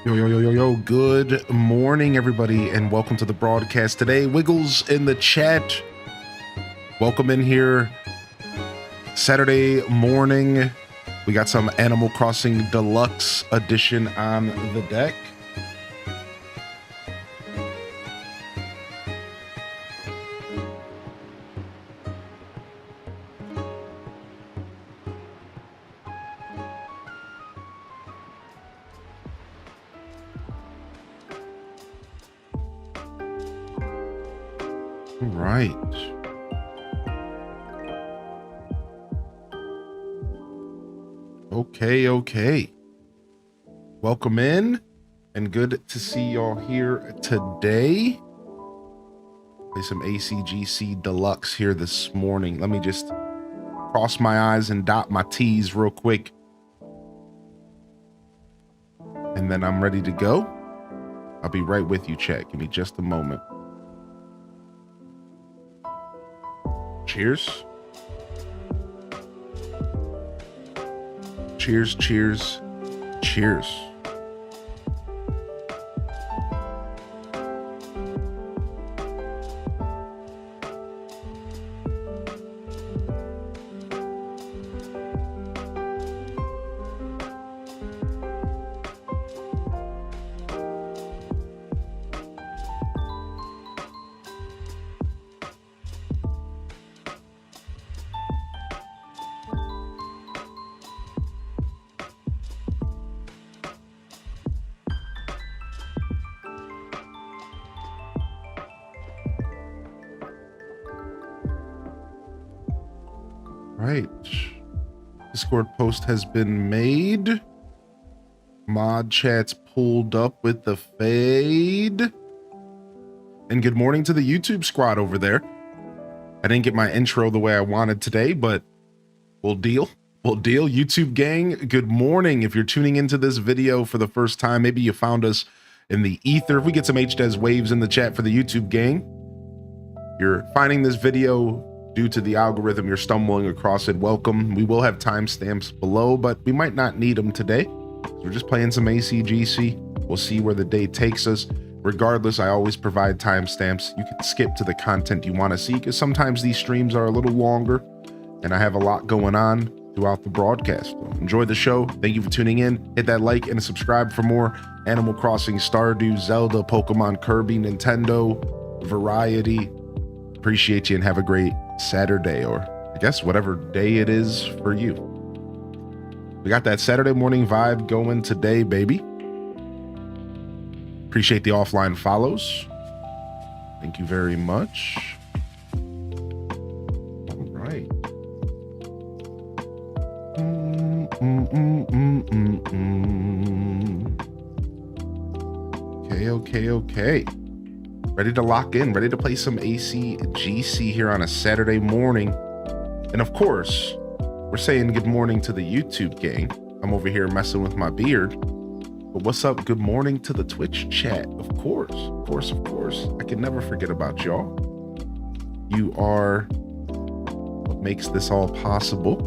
Yo. Good morning, everybody, and welcome to the broadcast today. Wiggles in the chat. Welcome in here. Saturday morning. We got some Animal Crossing Deluxe edition on the deck. All right. Okay. Welcome in, and good to see y'all here today. Play some ACGC Deluxe here this morning. Let me just cross my I's and dot my T's real quick. And then I'm ready to go. I'll be right with you, chat. Give me just a moment. Cheers. Cheers. Right. Discord post has been made. Mod chat's pulled up with the fade. And good morning to the YouTube squad over there. I didn't get my intro the way I wanted today, but we'll deal. YouTube gang, good morning. If you're tuning into this video for the first time, maybe you found us in the ether. If we get some HDES waves in the chat for the YouTube gang, you're finding this video due to the algorithm, you're stumbling across it, welcome. We will have timestamps below, but we might not need them today. So we're just playing some ACGC. We'll see where the day takes us. Regardless, I always provide timestamps. You can skip to the content you want to see, because sometimes these streams are a little longer and I have a lot going on throughout the broadcast. So enjoy the show. Thank you for tuning in. Hit that like and subscribe for more Animal Crossing, Stardew, Zelda, Pokemon, Kirby, Nintendo, variety. Appreciate you and have a great Saturday, or I guess whatever day it is for you. We got that Saturday morning vibe going today, baby. Appreciate the offline follows. Thank you very much. All right. Okay. Ready to lock in, ready to play some ACGC here on a Saturday morning. And of course, we're saying good morning to the YouTube gang. I'm over here messing with my beard. But what's up? Good morning to the Twitch chat. Of course. I can never forget about y'all. You are what makes this all possible.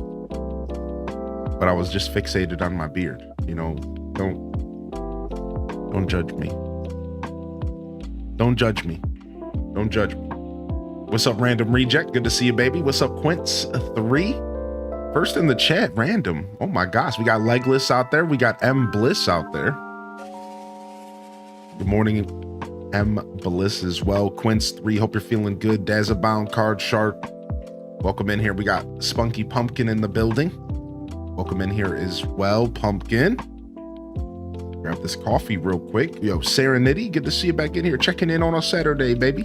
But I was just fixated on my beard. You know, don't judge me. Don't judge me. What's up, Random Reject? Good to see you, baby. What's up, Quince3? First in the chat, Random. Oh my gosh, we got Legless out there. We got M Bliss out there. Good morning, M Bliss as well. Quince3, hope you're feeling good. Dazabound, Card Shark. Welcome in here. We got Spunky Pumpkin in the building. Welcome in here as well, Pumpkin. Grab this coffee real quick. Yo, Serenity, good to see you back in here. Checking in on a Saturday, baby.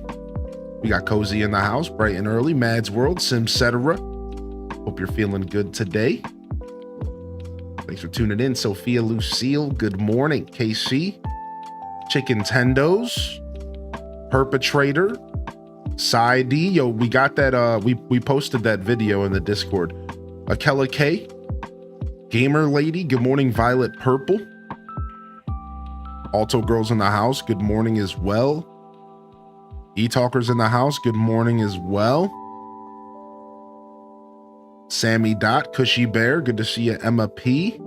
We got Cozy in the house, bright and early. Mads World, Simcetera. Hope you're feeling good today. Thanks for tuning in. Sophia Lucille, good morning. KC, Chicken Tendos, Perpetrator, Side. Yo, we got that. We posted that video in the Discord. Akela K, Gamer Lady, good morning. Violet Purple. Alto Girls in the house, good morning as well. E-Talkers in the house, good morning as well. Sammy Dot, Cushy Bear, good to see you. Emma P.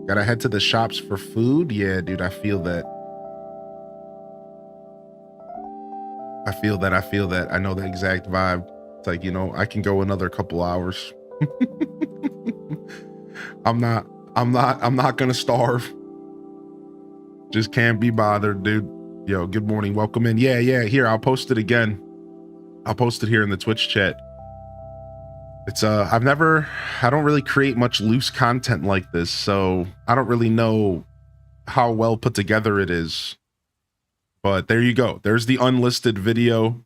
Gotta head to the shops for food. Yeah, dude, I feel that. I feel that. I know the exact vibe. It's like, you know, I can go another couple hours. I'm not gonna starve. Just can't be bothered, dude. Yo, good morning. Welcome in. Yeah. Here, I'll post it again. I'll post it here in the Twitch chat. It's I don't really create much loose content like this, so I don't really know how well put together it is. But there you go. There's the unlisted video.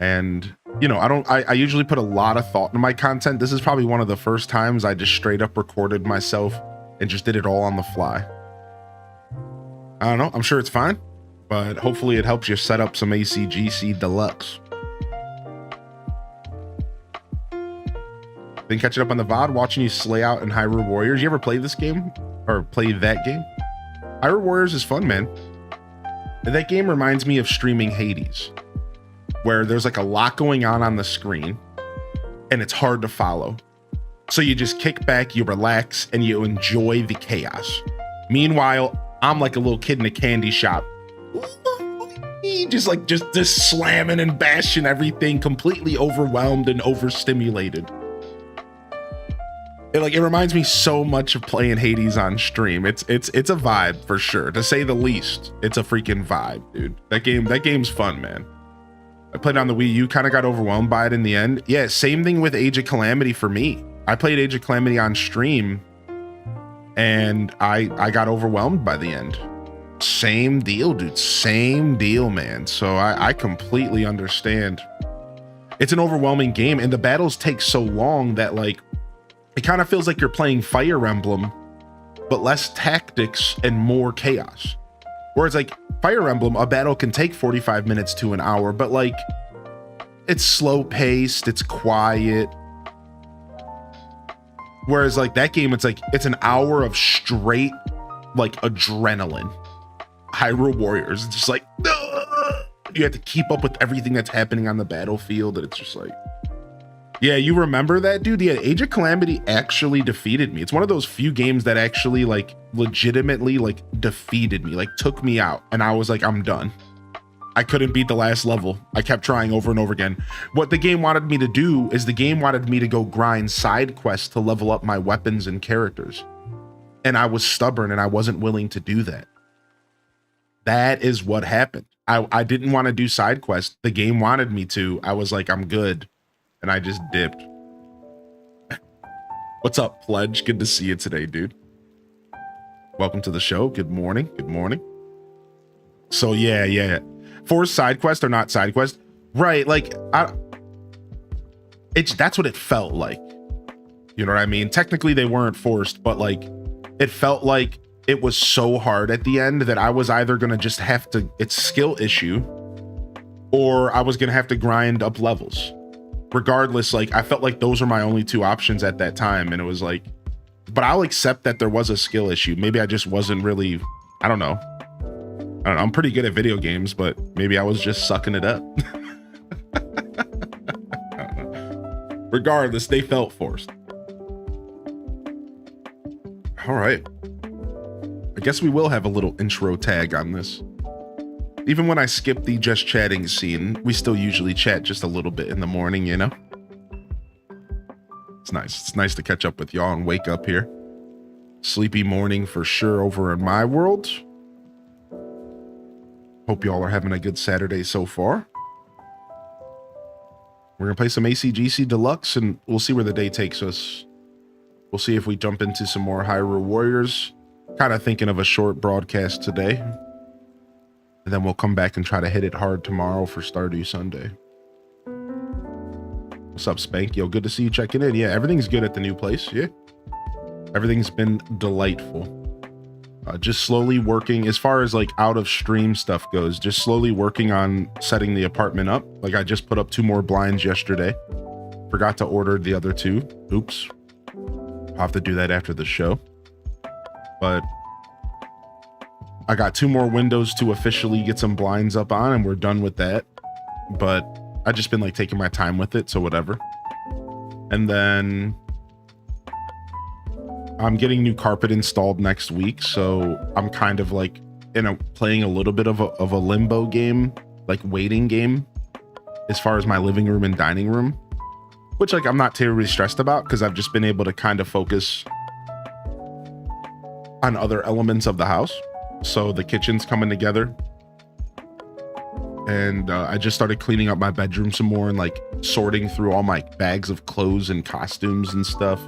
And you know, I usually put a lot of thought into my content. This is probably one of the first times I just straight up recorded myself and just did it all on the fly. I don't know. I'm sure it's fine, but hopefully it helps you set up some GameCube Deluxe. Been catching up on the VOD, watching you slay out in Hyrule Warriors. You ever play this game or play that game? Hyrule Warriors is fun, man. That game reminds me of streaming Hades, where there's like a lot going on the screen and it's hard to follow. So you just kick back, you relax, and you enjoy the chaos. Meanwhile, I'm like a little kid in a candy shop. Just slamming and bashing everything, completely overwhelmed and overstimulated. It reminds me so much of playing Hades on stream. It's a vibe for sure, to say the least. It's a freaking vibe, dude. That game's fun, man. I played on the Wii U, kind of got overwhelmed by it in the end. Yeah, same thing with Age of Calamity for me. I played Age of Calamity on stream and I got overwhelmed by the end. Same deal, dude. Same deal, man. So I completely understand. It's an overwhelming game and the battles take so long that like it kind of feels like you're playing Fire Emblem, but less tactics and more chaos. Whereas like Fire Emblem, a battle can take 45 minutes to an hour, but like it's slow paced, it's quiet. Whereas like that game, it's an hour of straight like adrenaline. Hyrule Warriors, it's just like you have to keep up with everything that's happening on the battlefield, and it's just like, yeah, you remember that, dude? Yeah, Age of Calamity actually defeated me. It's one of those few games that actually like legitimately like defeated me, like took me out, and I was like, I'm done. I couldn't beat the last level. I kept trying over and over again. What the game wanted me to do is the game wanted me to go grind side quests to level up my weapons and characters. And I was stubborn and I wasn't willing to do that. That is what happened. I didn't want to do side quests. The game wanted me to. I was like, I'm good. And I just dipped. What's up, Pledge? Good to see you today, dude. Welcome to the show. Good morning. Good morning. So yeah. Forced side quests are not side quests. Right, like that's what it felt like. You know what I mean? Technically they weren't forced, but like it felt like it was so hard at the end that I was either gonna just have to, it's skill issue, or I was gonna have to grind up levels. Regardless, like I felt like those were my only two options at that time, and it was like, but I'll accept that there was a skill issue. Maybe I just wasn't really, I don't know. I'm pretty good at video games, but maybe I was just sucking it up. Regardless, they felt forced. All right. I guess we will have a little intro tag on this. Even when I skip the just chatting scene, we still usually chat just a little bit in the morning, you know? It's nice. It's nice to catch up with y'all and wake up here. Sleepy morning for sure over in my world. Hope y'all are having a good Saturday so far. We're going to play some GameCube Deluxe and we'll see where the day takes us. We'll see if we jump into some more Hyrule Warriors. Kind of thinking of a short broadcast today. And then we'll come back and try to hit it hard tomorrow for Stardew Sunday. What's up, Spank? Yo, good to see you checking in. Yeah, everything's good at the new place. Yeah. Everything's been delightful. Just slowly working, as far as like out of stream stuff goes, just slowly working on setting the apartment up. Like I just put up 2 more blinds yesterday. Forgot to order the other 2. Oops. I'll have to do that after the show. But I got 2 more windows to officially get some blinds up on, and we're done with that. But I just been like taking my time with it, so whatever. And then I'm getting new carpet installed next week, so I'm kind of like playing a little bit of a limbo game, like waiting game, as far as my living room and dining room, which like I'm not terribly stressed about because I've just been able to kind of focus on other elements of the house. So the kitchen's coming together, and I just started cleaning up my bedroom some more and like sorting through all my bags of clothes and costumes and stuff.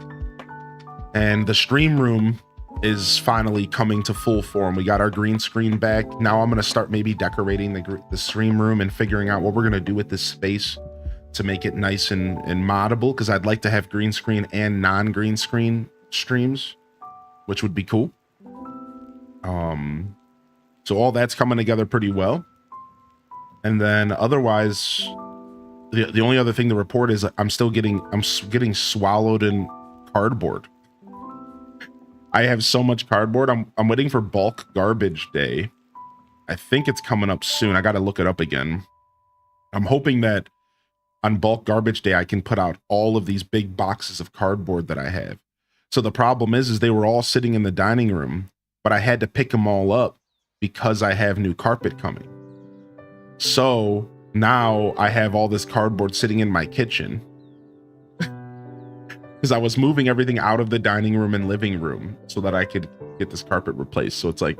And the stream room is finally coming to full form. We got our green screen back. Now I'm going to start maybe decorating the stream room and figuring out what we're going to do with this space to make it nice and moddable, because I'd like to have green screen and non-green screen streams, which would be cool. So all that's coming together pretty well. And then otherwise, the only other thing to report is I'm getting swallowed in cardboard. I have so much cardboard. I'm waiting for bulk garbage day. I think it's coming up soon. I got to look it up again. I'm hoping that on bulk garbage day, I can put out all of these big boxes of cardboard that I have. So the problem is they were all sitting in the dining room, but I had to pick them all up because I have new carpet coming. So now I have all this cardboard sitting in my kitchen, because I was moving everything out of the dining room and living room so that I could get this carpet replaced. So it's like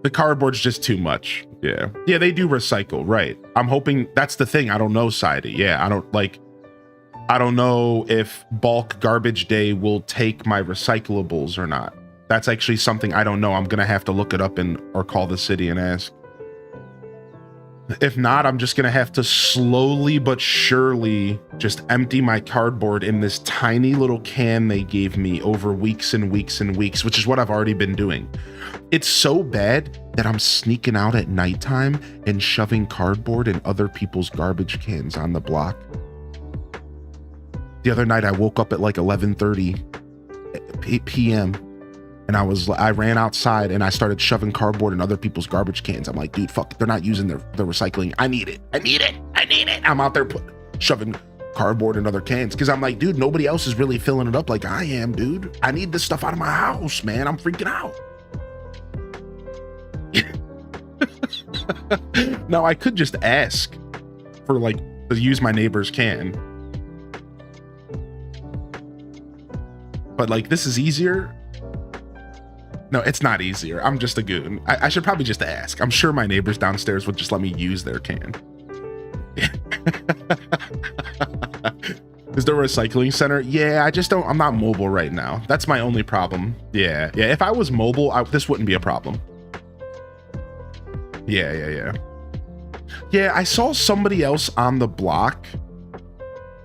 the cardboard's just too much. Yeah, they do recycle, right? I'm hoping that's the thing. I don't know, Sidey. Yeah, I don't know if bulk garbage day will take my recyclables or not. That's actually something I don't know. I'm gonna have to look it up or call the city and ask. If not, I'm just going to have to slowly but surely just empty my cardboard in this tiny little can they gave me over weeks and weeks and weeks, which is what I've already been doing. It's so bad that I'm sneaking out at nighttime and shoving cardboard in other people's garbage cans on the block. The other night I woke up at like 11:30 p.m. and I ran outside and I started shoving cardboard in other people's garbage cans. I'm like, dude, fuck, they're not using their recycling. I need it. I'm out there shoving cardboard in other cans because I'm like, dude, nobody else is really filling it up like I am, dude. I need this stuff out of my house, man. I'm freaking out. Now I could just ask for like to use my neighbor's can, but like this is easier. No, it's not easier. I'm just a goon. I should probably just ask. I'm sure my neighbors downstairs would just let me use their can. Is there a recycling center? Yeah, I'm not mobile right now. That's my only problem. Yeah. If I was mobile, this wouldn't be a problem. Yeah. Yeah, I saw somebody else on the block.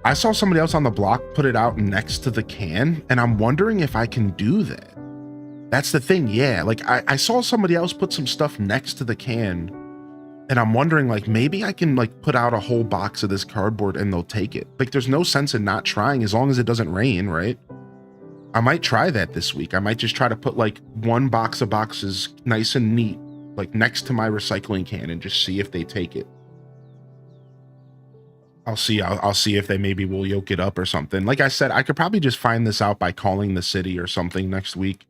Put it out next to the can, and I'm wondering if I can do that. That's the thing, yeah. Like I saw somebody else put some stuff next to the can, and I'm wondering like maybe I can like put out a whole box of this cardboard and they'll take it. Like there's no sense in not trying as long as it doesn't rain, right? I might try that this week. I might just try to put like one box of boxes nice and neat, like next to my recycling can, and just see if they take it. I'll see if they maybe will yoke it up or something. Like I said, I could probably just find this out by calling the city or something next week.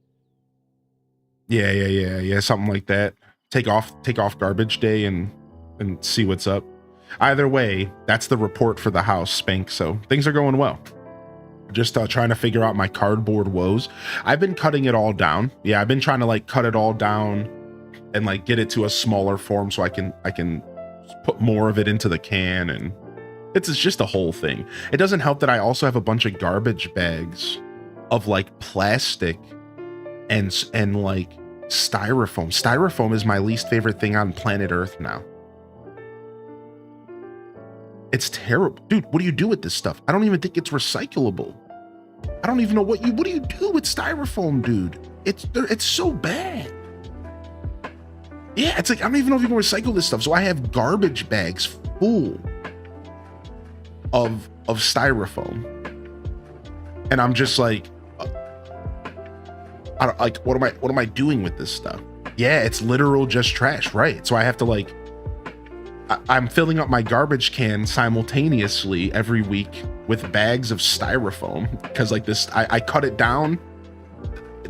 Yeah, something like that. Take off garbage day and see what's up. Either way, that's the report for the house, Spank. So things are going well. Just trying to figure out my cardboard woes. I've been cutting it all down. Yeah, I've been trying to like cut it all down and like get it to a smaller form so I can put more of it into the can, and it's just a whole thing. It doesn't help that I also have a bunch of garbage bags of like plastic and like styrofoam. Styrofoam is my least favorite thing on planet Earth now. It's terrible. Dude, what do you do with this stuff? I don't even think it's recyclable. I don't even know what do you do with styrofoam, dude? It's so bad. Yeah, it's like I don't even know if you can recycle this stuff. So I have garbage bags full of styrofoam, and I'm just like, I don't, like, what am I doing with this stuff? Yeah, it's literal just trash, right? So I have to like, I'm filling up my garbage can simultaneously every week with bags of styrofoam because like this, I cut it down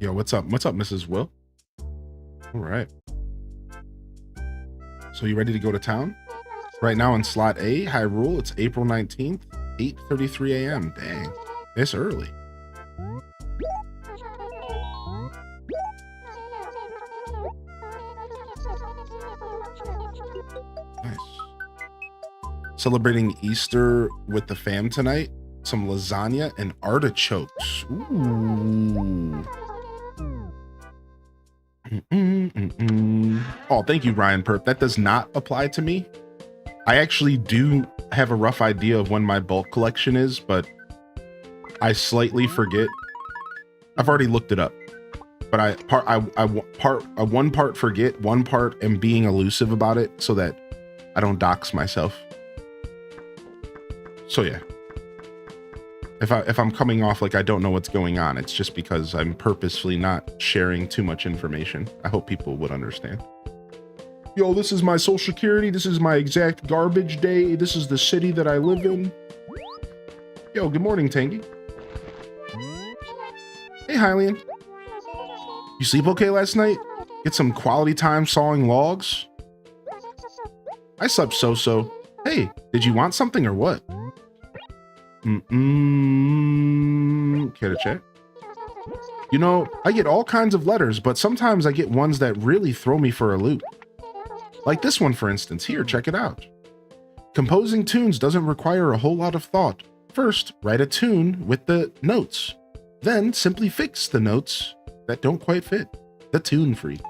Yo, what's up? What's up, Mrs. Will? All right. So you ready to go to town? Right now in slot A, Hyrule, it's April 19th, 8:33 a.m. Dang, it's early. Nice. Celebrating Easter with the fam tonight. Some lasagna and artichokes. Ooh. Oh, thank you, Ryan Perp. That does not apply to me. I actually do have a rough idea of when my bulk collection is, but I slightly forget. I've already looked it up, but one part forget, one part am being elusive about it so that I don't dox myself. So yeah, if I'm coming off like I don't know what's going on, it's just because I'm purposefully not sharing too much information. I hope people would understand. Yo, this is my social security. This is my exact garbage day. This is the city that I live in. Yo, good morning, Tangy. Hey, Hylian. You sleep okay last night? Get some quality time sawing logs? I slept so-so. Hey, did you want something or what? Care to check? You know, I get all kinds of letters, but sometimes I get ones that really throw me for a loop. Like this one, for instance. Here, check it out. Composing tunes doesn't require a whole lot of thought. First, write a tune with the notes. Then simply fix the notes that don't quite fit. The tune free.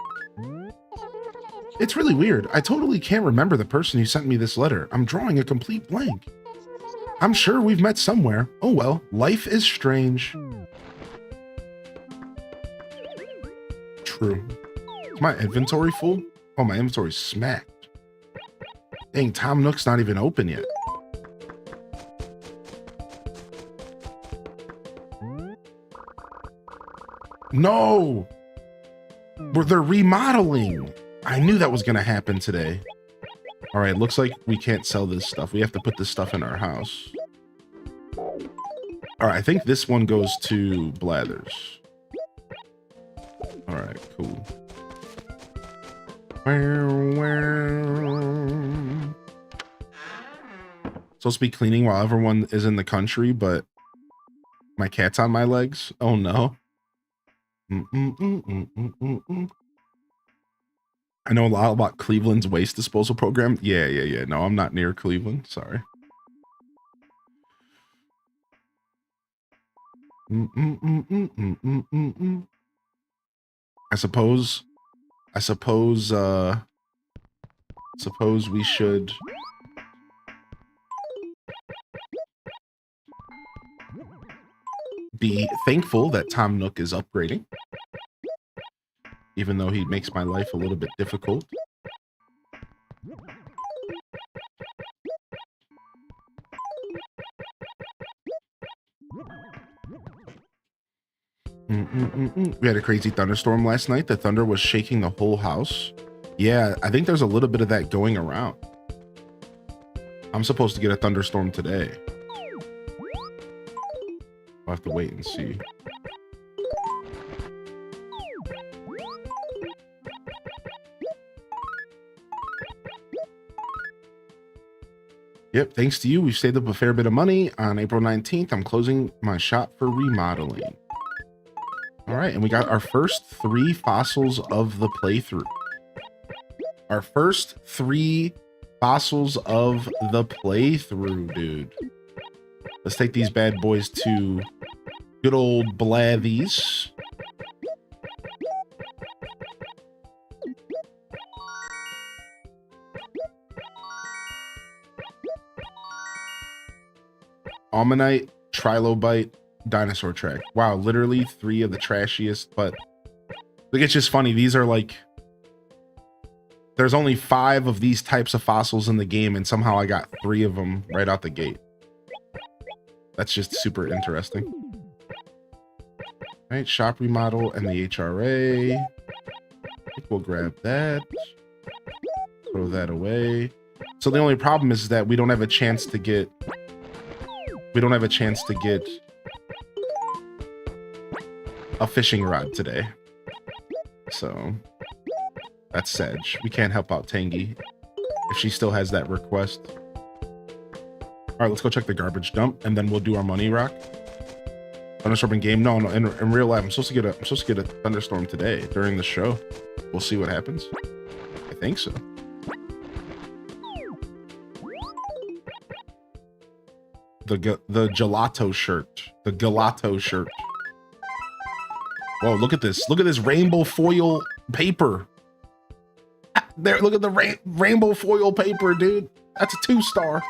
It's really weird. I totally can't remember the person who sent me this letter. I'm drawing a complete blank. I'm sure we've met somewhere. Oh well, life is strange. True. Is my inventory full? Oh, my inventory's smacked. Dang, Tom Nook's not even open yet. No! They're remodeling. I knew that was going to happen today. All right, looks like we can't sell this stuff. We have to put this stuff in our house. All right, I think this one goes to Blathers. All right, cool. Supposed to be cleaning while everyone is in the country, but my cat's on my legs. Oh no. I know a lot about Cleveland's waste disposal program. Yeah. No, I'm not near Cleveland. Sorry. I suppose we should be thankful that Tom Nook is upgrading, even though he makes my life a little bit difficult. We had a crazy thunderstorm last night. The thunder was shaking the whole house. Yeah, I think there's a little bit of that going around. I'm supposed to get a thunderstorm today. I'll have to wait and see. Yep, thanks to you, we've saved up a fair bit of money. On April 19th, I'm closing my shop for remodeling. All right, and we got our first 3 fossils of the playthrough. Our first 3 fossils of the playthrough, dude. Let's take these bad boys to good old Blathies. Almanite, Trilobite, Dinosaur Track. Wow, literally 3 of the trashiest, but like, it's just funny. These are like, there's only 5 of these types of fossils in the game, and somehow I got 3 of them right out the gate. That's just super interesting. All right, shop remodel and the HRA. I think we'll grab that. Throw that away. So the only problem is that we don't have a chance to get a fishing rod today. So that's sad. We can't help out Tangy if she still has that request. All right, let's go check the garbage dump, and then we'll do our money rock. Thunderstorm in game? No. In real life, I'm supposed to get a thunderstorm today during the show. We'll see what happens. I think so. The gelato shirt. The gelato shirt. Whoa, look at this. Look at this rainbow foil paper. There, look at the rainbow foil paper, dude. That's a 2-star.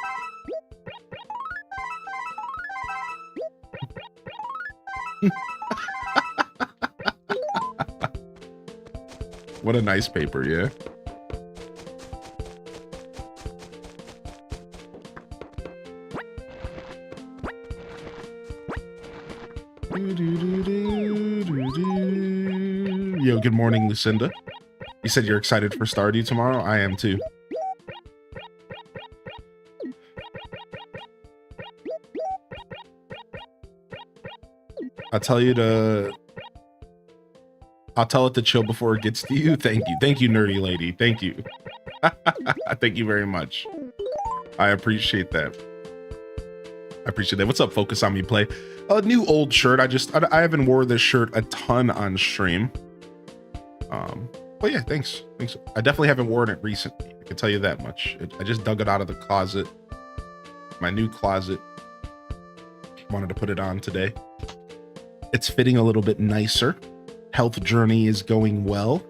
What a nice paper, yeah. Yo, good morning, Lucinda. You said you're excited for Stardew tomorrow? I am too. I'll tell it to chill before it gets to you. Thank you. Thank you, nerdy lady. Thank you. Thank you very much. I appreciate that. What's up, Focus on Me Play? A new old shirt. I haven't wore this shirt a ton on stream. But yeah, thanks. I definitely haven't worn it recently. I can tell you that much. I just dug it out of the closet. My new closet. Wanted to put it on today. It's fitting a little bit nicer. Health journey is going well.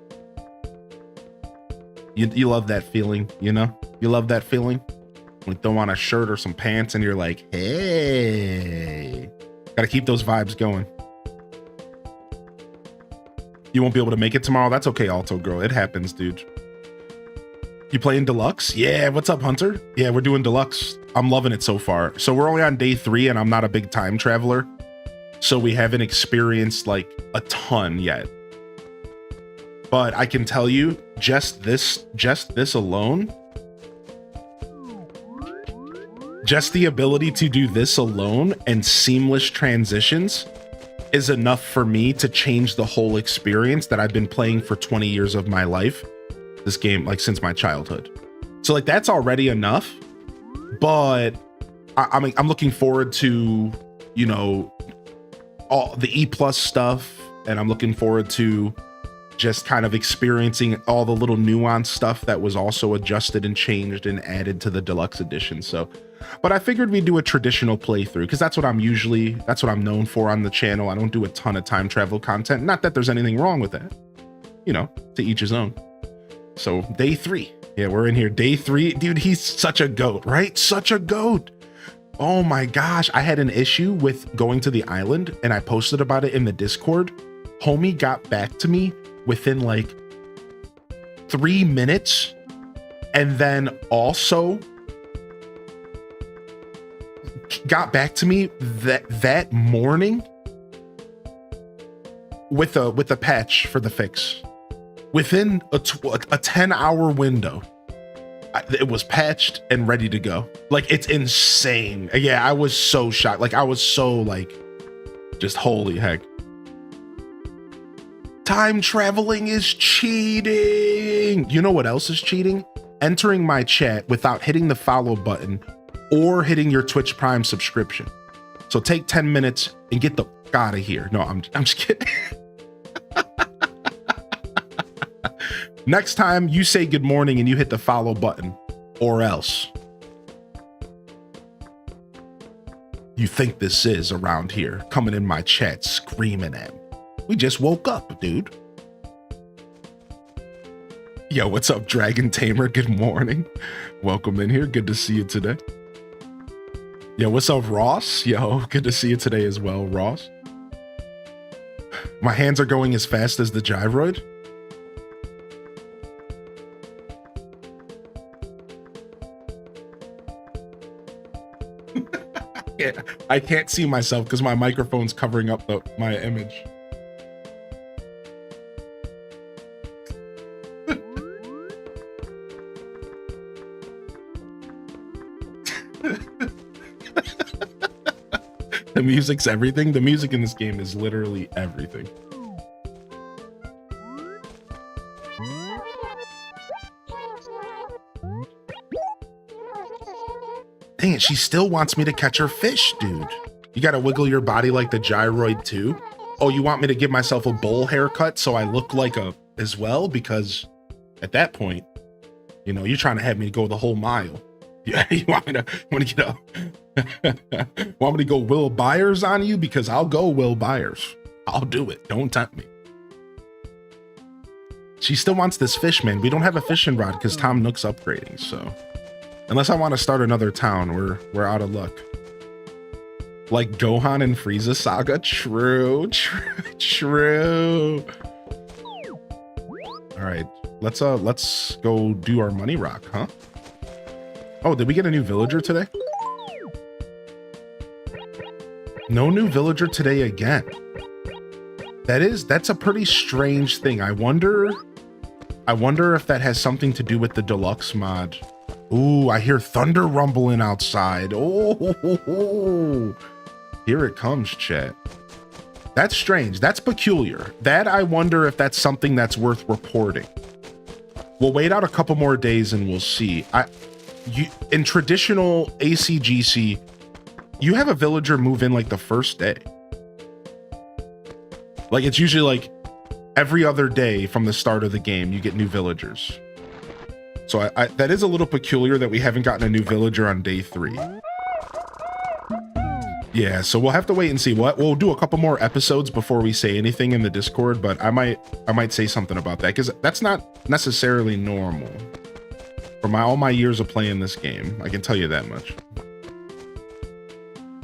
You love that feeling, you know? You love that feeling? When you throw on a shirt or some pants and you're like, hey. Gotta keep those vibes going. You won't be able to make it tomorrow? That's okay, Alto Girl. It happens, dude. You playing Deluxe? Yeah, what's up, Hunter? Yeah, we're doing Deluxe. I'm loving it so far. So we're only on day 3 and I'm not a big time traveler. So we haven't experienced like a ton yet. But I can tell you, just this alone, just the ability to do this alone and seamless transitions is enough for me to change the whole experience that I've been playing for 20 years of my life. This game, like since my childhood. So like that's already enough. But I'm looking forward to, you know, all the E+ stuff, and I'm looking forward to just kind of experiencing all the little nuanced stuff that was also adjusted and changed and added to the deluxe edition. So, but I figured we'd do a traditional playthrough because that's what I'm known for on the channel. I don't do a ton of time travel content. Not that there's anything wrong with that, you know, to each his own. So day 3. Yeah, we're in here. Day 3. Dude, he's such a goat, right? Such a goat. Oh my gosh. I had an issue with going to the island and I posted about it in the Discord. Homie got back to me within like 3 minutes, and then also got back to me that morning with a patch for the fix within a 10-hour window. It was patched and ready to go. Like, it's insane. Yeah, I was so shocked. Like, I was so like, just holy heck. Time traveling is cheating. You know what else is cheating? Entering my chat without hitting the follow button or hitting your Twitch Prime subscription. So take 10 minutes and get the fuck out of here. No, I'm just kidding. Next time you say good morning and you hit the follow button, or else. You think this is around here, coming in my chat screaming at me. We just woke up, dude. Yo, what's up, Dragon Tamer? Good morning. Welcome in here. Good to see you today. Yo, what's up, Ross? Yo, good to see you today as well, Ross. My hands are going as fast as the gyroid. I can't see myself because my microphone's covering up my image. The music's everything. The music in this game is literally everything. Dang it, she still wants me to catch her fish, dude. You gotta wiggle your body like the gyroid too. Oh, you want me to give myself a bowl haircut so I look like a as well? Because at that point, you know, you're trying to have me go the whole mile. Yeah, you want me to want me to go Will Byers on you? Because I'll go Will Byers. I'll do it. Don't tempt me. She still wants this fish, man. We don't have a fishing rod because Tom Nook's upgrading, so unless I want to start another town, we're out of luck. Like Gohan and Frieza saga. True. All right, let's go do our money rock, huh? Oh, did we get a new villager today? No new villager today again. That's a pretty strange thing. I wonder if that has something to do with the deluxe mod. Ooh, I hear thunder rumbling outside. Oh, here it comes, chat. That's strange. That's peculiar. That I wonder if that's something that's worth reporting. We'll wait out a couple more days and we'll see. In traditional ACGC, you have a villager move in like the first day. Like it's usually like every other day from the start of the game, you get new villagers. So that is a little peculiar that we haven't gotten a new villager on day 3. Yeah, so we'll have to wait and see. We'll do a couple more episodes before we say anything in the Discord, but I might say something about that because that's not necessarily normal. For all my years of playing this game, I can tell you that much.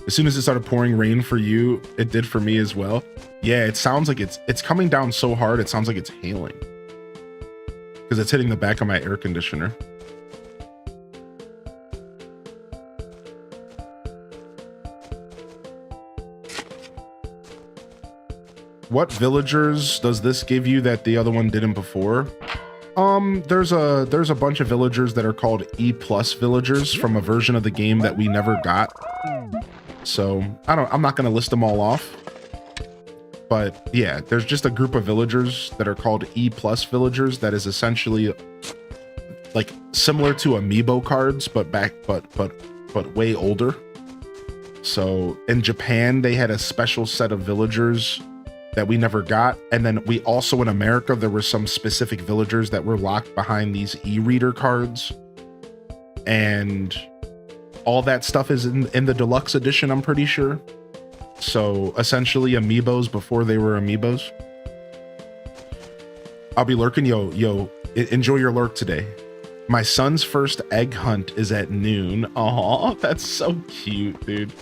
As soon as it started pouring rain for you, it did for me as well. Yeah, it sounds like it's coming down so hard, it sounds like it's hailing. Because it's hitting the back of my air conditioner. What villagers does this give you that the other one didn't before? There's a bunch of villagers that are called E+ villagers from a version of the game that we never got. So I'm not gonna list them all off. But yeah, there's just a group of villagers that are called E+ villagers that is essentially like similar to amiibo cards, but way older. So in Japan, they had a special set of villagers that we never got. And then we also in America, there were some specific villagers that were locked behind these e-reader cards. And all that stuff is in the deluxe edition, I'm pretty sure. So essentially amiibos before they were amiibos. I'll be lurking. Yo, enjoy your lurk today. My son's first egg hunt is at noon. Aw, that's so cute, dude.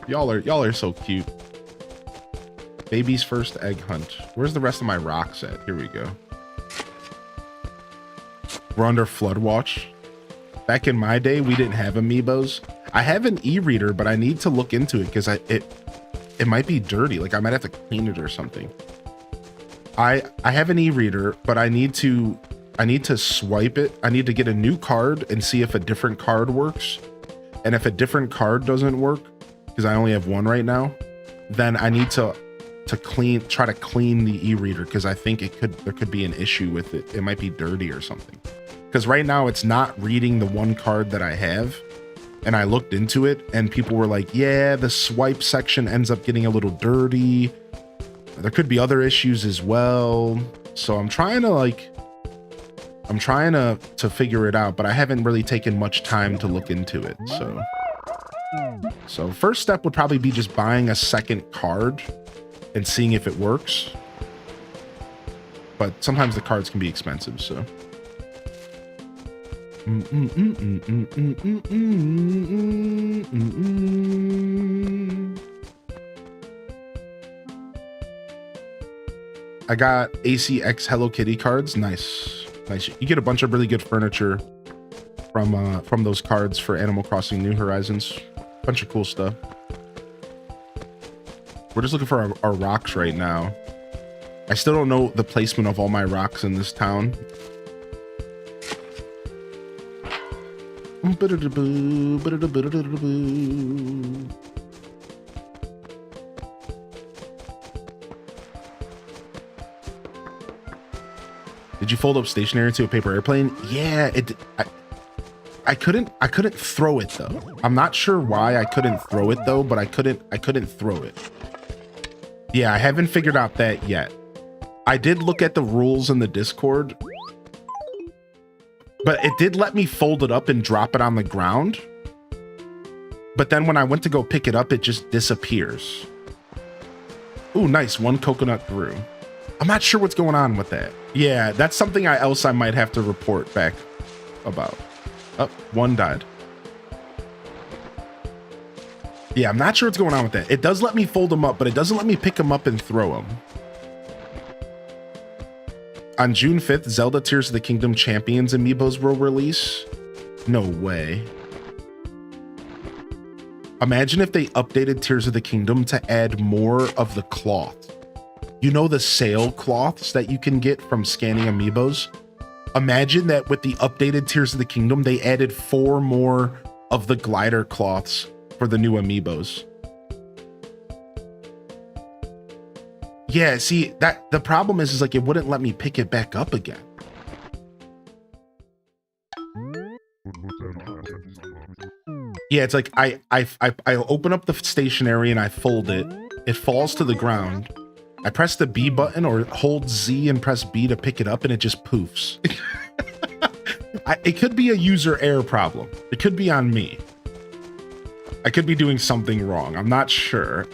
Y'all are so cute. Baby's first egg hunt. Where's the rest of my rocks at? Here we go. We're under flood watch. Back in my day, we didn't have amiibos. I have an e-reader, but I need to look into it because it might be dirty. Like I might have to clean it or something. I have an e-reader, but I need to swipe it. I need to get a new card and see if a different card works. And if a different card doesn't work, because I only have one right now, then I need to try to clean the e-reader because I think there could be an issue with it. It might be dirty or something. Because right now it's not reading the one card that I have. And I looked into it and people were like, yeah, the swipe section ends up getting a little dirty. There could be other issues as well. So I'm trying to figure it out, but I haven't really taken much time to look into it. So first step would probably be just buying a second card and seeing if it works. But sometimes the cards can be expensive, so. I got ACX Hello Kitty cards. Nice. You get a bunch of really good furniture from those cards for Animal Crossing New Horizons. Bunch of cool stuff. We're just looking for our rocks right now. I still don't know the placement of all my rocks in this town. Did you fold up stationery into a paper airplane? Yeah, I couldn't throw it though. I'm not sure why I couldn't throw it though, but I couldn't throw it. Yeah, I haven't figured out that yet. I did look at the rules in the Discord, but it did let me fold it up and drop it on the ground. But then when I went to go pick it up, it just disappears. Ooh, nice. One coconut grew. I'm not sure what's going on with that. Yeah, that's something else I might have to report back about. Oh, one died. Yeah, I'm not sure what's going on with that. It does let me fold them up, but it doesn't let me pick them up and throw them. On June 5th, Zelda Tears of the Kingdom Champions Amiibos will release. No way. Imagine if they updated Tears of the Kingdom to add more of the cloth. You know the sail cloths that you can get from scanning Amiibos? Imagine that with the updated Tears of the Kingdom, they added 4 more of the glider cloths for the new Amiibos. Yeah, see, that the problem is like it wouldn't let me pick it back up again. Yeah, it's like I open up the stationery and I fold it. It falls to the ground. I press the B button or hold Z and press B to pick it up and it just poofs. It could be a user error problem. It could be on me. I could be doing something wrong. I'm not sure.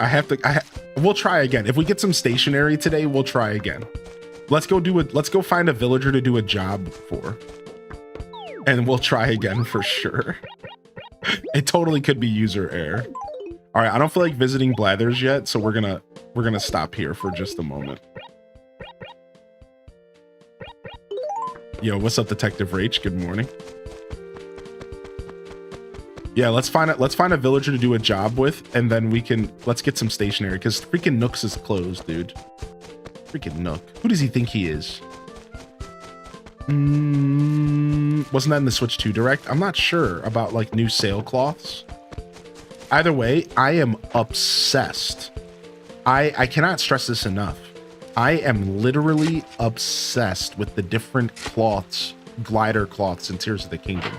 We'll try again. If we get some stationery today, we'll try again. Let's go find a villager to do a job for. And we'll try again for sure. It totally could be user error. All right, I don't feel like visiting Blathers yet, so we're gonna stop here for just a moment. Yo, what's up, Detective Rach? Good morning. Yeah, let's find a villager to do a job with, and then let's get some stationery because freaking Nook's is closed, dude. Freaking Nook. Who does he think he is? Wasn't that in the Switch 2 Direct? I'm not sure about like new sailcloths. Either way, I am obsessed. I cannot stress this enough. I am literally obsessed with the different cloths, glider cloths in Tears of the Kingdom.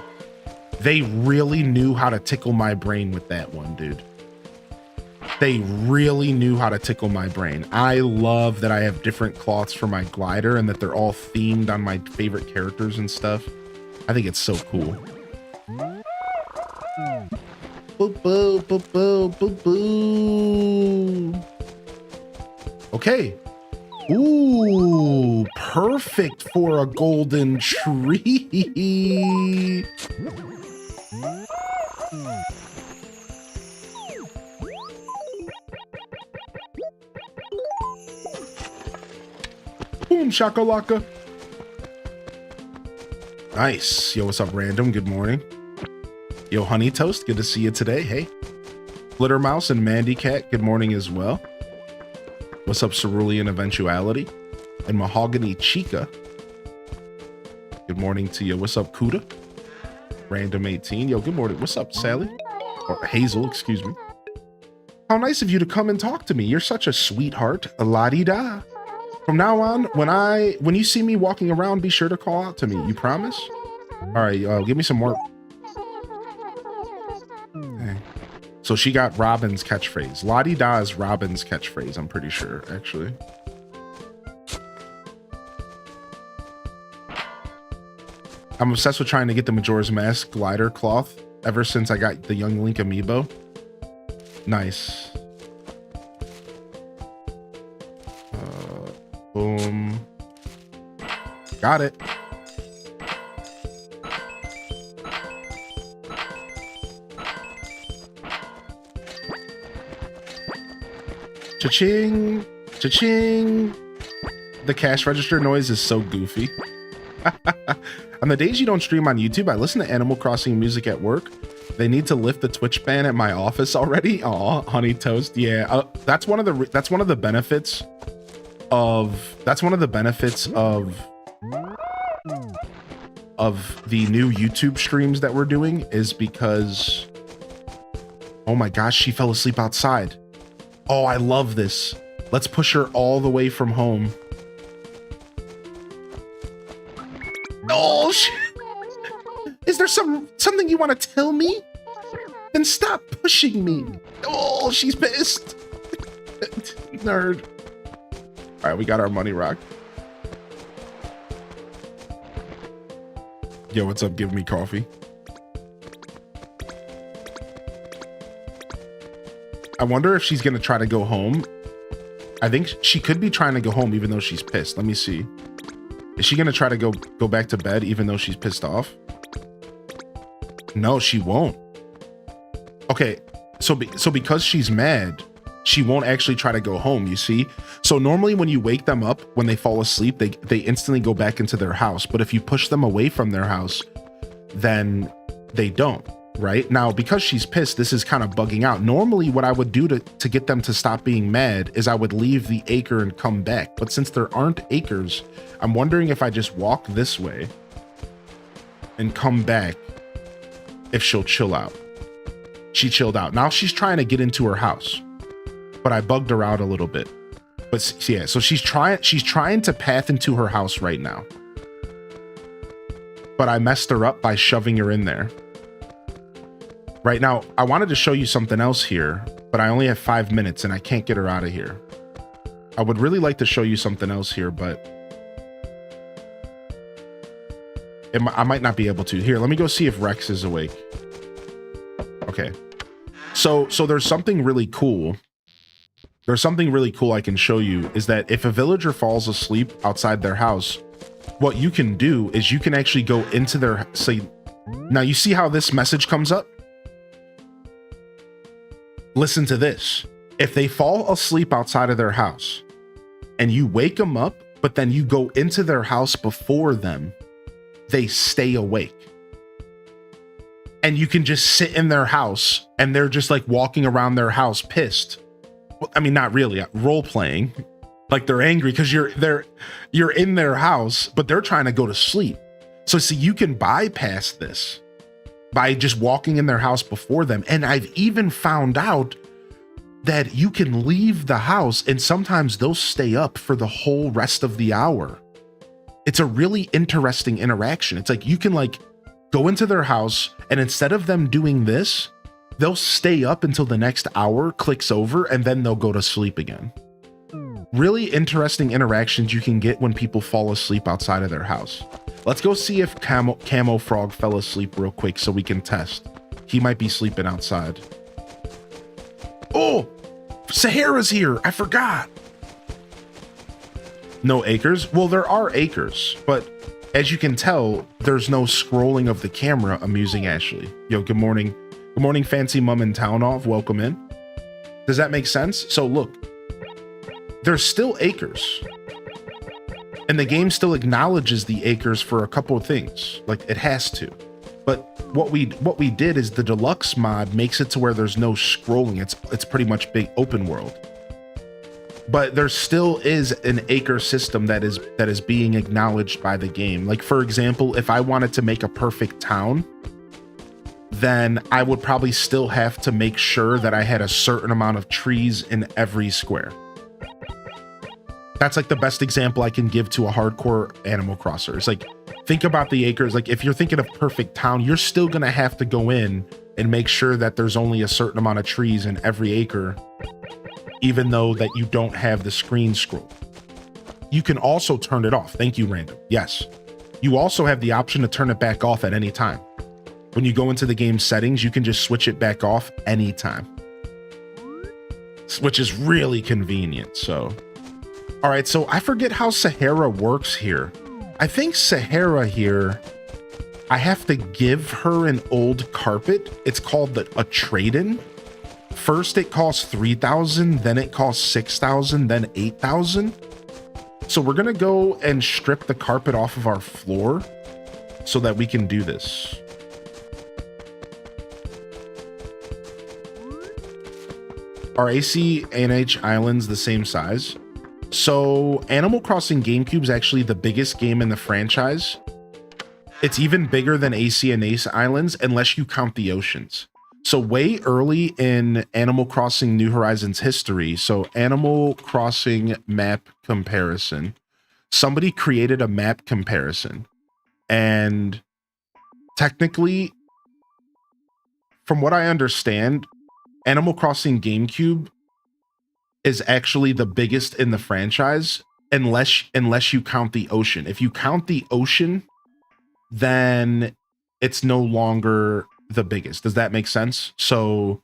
They really knew how to tickle my brain with that one, dude. They really knew how to tickle my brain. I love that I have different cloths for my glider and that they're all themed on my favorite characters and stuff. I think it's so cool. Boo, boo, boo, boo, boo, boo. Okay. Ooh, perfect for a golden tree. Boom, shakalaka. Nice. Yo, what's up, Random? Good morning. Yo, Honey Toast, good to see you today. Hey. Glitter Mouse and Mandy Cat, good morning as well. What's up, Cerulean Eventuality? And Mahogany Chica. Good morning to you. What's up, Kuda? Random 18. Yo, good morning. What's up, Sally? Or Hazel, excuse me. How nice of you to come and talk to me. You're such a sweetheart. La-di-da. From now on, when you see me walking around, be sure to call out to me. You promise? All right, give me some more. Okay. So she got Robin's catchphrase. La-di-da is Robin's catchphrase, I'm pretty sure, actually. I'm obsessed with trying to get the Majora's Mask glider cloth ever since I got the Young Link amiibo. Nice. Boom. Got it. Cha-ching, cha-ching. The cash register noise is so goofy. On the days you don't stream on YouTube, I listen to Animal Crossing music at work. They need to lift the Twitch ban at my office already. Aw, Honey Toast. Yeah, that's one of the benefits of the new YouTube streams that we're doing is because, oh my gosh, she fell asleep outside. Oh, I love this. Let's push her all the way from home. Oh, is there something you want to tell me? Then stop pushing me. Oh, she's pissed. Nerd. All right, we got our money rock. Yo, what's up? Give me coffee. I wonder if she's going to try to go home. I think she could be trying to go home even though she's pissed. Let me see. Is she going to try to go back to bed even though she's pissed off? No, she won't. Okay, so because she's mad, she won't actually try to go home, you see? So normally when you wake them up, when they fall asleep, they instantly go back into their house. But if you push them away from their house, then they don't, right? Now, because she's pissed, this is kind of bugging out. Normally what I would do to get them to stop being mad is I would leave the acre and come back. But since there aren't acres, I'm wondering if I just walk this way and come back, if she'll chill out. She chilled out. Now she's trying to get into her house, but I bugged her out a little bit. But yeah, so she's trying to path into her house right now. But I messed her up by shoving her in there. Right now, I wanted to show you something else here, but I only have 5 minutes and I can't get her out of here. I would really like to show you something else here, but I might not be able to. Here, let me go see if Rex is awake. Okay. So there's something really cool. There's something really cool I can show you is that if a villager falls asleep outside their house, what you can do is you can actually go into their, say, now you see how this message comes up? Listen to this. If they fall asleep outside of their house and you wake them up, but then you go into their house before them, they stay awake. And you can just sit in their house and they're just like walking around their house pissed. Well, I mean, not really, role playing. Like they're angry because you're in their house, but they're trying to go to sleep. So see, you can bypass this by just walking in their house before them. And I've even found out that you can leave the house and sometimes they'll stay up for the whole rest of the hour. It's a really interesting interaction. It's like you can like go into their house and instead of them doing this, they'll stay up until the next hour clicks over and then they'll go to sleep again. Really interesting interactions you can get when people fall asleep outside of their house. Let's go see if Camo Frog fell asleep real quick so we can test. He might be sleeping outside. Oh, Sahara's here. I forgot. No acres? Well, there are acres, but as you can tell, there's no scrolling of the camera amusing Ashley. Yo, good morning. Good morning, Fancy Mum and Townov. Welcome in. Does that make sense? So look, there's still acres. And the game still acknowledges the acres for a couple of things. Like it has to. But what we did is the deluxe mod makes it to where there's no scrolling. It's pretty much big open world. But there still is an acre system that is being acknowledged by the game. Like for example, if I wanted to make a perfect town, then I would probably still have to make sure that I had a certain amount of trees in every square. That's like the best example I can give to a hardcore Animal Crosser. It's like, think about the acres. Like if you're thinking of perfect town, you're still gonna have to go in and make sure that there's only a certain amount of trees in every acre, even though that you don't have the screen scroll. You can also turn it off. Thank you, Random. Yes. You also have the option to turn it back off at any time. When you go into the game settings, you can just switch it back off anytime, which is really convenient. So, all right. So I forget how Sahara works here. I think Sahara here, I have to give her an old carpet. It's called a trade-in. First it costs 3,000, then it costs 6,000, then 8,000. So we're gonna go and strip the carpet off of our floor so that we can do this. Are AC and H islands the same size? So Animal Crossing GameCube is actually the biggest game in the franchise. It's even bigger than AC and Ace Islands unless you count the oceans. So way early in Animal Crossing New Horizons history, so Animal Crossing map comparison, somebody created a map comparison And technically, from what I understand, Animal Crossing GameCube is actually the biggest in the franchise, unless you count the ocean. If you count the ocean, then it's no longer the biggest. Does that make sense? So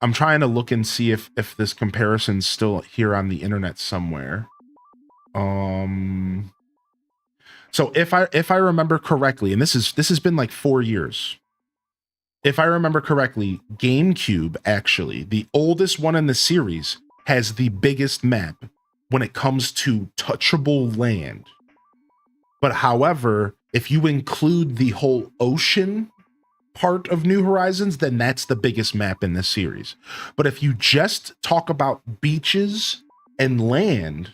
I'm trying to look and see if this comparison's still here on the internet somewhere. So if I remember correctly, and this has been like 4 years. If I remember correctly, GameCube, actually, the oldest one in the series, has the biggest map when it comes to touchable land. But however, if you include the whole ocean part of New Horizons, then that's the biggest map in the series. But if you just talk about beaches and land,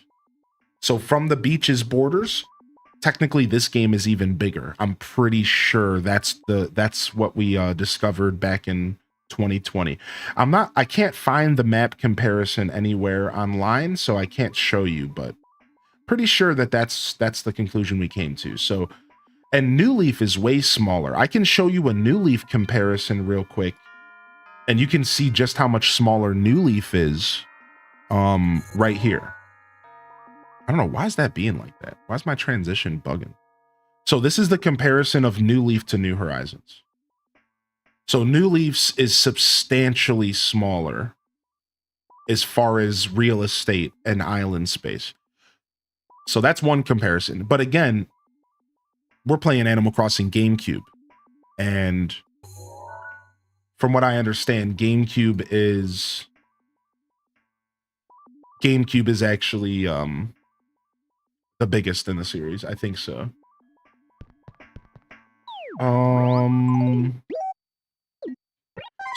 so from the beaches borders, technically this game is even bigger. I'm pretty sure that's what we discovered back in 2020. I can't find the map comparison anywhere online, so I can't show you, but pretty sure that's the conclusion we came to. So, and New Leaf is way smaller. I can show you a New Leaf comparison real quick, and you can see just how much smaller New Leaf is right here. I don't know, why is that being like that? Why is my transition bugging? So this is the comparison of New Leaf to New Horizons. So New Leaf's is substantially smaller as far as real estate and island space. So that's one comparison. But again, we're playing Animal Crossing GameCube. And from what I understand, GameCube is actually the biggest in the series. I think so.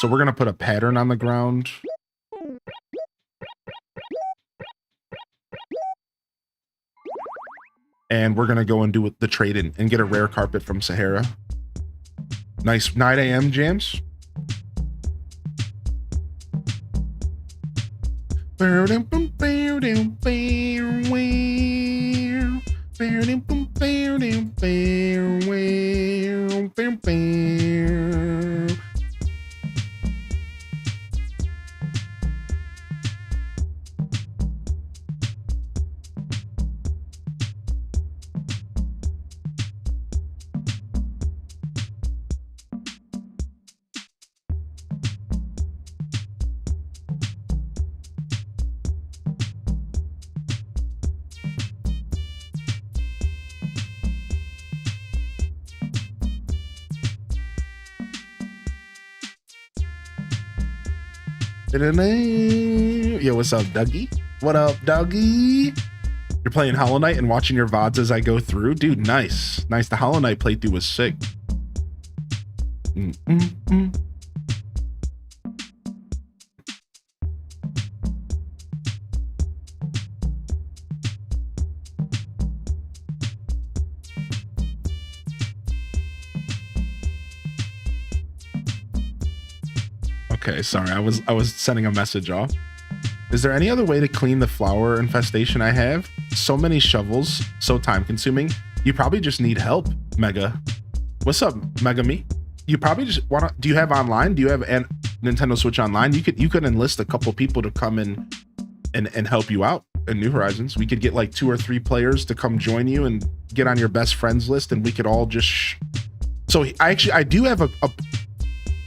So we're gonna put a pattern on the ground. And we're gonna go and do the trade-in and get a rare carpet from Sahara. Nice 9 a.m. jams. Yo, what's up, Dougie? What up, Dougie? You're playing Hollow Knight and watching your VODs as I go through? Dude, nice. Nice. The Hollow Knight playthrough was sick. Okay, sorry, I was sending a message off. Is there any other way to clean the flower infestation I have? So many shovels, so time consuming. You probably just need help, Mega. What's up, Mega Me? You probably just wanna, do you have online? Do you have an Nintendo Switch Online? You could enlist a couple people to come in and help you out in New Horizons. We could get like 2 or 3 players to come join you and get on your best friends list, and we could all just so I do have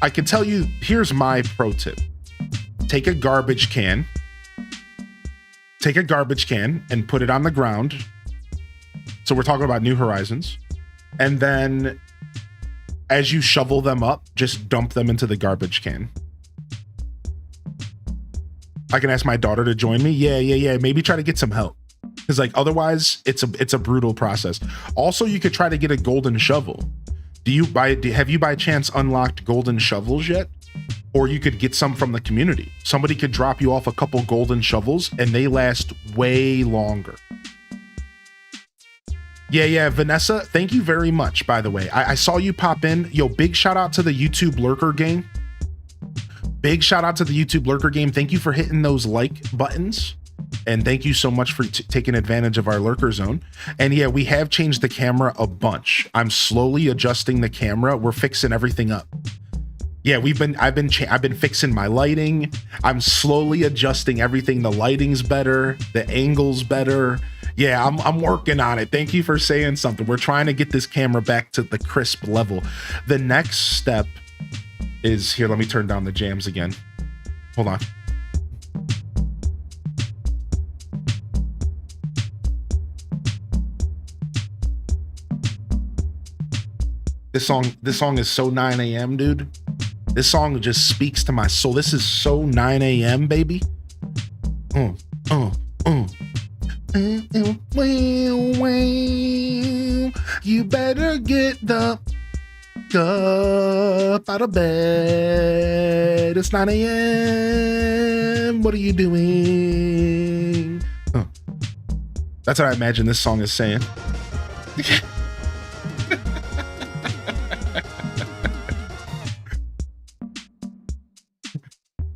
I can tell you, here's my pro tip. Take a garbage can and put it on the ground. So we're talking about New Horizons. And then as you shovel them up, just dump them into the garbage can. I can ask my daughter to join me. Yeah. Maybe try to get some help. Because like otherwise it's a brutal process. Also, you could try to get a golden shovel. Have you by chance unlocked golden shovels yet? Or you could get some from the community. Somebody could drop you off a couple golden shovels and they last way longer. Yeah, Vanessa, thank you very much, by the way. I saw you pop in. Yo, big shout out to the YouTube Lurker Game. Big shout out to the YouTube Lurker Game. Thank you for hitting those like buttons. And thank you so much for taking advantage of our lurker zone. And yeah, we have changed the camera a bunch. I'm slowly adjusting the camera. We're fixing everything up. Yeah, I've been fixing my lighting. I'm slowly adjusting everything. The lighting's better, the angle's better. Yeah, I'm working on it. Thank you for saying something. We're trying to get this camera back to the crisp level. The next step is here. Let me turn down the jams again. Hold on. This song is so 9 a.m., dude. This song just speaks to my soul. This is so 9 a.m., baby. You better get the up out of bed. It's 9 a.m. What are you doing? That's what I imagine this song is saying.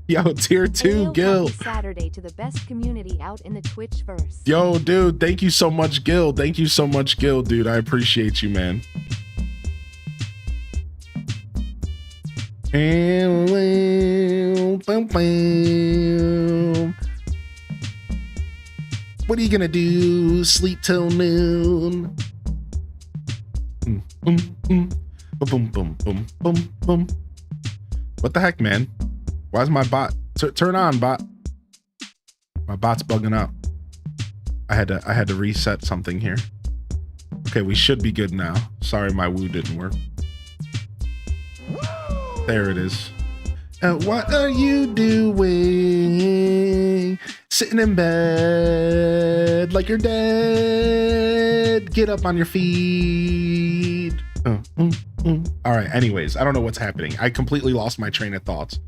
Yo, tier 2, Gil. Saturday to the best community out in the Twitch verse. Yo, dude, thank you so much, Gil. Thank you so much, Gil, dude. I appreciate you, man. What are you gonna do? Sleep till noon. Boom, boom, boom, boom, boom. What the heck, man? Why is my bot turn on, bot? My bot's bugging out. I had to reset something here. Okay, we should be good now. Sorry, my woo didn't work. There it is. What are you doing? Sitting in bed like you're dead. Get up on your feet. All right. Anyways, I don't know what's happening. I completely lost my train of thoughts.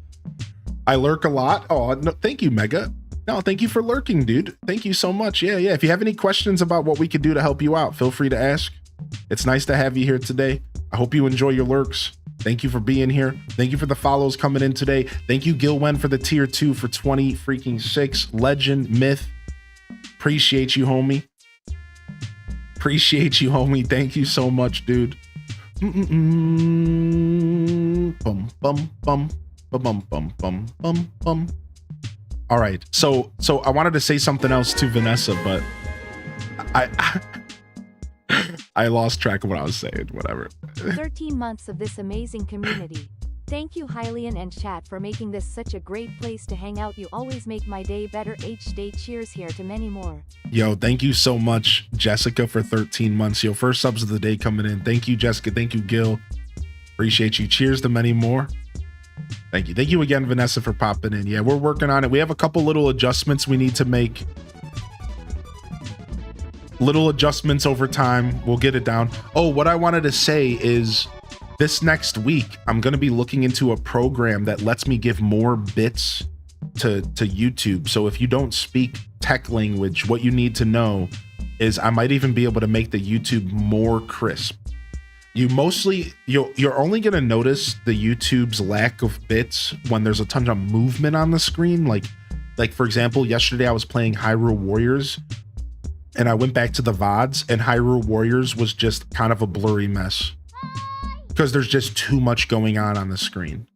I lurk a lot. Oh, no, thank you, Mega. No, thank you for lurking, dude. Thank you so much. Yeah. If you have any questions about what we could do to help you out, feel free to ask. It's nice to have you here today. I hope you enjoy your lurks. Thank you for being here. Thank you for the follows coming in today. Thank you, Gilwen, for the tier 2 for 20 freaking 6. Legend, myth. Appreciate you, homie. Appreciate you, homie. Thank you so much, dude. Bum, bum, bum. Bum, bum, bum, bum, bum, bum. All right. So I wanted to say something else to Vanessa, but I lost track of what I was saying. Whatever. 13 months of this amazing community. Thank you, Hylian and chat, for making this such a great place to hang out. You always make my day better. H-Day. Cheers here to many more. Yo, thank you so much, Jessica, for 13 months. Yo, first subs of the day coming in. Thank you, Jessica. Thank you, Gil. Appreciate you. Cheers to many more. Thank you. Thank you again, Vanessa, for popping in. Yeah, we're working on it. We have a couple little adjustments we need to make. Little adjustments over time. We'll get it down. Oh, what I wanted to say is this next week, I'm going to be looking into a program that lets me give more bits to YouTube. So if you don't speak tech language, what you need to know is I might even be able to make the YouTube more crisp. You're only going to notice the YouTube's lack of bits when there's a ton of movement on the screen. Like for example, yesterday I was playing Hyrule Warriors and I went back to the VODs and Hyrule Warriors was just kind of a blurry mess because there's just too much going on the screen.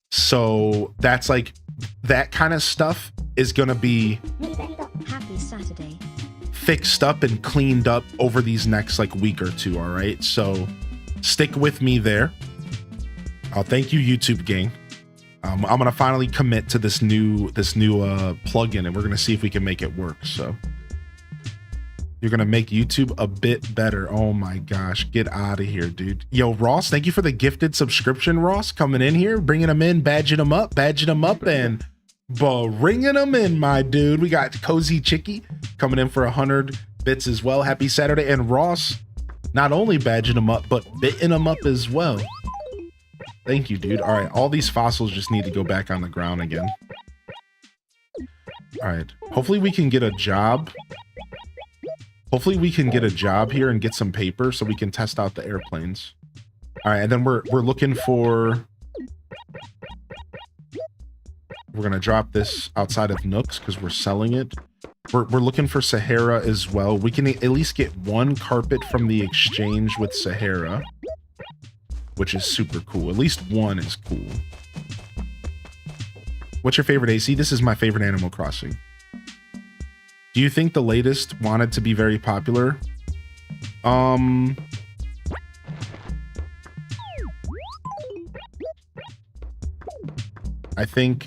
So that's like, that kind of stuff is going to be Happy Saturday. Fixed up and cleaned up over these next like week or two. All right. So stick with me there. Thank you, YouTube gang. I'm going to finally commit to this new plugin and we're going to see if we can make it work. So you're going to make YouTube a bit better. Oh my gosh. Get out of here, dude. Yo, Ross, thank you for the gifted subscription, Ross, coming in here, bringing them in, badging them up, and bringing them in, my dude. We got Cozy Chicky coming in for 100 bits as well. Happy Saturday. And Ross, not only badging them up, but bitting them up as well. Thank you, dude. All right. All these fossils just need to go back on the ground again. All right. Hopefully we can get a job. Hopefully we can get a job here and get some paper so we can test out the airplanes. All right. And then we're looking for... We're going to drop this outside of Nooks because we're selling it. We're looking for Sahara as well. We can at least get one carpet from the exchange with Sahara, which is super cool. At least one is cool. What's your favorite AC? This is my favorite Animal Crossing. Do you think the latest wanted to be very popular? I think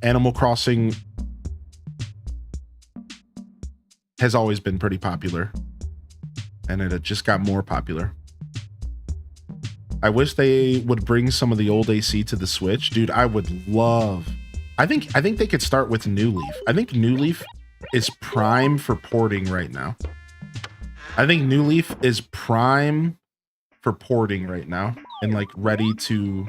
Animal Crossing has always been pretty popular, and it just got more popular. I wish they would bring some of the old AC to the Switch. Dude, I would love... I think they could start with New Leaf. I think New Leaf is prime for porting right now. I think New Leaf is prime for porting right now and like ready to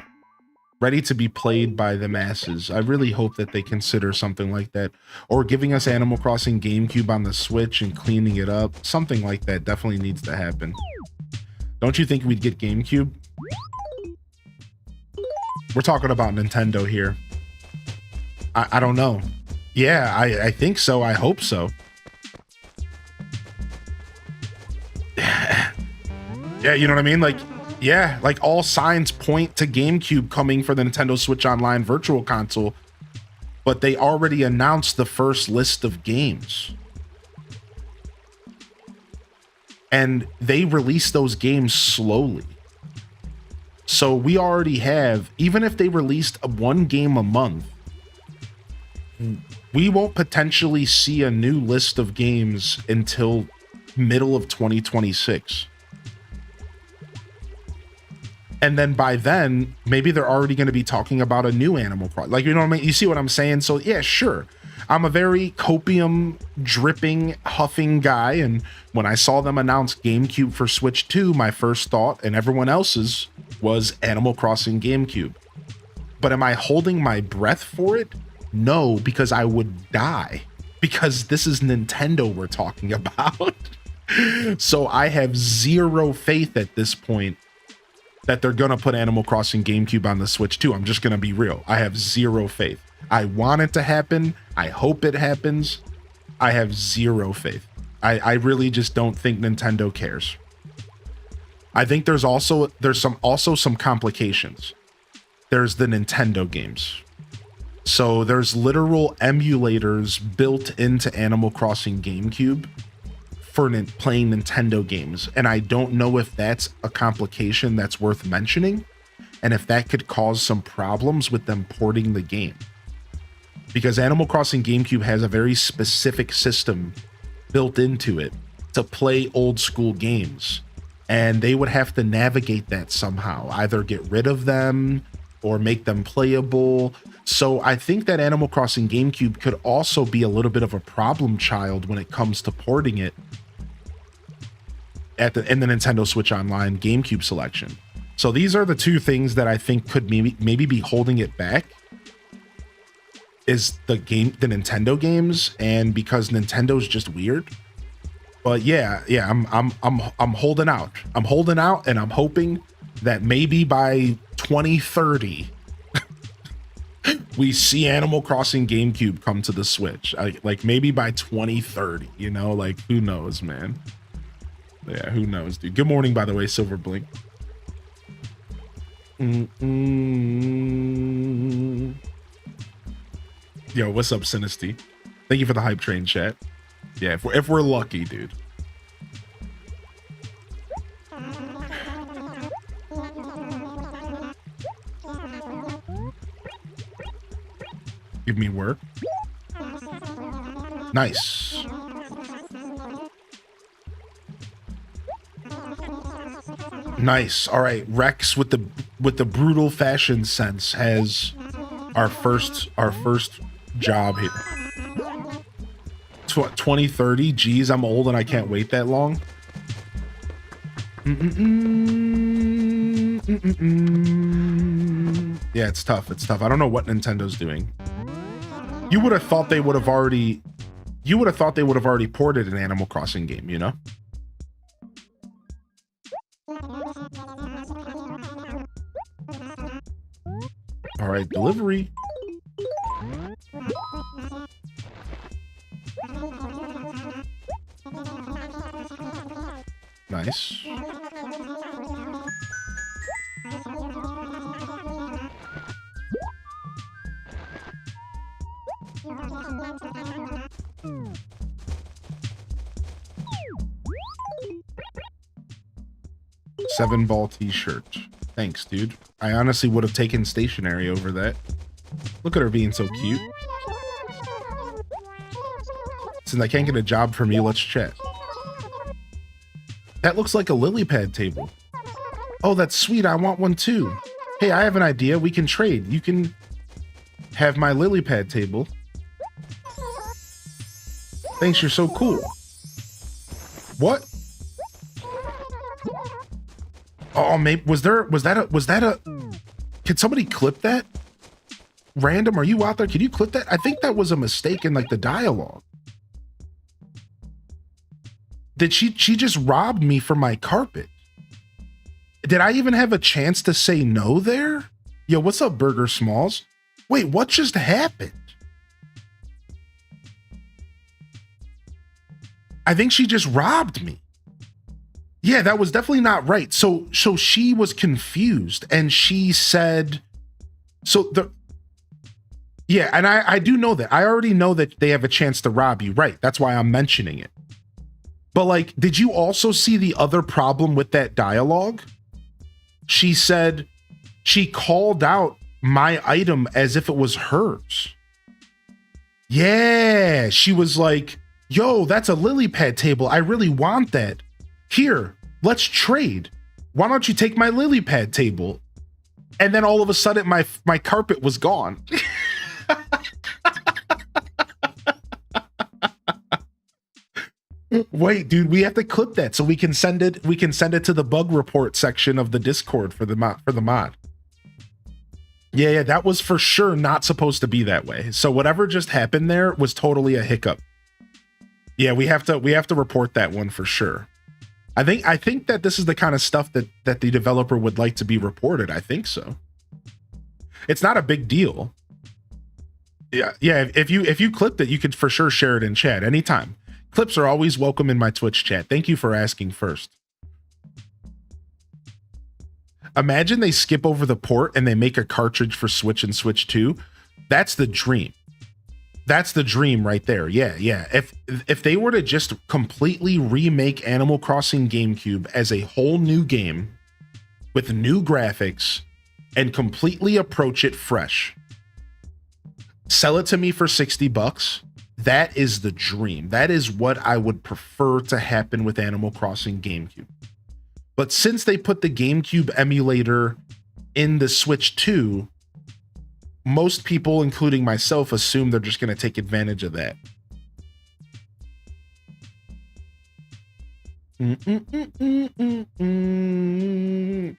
be played by the masses. I really hope that they consider something like that, or giving us Animal Crossing GameCube on the Switch and cleaning it up. Something like that definitely needs to happen. Don't you think we'd get GameCube? We're talking about Nintendo here. I don't know. Yeah, I think so. I hope so. Yeah, you know what I mean? Like, yeah, like all signs point to GameCube coming for the Nintendo Switch Online Virtual Console, but they already announced the first list of games. And they release those games slowly. So we already have, even if they released one game a month, we won't potentially see a new list of games until middle of 2026. And then by then, maybe they're already going to be talking about a new Animal Crossing. Like, you know what I mean? You see what I'm saying? So yeah, sure. I'm a very copium dripping, huffing guy. And when I saw them announce GameCube for Switch 2, my first thought, and everyone else's, was Animal Crossing GameCube. But am I holding my breath for it? No, because I would die. Because this is Nintendo we're talking about. So I have zero faith at this point that they're gonna put Animal Crossing GameCube on the Switch too. I'm just gonna be real. I have zero faith. I want it to happen. I hope it happens. I have zero faith. I really just don't think Nintendo cares. I think there's also some complications. There's the Nintendo games. So there's literal emulators built into Animal Crossing GameCube for playing Nintendo games. And I don't know if that's a complication that's worth mentioning, and if that could cause some problems with them porting the game. Because Animal Crossing GameCube has a very specific system built into it to play old school games. And they would have to navigate that somehow, either get rid of them or make them playable. So I think that Animal Crossing GameCube could also be a little bit of a problem child when it comes to porting it in the Nintendo Switch Online GameCube selection. So these are the two things that I think could maybe be holding it back, is the Nintendo games, and because Nintendo's just weird. But yeah, I'm holding out. I'm holding out, and I'm hoping that maybe by 2030 we see Animal Crossing GameCube come to the Switch. Like maybe by 2030, you know, like who knows, man. Yeah, who knows, dude. Good morning, by the way, Silver Blink. Yo, what's up, Sinisty? Thank you for the hype train, chat. Yeah, if we're lucky, dude. Give me work. Nice. Nice. All right, Rex with the brutal fashion sense has our first job here. 2030. Geez, I'm old and I can't wait that long. Yeah, it's tough. It's tough. I don't know what Nintendo's doing. You would have thought they would have already ported an Animal Crossing game, you know? All right, delivery. Nice. $7 t-shirt. Thanks, dude. I honestly would have taken stationery over that. Look at her being so cute. Since I can't get a job from you, let's chat. That looks like a lily pad table. Oh, that's sweet. I want one too. Hey, I have an idea. We can trade. You can have my lily pad table. Thanks, you're so cool. What? Oh, maybe was that a can somebody clip that? Random, are you out there? Can you clip that? I think that was a mistake in like the dialogue. Did she just robbed me from my carpet? Did I even have a chance to say no there? Yo, what's up, Burger Smalls? Wait, what just happened? I think she just robbed me. Yeah, that was definitely not right. So she was confused and she said, yeah, and I do know that. I already know that they have a chance to rob you, right? That's why I'm mentioning it. But like, did you also see the other problem with that dialogue? She said she called out my item as if it was hers. Yeah, she was like, yo, that's a lily pad table. I really want that. Here, let's trade. Why don't you take my lily pad table? And then all of a sudden my carpet was gone. Wait, dude, we have to clip that so we can send it to the bug report section of the Discord for the mod. Yeah, that was for sure not supposed to be that way. So whatever just happened there was totally a hiccup. Yeah, we have to report that one for sure. I think that this is the kind of stuff that the developer would like to be reported. I think so. It's not a big deal. Yeah. If you clipped it, you could for sure share it in chat anytime. Clips are always welcome in my Twitch chat. Thank you for asking first. Imagine they skip over the port and they make a cartridge for Switch and Switch 2. That's the dream. That's the dream right there. Yeah. If they were to just completely remake Animal Crossing GameCube as a whole new game with new graphics and completely approach it fresh, sell it to me for $60. That is the dream. That is what I would prefer to happen with Animal Crossing GameCube. But since they put the GameCube emulator in the Switch 2, most people, including myself, assume they're just going to take advantage of that.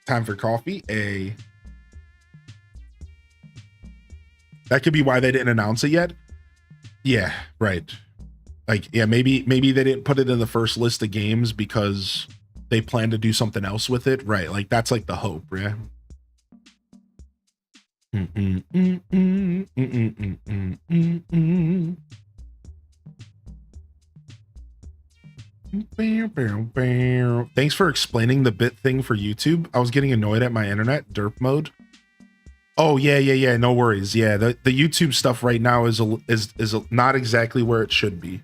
Time for coffee. That could be why they didn't announce it yet. Yeah, right. Like, yeah, maybe they didn't put it in the first list of games because they plan to do something else with it. Right. Like, that's like the hope, yeah. Thanks for explaining the bit thing for YouTube. I was getting annoyed at my internet. Derp mode. Oh yeah. No worries. Yeah, the YouTube stuff right now is not exactly where it should be.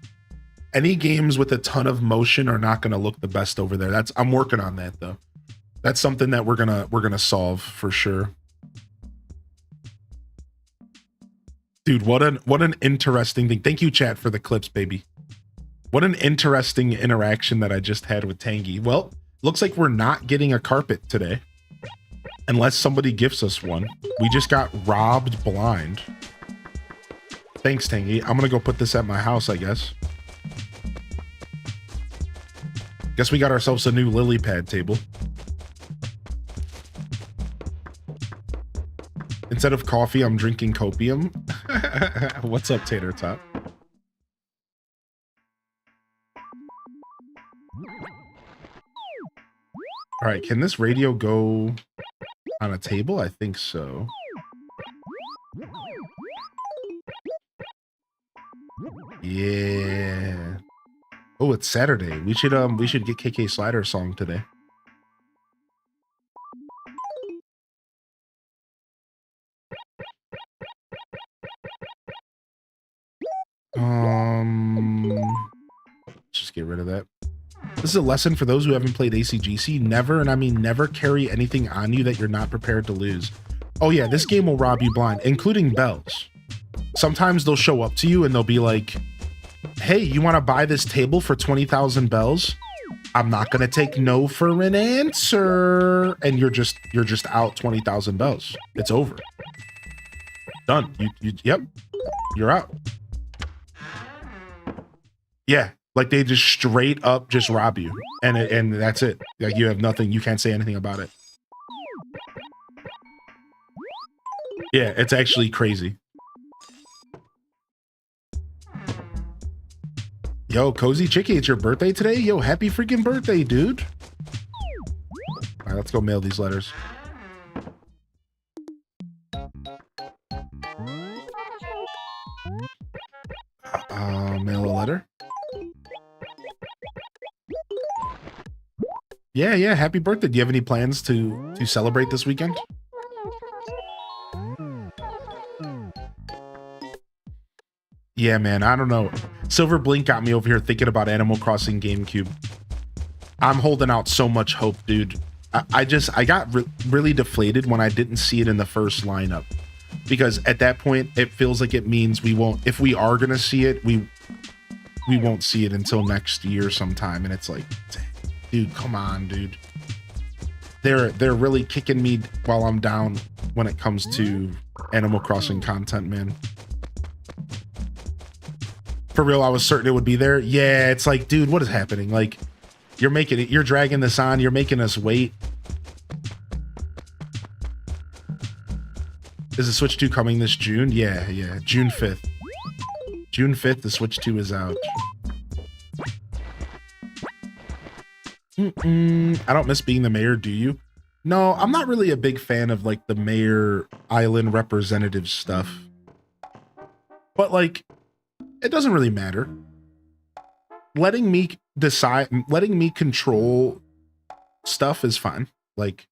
Any games with a ton of motion are not going to look the best over there. I'm working on that though. That's something that we're gonna solve for sure. Dude, what an interesting thing. Thank you, chat, for the clips, baby. What an interesting interaction that I just had with Tangy. Well, looks like we're not getting a carpet today. Unless somebody gifts us one. We just got robbed blind. Thanks, Tangy. I'm gonna go put this at my house, I guess. Guess we got ourselves a new lily pad table. Instead of coffee, I'm drinking copium. What's up, Tater Tot? All right, can this radio go on a table? I think so. Yeah. Oh, it's Saturday. We should get KK Slider's song today. Let's just get rid of that. This is a lesson for those who haven't played ACGC. Never, and I mean never, carry anything on you that you're not prepared to lose. Oh yeah, this game will rob you blind, including bells. Sometimes they'll show up to you and they'll be like, hey, you want to buy this table for 20,000 bells? I'm not going to take no for an answer. And you're just out 20,000 bells. It's over. Done. Yep. You're out. Yeah. Like they just straight up just rob you. And that's it. Like you have nothing. You can't say anything about it. Yeah, it's actually crazy. Yo, Cozy Chicky, it's your birthday today? Yo, happy freaking birthday, dude. All right, let's go mail these letters. Mail a letter. Yeah, happy birthday. Do you have any plans to celebrate this weekend? Yeah, man, I don't know. Silver Blink got me over here thinking about Animal Crossing GameCube. I'm holding out so much hope, dude. I got really deflated when I didn't see it in the first lineup, because at that point it feels like it means we won't. If we are gonna see it, we won't see it until next year sometime. And it's like, dude, come on, dude. They're really kicking me while I'm down when it comes to Animal Crossing content, man. For real, I was certain it would be there. Yeah, it's like, dude, what is happening? Like, you're dragging this on. You're making us wait. Is the Switch 2 coming this June? Yeah, June 5th. June 5th, the Switch 2 is out. I don't miss being the mayor, do you? No, I'm not really a big fan of like the mayor island representative stuff. But like, it doesn't really matter. Letting me control stuff is fine. Like,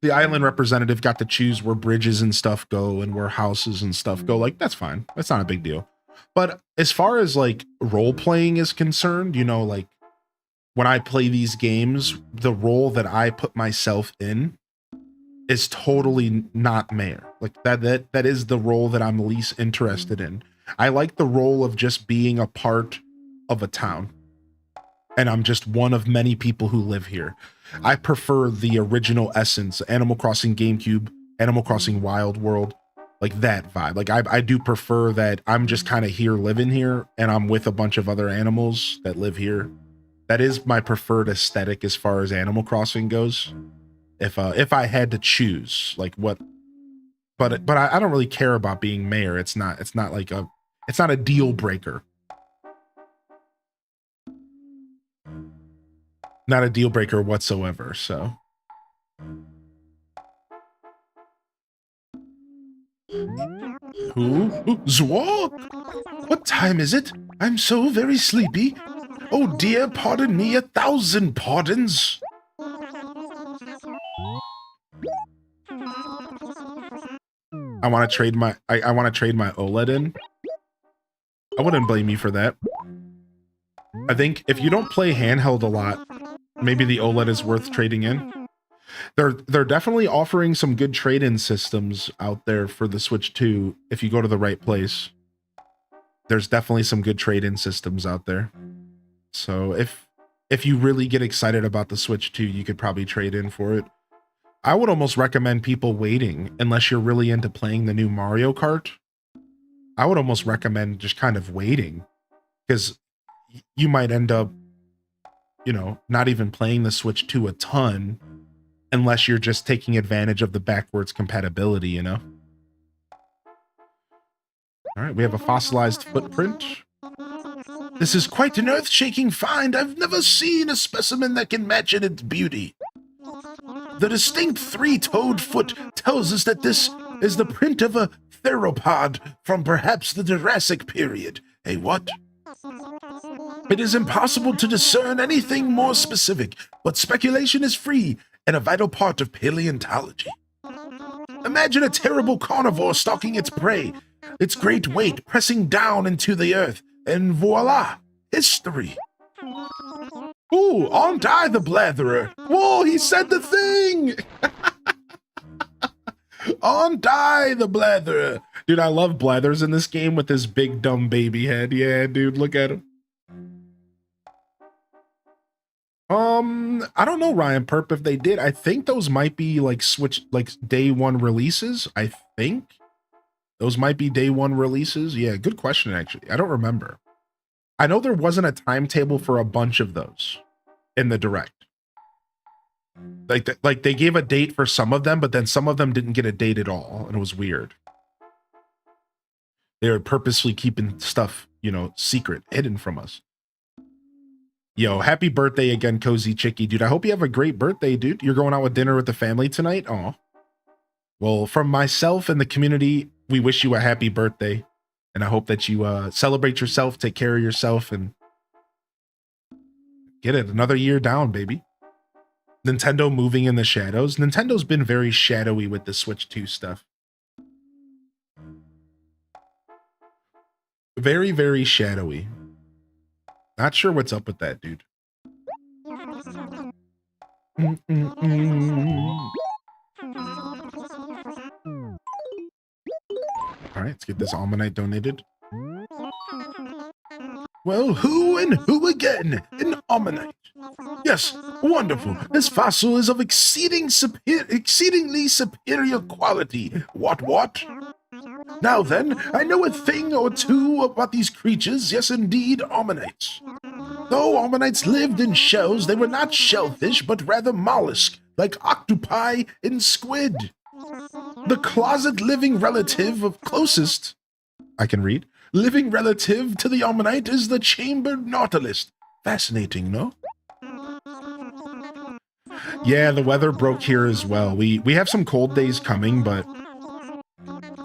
the island representative got to choose where bridges and stuff go and where houses and stuff go. Like, that's fine. That's not a big deal. But as far as like role playing is concerned, you know, like when I play these games, the role that I put myself in is totally not mayor. Like that is the role that I'm least interested in. I like the role of just being a part of a town. And I'm just one of many people who live here. I prefer the original essence, Animal Crossing GameCube, Animal Crossing Wild World, like that vibe. Like I do prefer that I'm just kind of here living here and I'm with a bunch of other animals that live here. That is my preferred aesthetic as far as Animal Crossing goes. If I had to choose, like what, but I don't really care about being mayor. It's not a deal breaker. Not a deal breaker whatsoever, so. Who? Zwok? What time is it? I'm so very sleepy. Oh dear, pardon me 1,000 pardons. I want to trade my OLED in. I wouldn't blame you for that. I think if you don't play handheld a lot, maybe the OLED is worth trading in. They're definitely offering some good trade-in systems out there for the Switch 2 if you go to the right place. There's definitely some good trade-in systems out there. So if you really get excited about the Switch 2, you could probably trade in for it. I would almost recommend people waiting unless you're really into playing the new Mario Kart. I would almost recommend just kind of waiting, because you might end up, you know, not even playing the Switch 2 a ton unless you're just taking advantage of the backwards compatibility, you know? All right, we have a fossilized footprint. This is quite an earth-shaking find. I've never seen a specimen that can match in its beauty. The distinct three-toed foot tells us that this is the print of a theropod from perhaps the Jurassic period. Hey, what? It is impossible to discern anything more specific, but speculation is free and a vital part of paleontology. Imagine a terrible carnivore stalking its prey, its great weight pressing down into the earth, and voila, history. Ooh, aren't I the blatherer? Whoa, he said the thing! Aren't I the blatherer? Dude, I love Blathers in this game with this big dumb baby head. Yeah, dude, look at him. I don't know, Ryan Perp, if they did. I think those might be like day one releases. I think those might be day one releases. Yeah, good question, actually. I don't remember. I know there wasn't a timetable for a bunch of those in the direct. Like they gave a date for some of them, but then some of them didn't get a date at all, and it was weird. They were purposely keeping stuff, you know, secret, hidden from us. Yo, happy birthday again, Cozy Chicky, dude. I hope you have a great birthday, dude. You're going out with dinner with the family tonight? Oh, well, from myself and the community, we wish you a happy birthday, and I hope that you celebrate yourself, take care of yourself, and get it another year down, baby. Nintendo moving in the shadows. Nintendo's been very shadowy with the Switch 2 stuff. Very, very shadowy. Not sure what's up with that, dude. All right, let's get this Almanite donated. Well, who and who again? An Almanite. Yes, wonderful. This fossil is of exceedingly superior quality. What? Now then, I know a thing or two about these creatures. Yes, indeed, Ammonites. Though Ammonites lived in shells, they were not shellfish, but rather mollusk, like octopi and squid. The closet living relative of closest, I can read, living relative to the Ammonite is the chambered nautilus. Fascinating, no? Yeah, the weather broke here as well. We have some cold days coming, but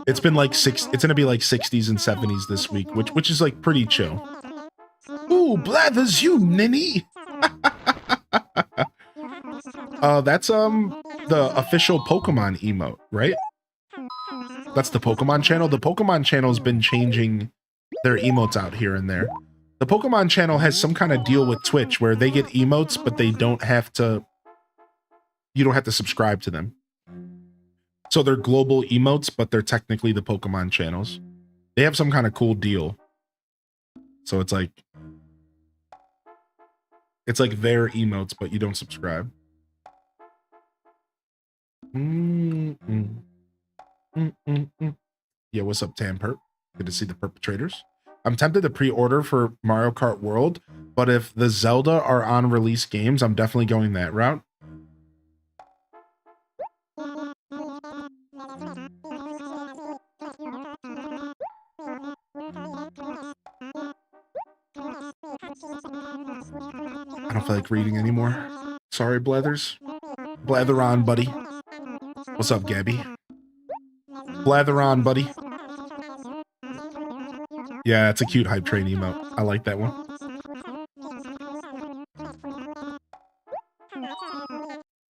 it's been like it's gonna be like 60s and 70s this week, which is like pretty chill. Ooh, Blathers, you ninny! That's the official Pokemon emote, right? That's the Pokemon channel. The Pokemon channel's been changing their emotes out here and there. The Pokemon channel has some kind of deal with Twitch where they get emotes, but they don't have to. You don't have to subscribe to them. So they're global emotes, but they're technically the Pokemon channels. They have some kind of cool deal. So it's like their emotes, but you don't subscribe. Yeah, what's up, Tampert? Good to see the perpetrators. I'm tempted to pre-order for Mario Kart World, but if the Zelda are on release games, I'm definitely going that route. I don't feel like reading anymore. Sorry, Blathers. Blather on, buddy. What's up, Gabby? Blather on, buddy. Yeah, it's a cute hype train emote. I like that one.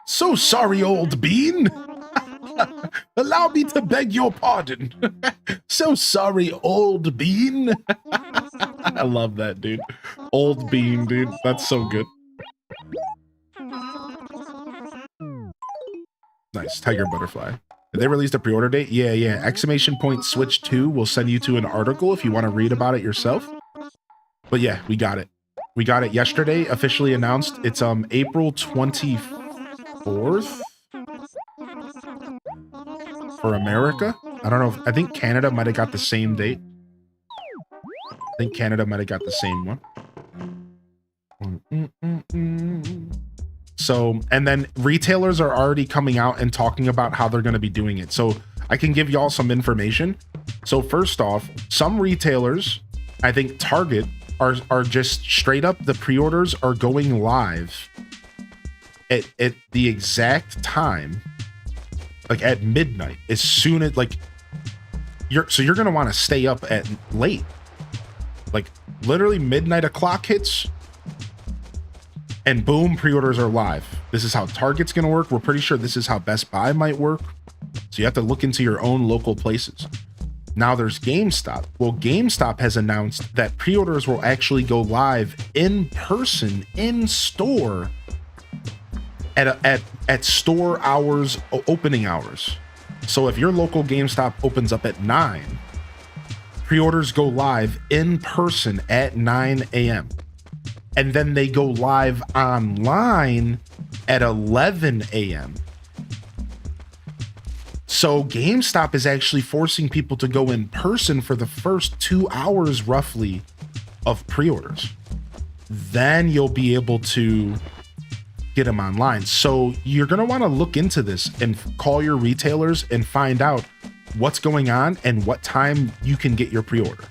So sorry, old bean. Allow me to beg your pardon. So sorry, old bean. I love that, dude. Old bean, dude. That's so good. Nice. Tiger butterfly. Did they release a pre-order date? Yeah. Exclamation point Switch 2 will send you to an article if you want to read about it yourself. But yeah, we got it. We got it yesterday, officially announced. It's April 24th for America. I don't know I think Canada might have got the same date. I think Canada might have got the same one. So, and then retailers are already coming out and talking about how they're going to be doing it. So I can give y'all some information. So first off, some retailers, I think Target, are just straight up, the pre-orders are going live at the exact time, like at midnight, as soon as like you're going to want to stay up at late. Like literally midnight o'clock hits and boom, pre-orders are live. This is how Target's gonna work. We're pretty sure this is how Best Buy might work. So you have to look into your own local places. Now there's GameStop. Well, GameStop has announced that pre-orders will actually go live in person, in store, at store hours, opening hours. So if your local GameStop opens up at 9, pre-orders go live in person at 9 a.m. And then they go live online at 11 a.m. So GameStop is actually forcing people to go in person for the first 2 hours roughly of pre-orders. Then you'll be able to get them online. So you're going to want to look into this and call your retailers and find out what's going on and what time you can get your pre-order.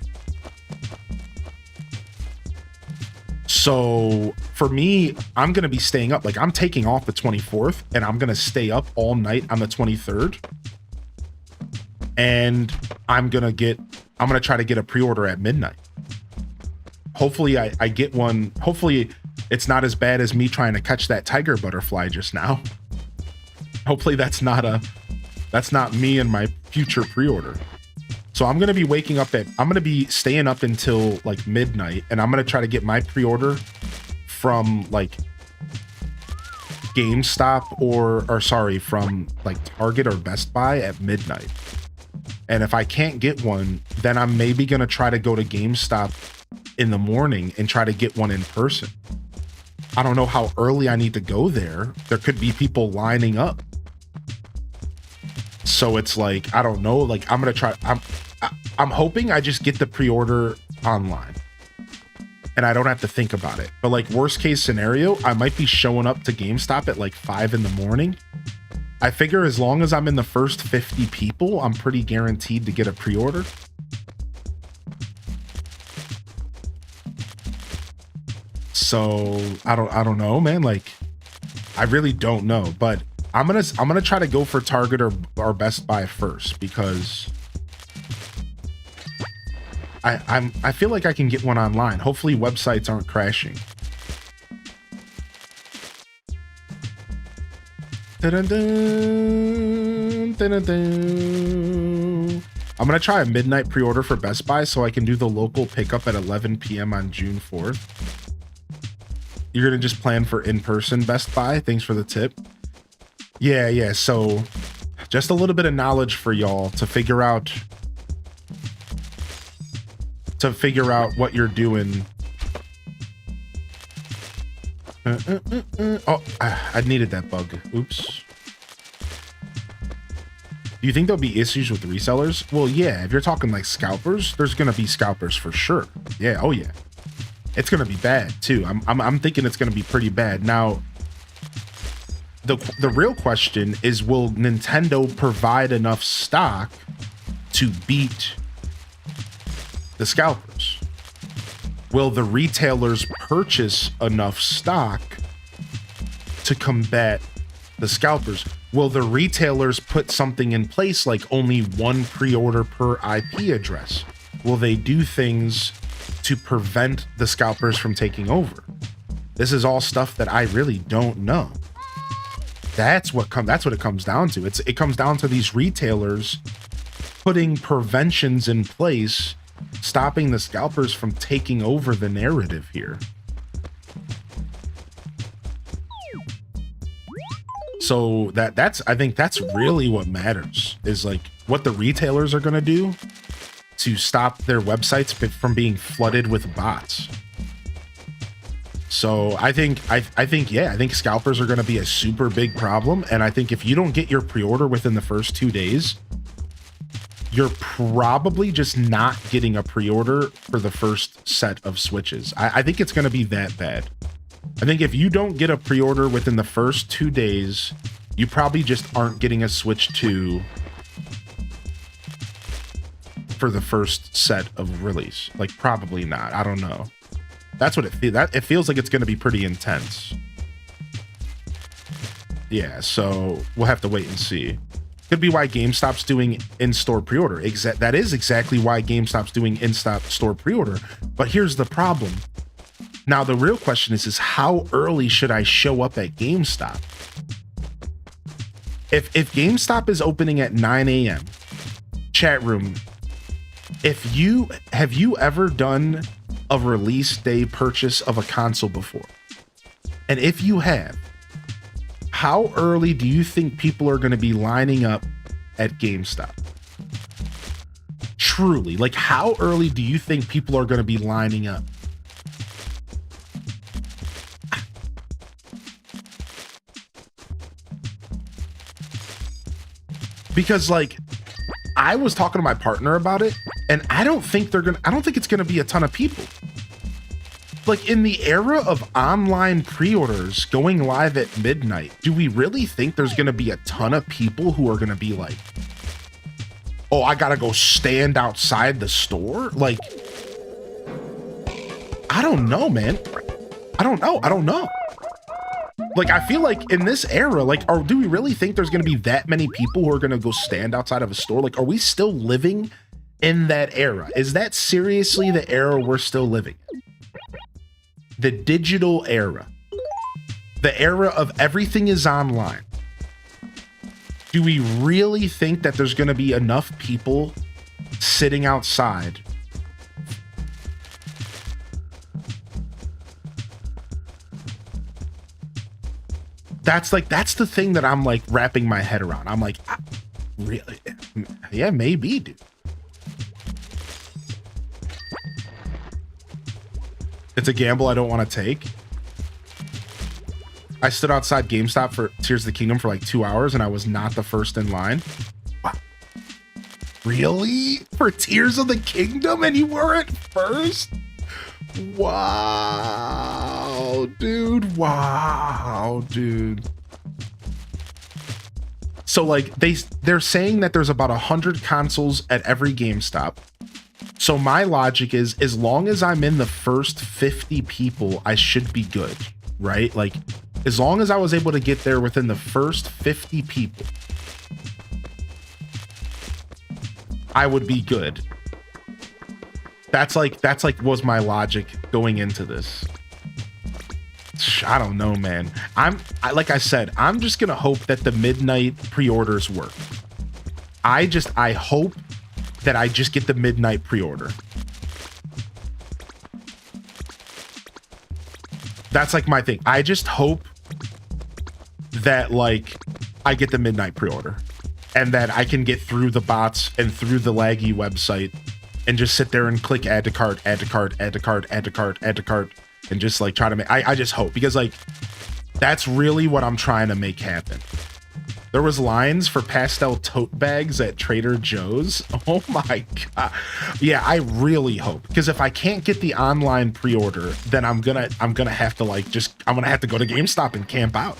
So for me, I'm going to be staying up. Like I'm taking off the 24th and I'm going to stay up all night on the 23rd. And I'm going to try to get a pre-order at midnight. Hopefully I get one. Hopefully it's not as bad as me trying to catch that tiger butterfly just now. Hopefully that's not me and my future pre-order. So I'm going to be I'm going to be staying up until like midnight and I'm going to try to get my pre-order from like GameStop from like Target or Best Buy at midnight. And if I can't get one, then I'm maybe going to try to go to GameStop in the morning and try to get one in person. I don't know how early I need to go there. There could be people lining up. So it's like, I don't know, like I'm going to try. I'm hoping I just get the pre-order online and I don't have to think about it. But like worst case scenario, I might be showing up to GameStop at like 5 in the morning. I figure as long as I'm in the first 50 people, I'm pretty guaranteed to get a pre-order. So I don't know, man. Like I really don't know, but I'm gonna try to go for Target or Best Buy first because I feel like I can get one online. Hopefully websites aren't crashing. Dun-dun-dun, dun-dun-dun. I'm gonna try a midnight pre-order for Best Buy so I can do the local pickup at 11 p.m. on June 4th. You're gonna just plan for in-person Best Buy? Thanks for the tip. Yeah. So just a little bit of knowledge for y'all to figure out what you're doing. Oh, I needed that bug. Oops. Do you think there'll be issues with resellers? Well, yeah, if you're talking like scalpers, there's gonna be scalpers for sure. Yeah, oh yeah. It's gonna be bad too. I'm thinking it's gonna be pretty bad. Now, the real question is, will Nintendo provide enough stock to beat the scalpers? Will the retailers purchase enough stock to combat the scalpers? Will the retailers put something in place like only one pre-order per IP address? Will they do things to prevent the scalpers from taking over? This is all stuff that I really don't know. That's what it comes down to. It comes down to these retailers putting preventions in place, stopping the scalpers from taking over the narrative here. So I think that's really what matters, is like what the retailers are going to do to stop their websites from being flooded with bots. So I think scalpers are going to be a super big problem. And I think if you don't get your pre-order within the first 2 days, you're probably just not getting a pre-order for the first set of Switches. I think it's going to be that bad. I think if you don't get a pre-order within the first 2 days, you probably just aren't getting a Switch 2 for the first set of release. Like, probably not. I don't know. That's what it feels. It feels like it's going to be pretty intense. Yeah, so we'll have to wait and see. Could be why GameStop's doing in-store pre-order. That is exactly why GameStop's doing in-store pre-order. But here's the problem. Now, the real question is how early should I show up at GameStop? If GameStop is opening at 9 a.m., chat room, have you ever done a release day purchase of a console before? And if you have, how early do you think people are going to be lining up at GameStop? Truly, like how early do you think people are going to be lining up? Because like I was talking to my partner about it, and I don't think it's gonna be a ton of people. Like in the era of online pre-orders going live at midnight, do we really think there's gonna be a ton of people who are gonna be like, oh, I gotta go stand outside the store? Like, I don't know, man. I don't know. Like, I feel like in this era, like, do we really think there's going to be that many people who are going to go stand outside of a store? Like, are we still living in that era? Is that seriously the era we're still living in? The digital era. The era of everything is online. Do we really think that there's going to be enough people sitting outside? That's the thing that I'm like wrapping my head around. I'm like, really? Yeah, maybe, dude. It's a gamble I don't want to take. I stood outside GameStop for Tears of the Kingdom for like 2 hours and I was not the first in line. Wow. Really? For Tears of the Kingdom and you weren't first? Wow, dude. Wow, dude. So like they're saying that there's about 100 consoles at every GameStop. So my logic is as long as I'm in the first 50 people, I should be good, right? Like as long as I was able to get there within the first 50 people, I would be good. That's like was my logic going into this. I don't know, man. Like I said, I'm just gonna hope that the midnight pre-orders work. I hope that I just get the midnight pre-order. That's like my thing. I just hope that like I get the midnight pre-order and that I can get through the bots and through the laggy website and just sit there and click add to cart, add to cart, add to cart, add to cart, add to cart, and just like try to make, I just hope, because like that's really what I'm trying to make happen. There was lines for pastel tote bags at Trader Joe's. Oh my God. Yeah, I really hope, because if I can't get the online pre-order, then I'm gonna have to like I'm gonna have to go to GameStop and camp out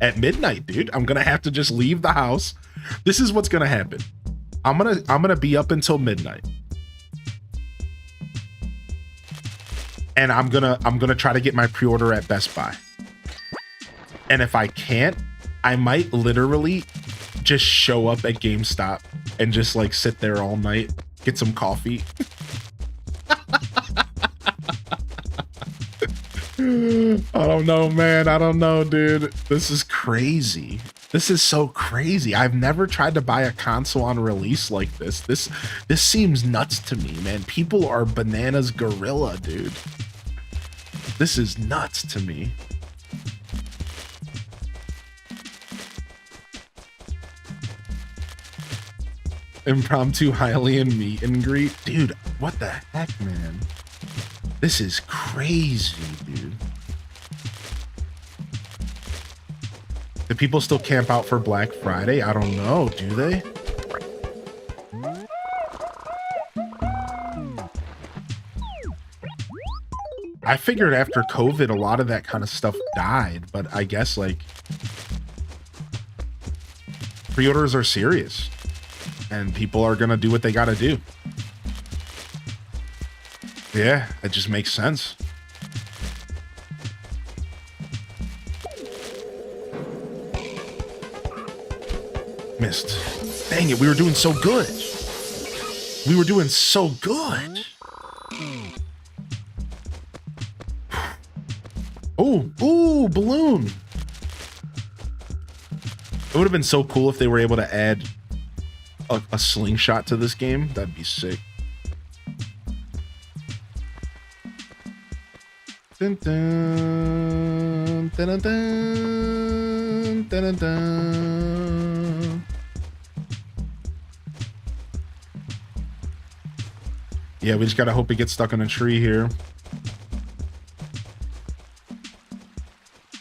at midnight, dude. I'm gonna have to just leave the house. This is what's gonna happen. I'm gonna be up until midnight. And I'm gonna try to get my pre-order at Best Buy. And if I can't, I might literally just show up at GameStop and just like sit there all night, get some coffee. I don't know, man. I don't know, dude. This is crazy. This is so crazy. I've never tried to buy a console on release like this. This seems nuts to me, man. People are bananas gorilla, dude. This is nuts to me. Impromptu Hylian meet and greet. Dude, what the heck, man? This is crazy, dude. Do people still camp out for Black Friday? I don't know. Do they? I figured after COVID, a lot of that kind of stuff died, but I guess like pre-orders are serious and people are going to do what they got to do. Yeah, it just makes sense. Missed. Dang it, we were doing so good. We were doing so good. Oh, ooh, balloon. It would have been so cool if they were able to add a slingshot to this game. That'd be sick. Dun, dun, dun, dun, dun, dun, dun. Yeah, we just gotta hope it gets stuck in a tree here.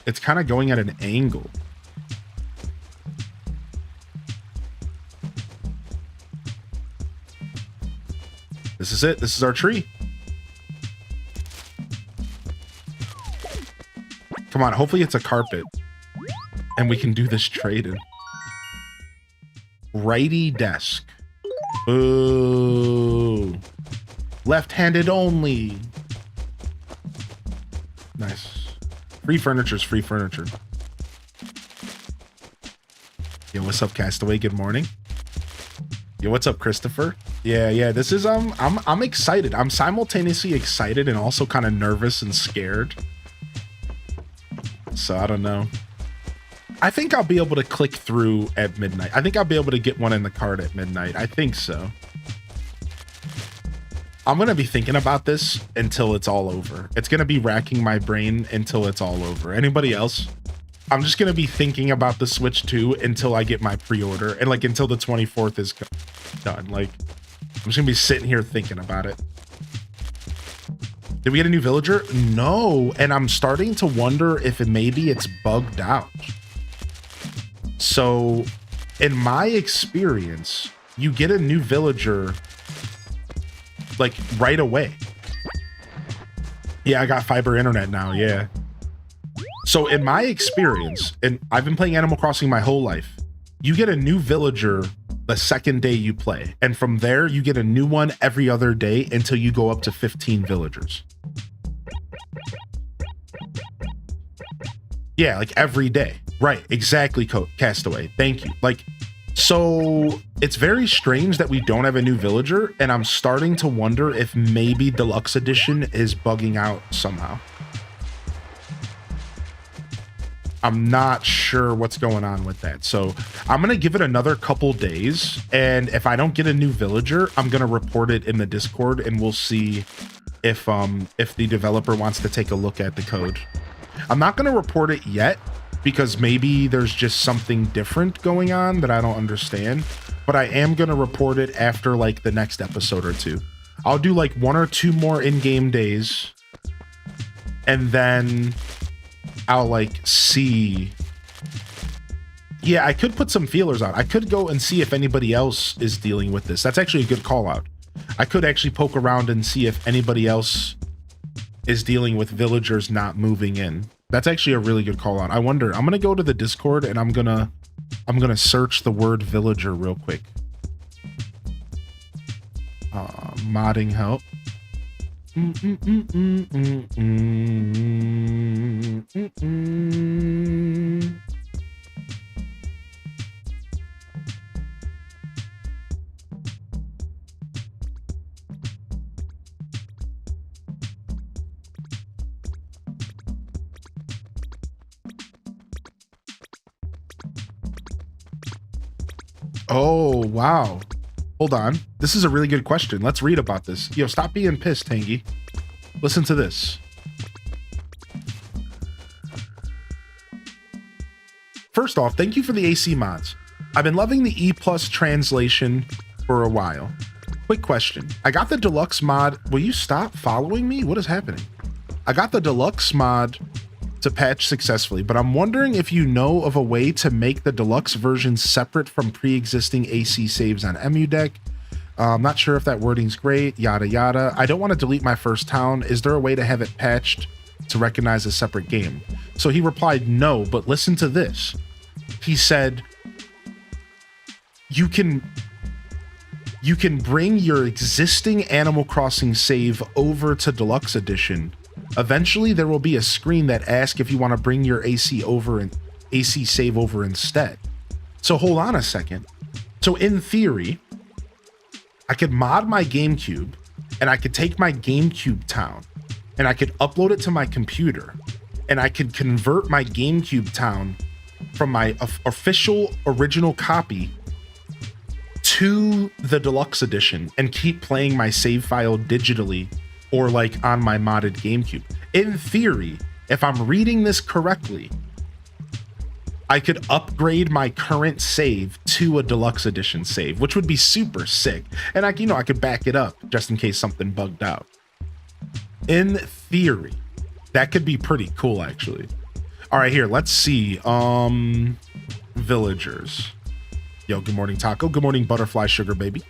It's kind of going at an angle. This is it. This is our tree. Come on, hopefully it's a carpet. And we can do this trade-in. Righty desk. Ooh. Left-handed only. Nice. Free furniture is free furniture. Yo, what's up, Castaway? Good morning. Yo, what's up, Christopher? Yeah, this is I'm excited. I'm simultaneously excited and also kind of nervous and scared. So I don't know. I think I'll be able to click through at midnight. I think I'll be able to get one in the cart at midnight. I think so. I'm going to be thinking about this until it's all over. It's going to be racking my brain until it's all over. Anybody else? I'm just going to be thinking about the Switch 2 until I get my pre-order and like until the 24th is done. Like I'm just going to be sitting here thinking about it. Did we get a new villager? No. And I'm starting to wonder if maybe it's bugged out. So in my experience, you get a new villager like right away. Yeah, I got fiber internet now. Yeah. So in my experience, and I've been playing Animal Crossing my whole life, you get a new villager the second day you play. And from there, you get a new one every other day until you go up to 15 villagers. Yeah, like every day. Right, exactly, Castaway. Thank you. Like, so it's very strange that we don't have a new villager, and I'm starting to wonder if maybe Deluxe Edition is bugging out somehow. I'm not sure what's going on with that. So I'm going to give it another couple days. And if I don't get a new villager, I'm going to report it in the Discord and we'll see if the developer wants to take a look at the code. I'm not going to report it yet because maybe there's just something different going on that I don't understand, but I am going to report it after like the next episode or two. I'll do like 1 or 2 more in-game days and then I'll like see. Yeah, I could put some feelers out. I could go and see if anybody else is dealing with this. That's actually a good call out. I could actually poke around and see if anybody else is dealing with villagers not moving in. That's actually a really good call out. I wonder, I'm going to go to the Discord and I'm going to search the word villager real quick. Modding help. Oh, wow. Hold on. This is a really good question. Let's read about this. Yo, stop being pissed, Tangy. Listen to this. First off, thank you for the AC mods. I've been loving the E+ translation for a while. Quick question. I got the deluxe mod. Will you stop following me? What is happening? I got the deluxe mod to patch successfully, but I'm wondering if you know of a way to make the deluxe version separate from pre-existing AC saves on EmuDeck. I'm not sure if that wording's great, yada yada. I don't want to delete my first town. Is there a way to have it patched to recognize a separate game? So he replied, no, but listen to this. He said, you can bring your existing Animal Crossing save over to Deluxe Edition. Eventually, there will be a screen that asks if you want to bring your AC over and AC save over instead. So hold on a second. So in theory, I could mod my GameCube and I could take my GameCube town and I could upload it to my computer and I could convert my GameCube town from my official original copy to the deluxe edition and keep playing my save file digitally or like on my modded GameCube. In theory, if I'm reading this correctly, I could upgrade my current save to a deluxe edition save, which would be super sick. And I could back it up just in case something bugged out. In theory, that could be pretty cool, actually. All right, here, let's see. Villagers. Yo, good morning, Taco. Good morning, Butterfly Sugar Baby.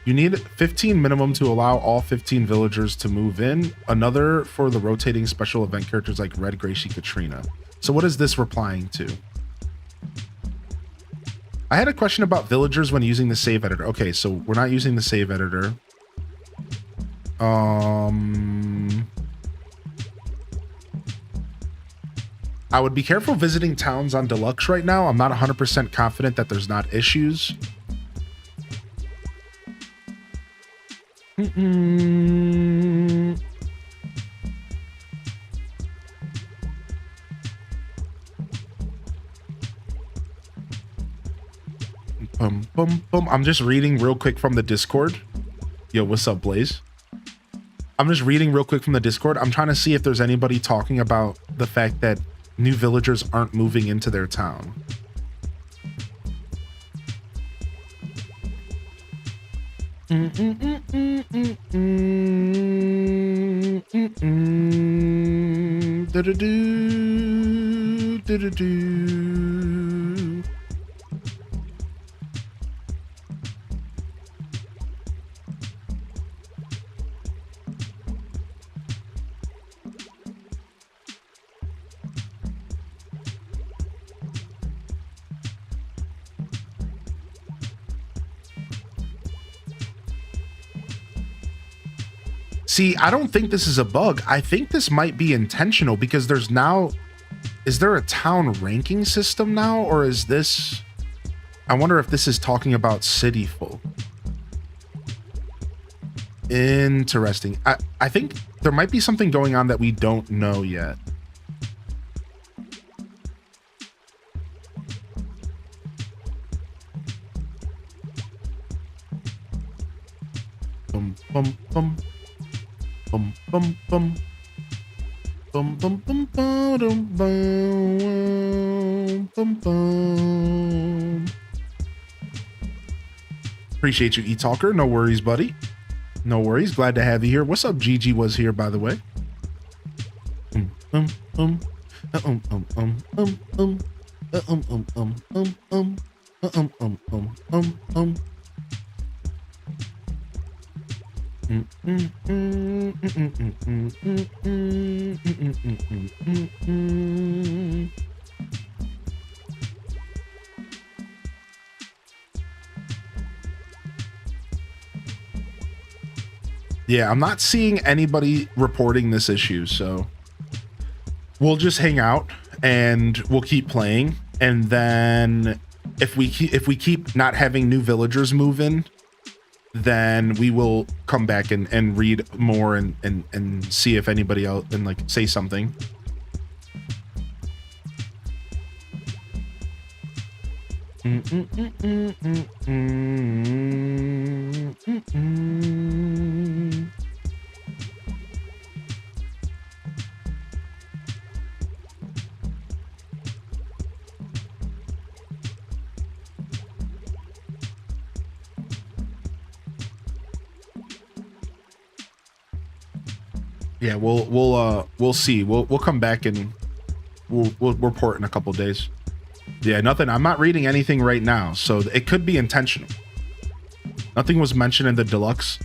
You need 15 minimum to allow all 15 villagers to move in. Another for the rotating special event characters like Red, Gracie, Katrina. So what is this replying to? I had a question about villagers when using the save editor. Okay, so we're not using the save editor. I would be careful visiting towns on Deluxe right now. I'm not 100% confident that there's not issues. I'm just reading real quick from the Discord. Yo, what's up, Blaze? I'm just reading real quick from the Discord. I'm trying to see if there's anybody talking about the fact that new villagers aren't moving into their town. See, I don't think this is a bug. I think this might be intentional because there's now... Is there a town ranking system now? Or is this... I wonder if this is talking about city folk. Interesting. I think there might be something going on that we don't know yet. Bum, bum, bum. Bum bum bum bum bum bum bum bum bum bum. Appreciate you, E-Talker. No worries, buddy. No worries. Glad to have you here. What's up? Gigi was here, by the way. Yeah, I'm not seeing anybody reporting this issue, so we'll just hang out and we'll keep playing, and then if we keep not having new villagers move in, then we will come back and read more and see if anybody else and like say something. Yeah, we'll see. We'll come back and we'll report in a couple days. Yeah, nothing. I'm not reading anything right now, so it could be intentional. Nothing was mentioned in the deluxe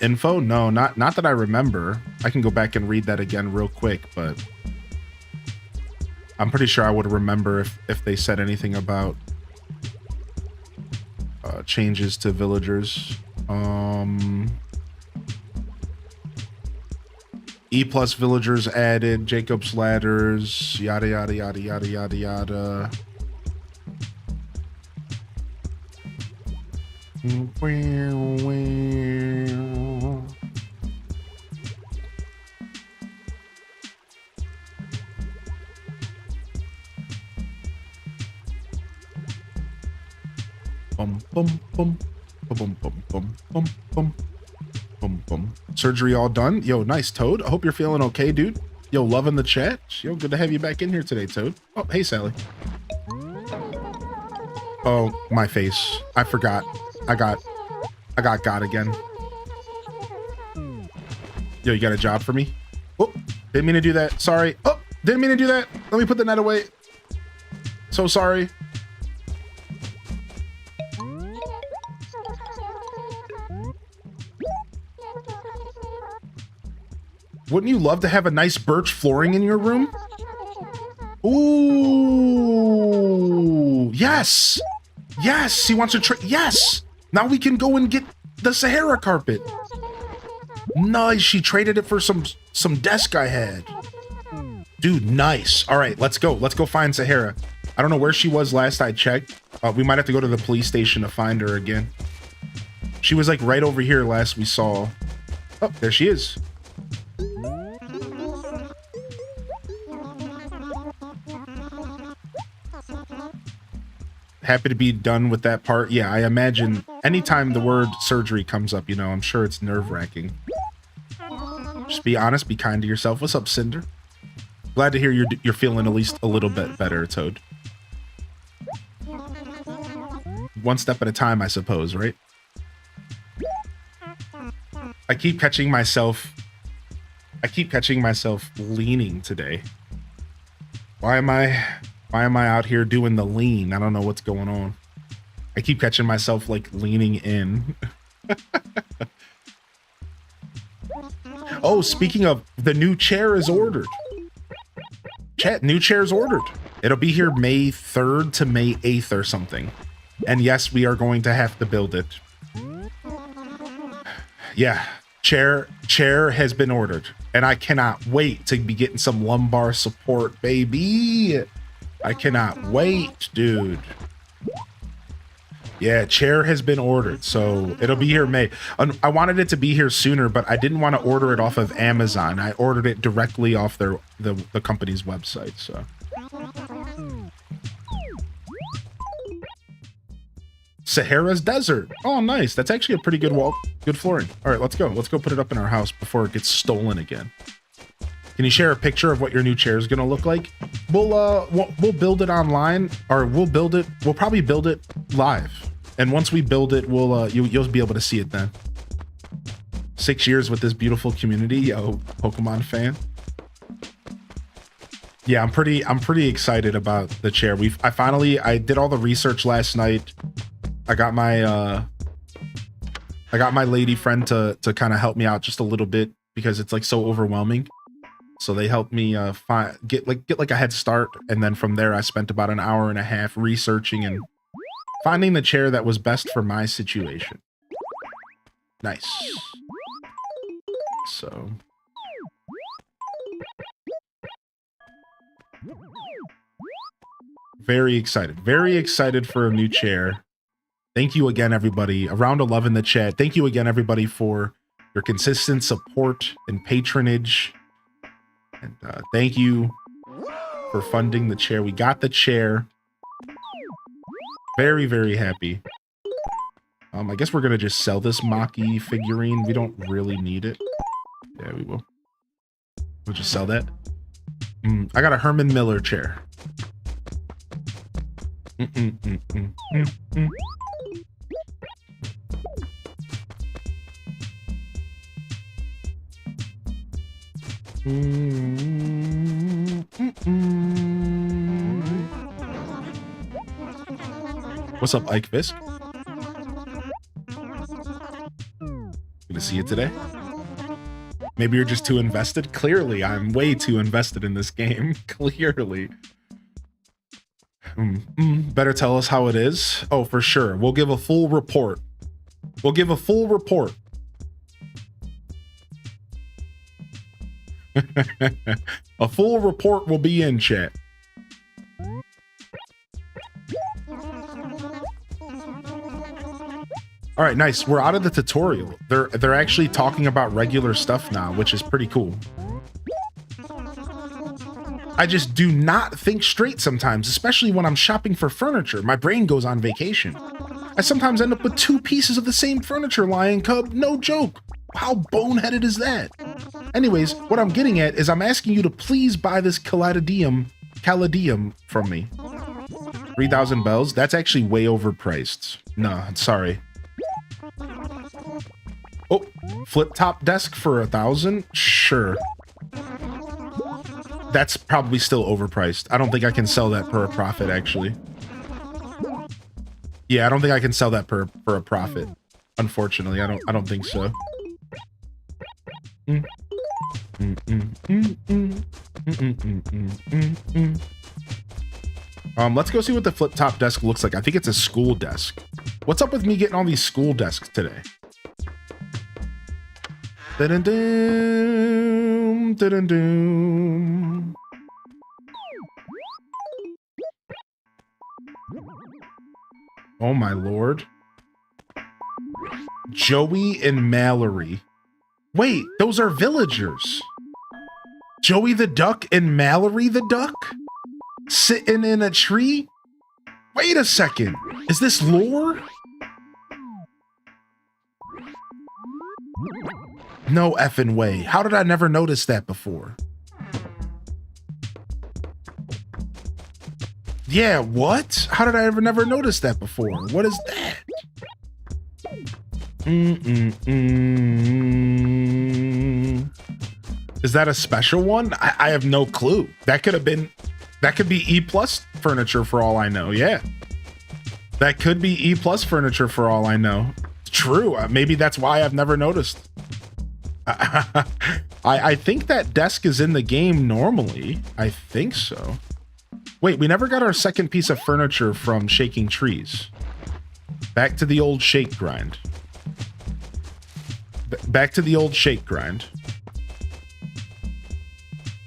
info. No, not that I remember. I can go back and read that again real quick, but I'm pretty sure I would remember if they said anything about changes to villagers. E plus villagers added, Jacob's ladders, yada yada yada yada yada yada. Bum bum bum bum bum bum bum bum bum bum. Surgery all done. Yo, nice, Toad. I hope you're feeling okay, dude. Yo, loving the chat. Yo, good to have you back in here today, Toad. Oh, hey, Sally. Oh, my face. I forgot. I got God again. Yo, you got a job for me? Oh, didn't mean to do that. Sorry. Oh, didn't mean to do that. Let me put the net away. So sorry. Wouldn't you love to have a nice birch flooring in your room? Ooh, yes. Yes, he wants to trade. Yes. Now we can go and get the Sahara carpet. Nice, she traded it for some desk I had. Dude, nice. All right, let's go. Let's go find Sahara. I don't know where she was last I checked. We might have to go to the police station to find her again. She was like right over here last we saw. Oh, there she is. Happy to be done with that part. Yeah, I imagine anytime the word surgery comes up, you know, I'm sure it's nerve-wracking. Just be honest, be kind to yourself. What's up, Cinder? Glad to hear you're feeling at least a little bit better, Toad. One step at a time, I suppose, right? I keep catching myself leaning today. Why am I out here doing the lean? I don't know what's going on. I keep catching myself like leaning in. Oh, speaking of, the new chair is ordered. Chat, new chair's ordered. It'll be here May 3rd to May 8th or something. And yes, we are going to have to build it. Yeah, chair has been ordered. And I cannot wait to be getting some lumbar support, baby. I cannot wait, dude. Yeah, chair has been ordered, so it'll be here May. I wanted it to be here sooner, but I didn't want to order it off of Amazon. I ordered it directly off the company's website, so. Sahara's Desert. Oh, nice. That's actually a pretty good good flooring. All right, let's go. Let's go put it up in our house before it gets stolen again. Can you share a picture of what your new chair is going to look like? We'll build it online, or we'll probably build it live. And once we build it, you'll be able to see it then. 6 years with this beautiful community, yo, Pokemon fan. Yeah, I'm pretty excited about the chair. I did all the research last night. I got my lady friend to kind of help me out just a little bit because it's like so overwhelming. So they helped me get a head start, and then from there I spent about an hour and a half researching and finding the chair that was best for my situation. Nice. So very excited for a new chair. Thank you again, everybody. Around 11 in the chat. Thank you again, everybody, for your consistent support and patronage. And thank you for funding the chair. We got the chair. Very, very happy. I guess we're going to just sell this Maki figurine. We don't really need it. Yeah, we will. We'll just sell that. I got a Herman Miller chair. What's up, Ike Fisk? Good to see you today. Maybe you're just too invested. Clearly, I'm way too invested in this game. Clearly. Better tell us how it is. Oh, for sure. We'll give a full report. A full report will be in chat. All right, nice. We're out of the tutorial. They're actually talking about regular stuff now, which is pretty cool. I just do not think straight sometimes, especially when I'm shopping for furniture. My brain goes on vacation. I sometimes end up with 2 pieces of the same furniture, Lion Cub. No joke. How boneheaded is that? Anyways, what I'm getting at is I'm asking you to please buy this caladium from me. 3,000 bells? That's actually way overpriced. No, sorry. Oh, flip top desk for 1,000? Sure. That's probably still overpriced. I don't think I can sell that for a profit, actually. Yeah, I don't think I can sell that for a profit. Unfortunately, I don't think so. Let's go see what the flip top desk looks like. I think it's a school desk. What's up with me getting all these school desks today? Dun-dun-dun, dun-dun-dun. Oh my lord. Joey and Mallory. Wait, those are villagers. Joey the duck and Mallory the duck? Sitting in a tree? Wait a second. Is this lore? No effing way. How did I never notice that before? Yeah, what? How did I never notice that before? What is that? Is that a special one? I have no clue. That could be E+ furniture for all I know. Yeah. That could be E+ furniture for all I know. True. Maybe that's why I've never noticed. I think that desk is in the game normally. I think so. Wait, we never got our second piece of furniture from Shaking Trees. Back to the old shake grind. Back to the old shake grind.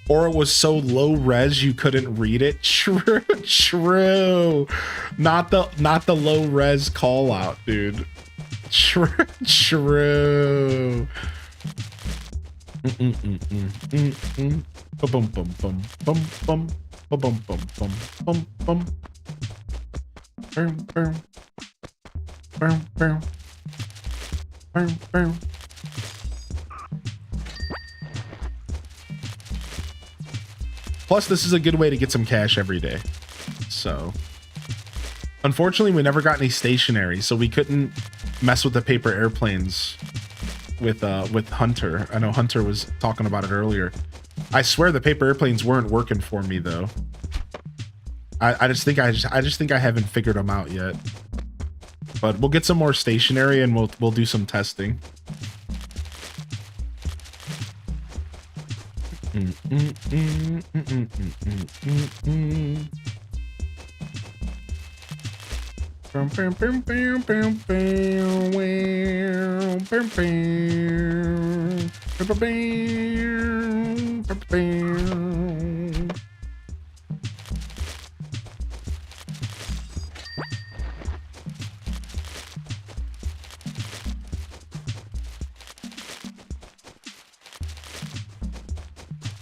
Or it was so low res you couldn't read it. True, true. Not the low res call out, dude. True. Bum bum bum bum bum bum bum bum bum bum. Bum bum bum bum bum bum. Plus, this is a good way to get some cash every day. So, unfortunately, we never got any stationery, so we couldn't mess with the paper airplanes with Hunter. I know Hunter was talking about it earlier. I swear the paper airplanes weren't working for me though. I just think I haven't figured them out yet. But we'll get some more stationery and we'll do some testing.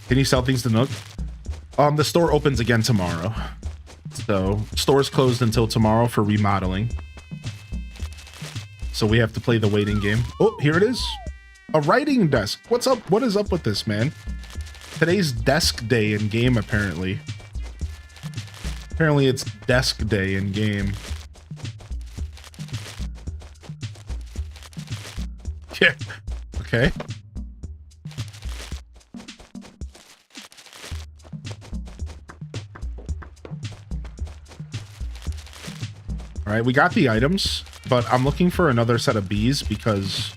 Can you sell things to Nook? The store opens again tomorrow. So, store's closed until tomorrow for remodeling. So we have to play the waiting game. Oh, here it is. A writing desk. What's up? What is up with this, man? Today's desk day in game, apparently. Apparently it's desk day in game. Yeah. Okay. All right, we got the items, but I'm looking for another set of bees because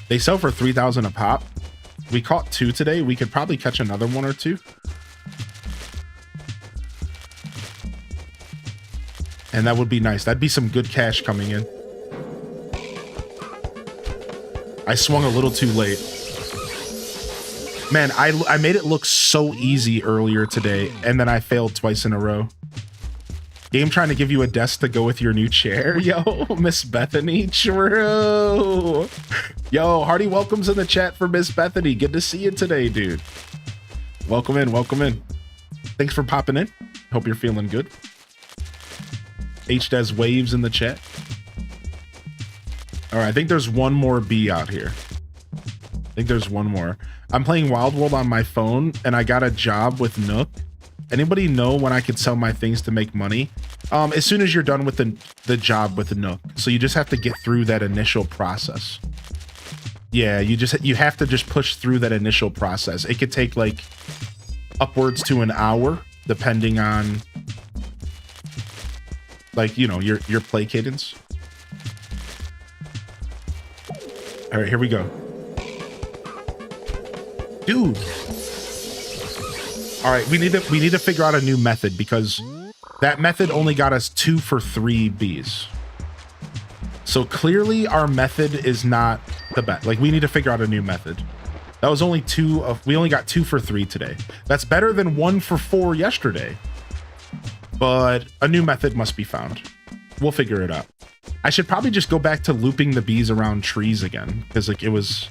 they sell for 3,000 a pop. We caught 2 today. We could probably catch another 1 or 2. And that would be nice. That'd be some good cash coming in. I swung a little too late. Man, I made it look so easy earlier today, and then I failed twice in a row. Game trying to give you a desk to go with your new chair. Yo, Miss Bethany, true. Yo, hearty welcomes in the chat for Miss Bethany. Good to see you today, dude. Welcome in, welcome in. Thanks for popping in. Hope you're feeling good. HDes waves in the chat. All right, I think there's one more bee out here. I think there's one more. I'm playing Wild World on my phone, and I got a job with Nook. Anybody know when I could sell my things to make money? As soon as you're done with the job with Nook. So you just have to get through that initial process. Yeah, you have to just push through that initial process. It could take like upwards to an hour, depending on like, you know, your play cadence. All right, here we go. Dude. All right, we need to figure out a new method because that method only got us 2 for 3 bees. So clearly our method is not the best. Like, we need to figure out a new method. That was only we only got 2 for 3 today. That's better than 1 for 4 yesterday. But a new method must be found. We'll figure it out. I should probably just go back to looping the bees around trees again because like it was.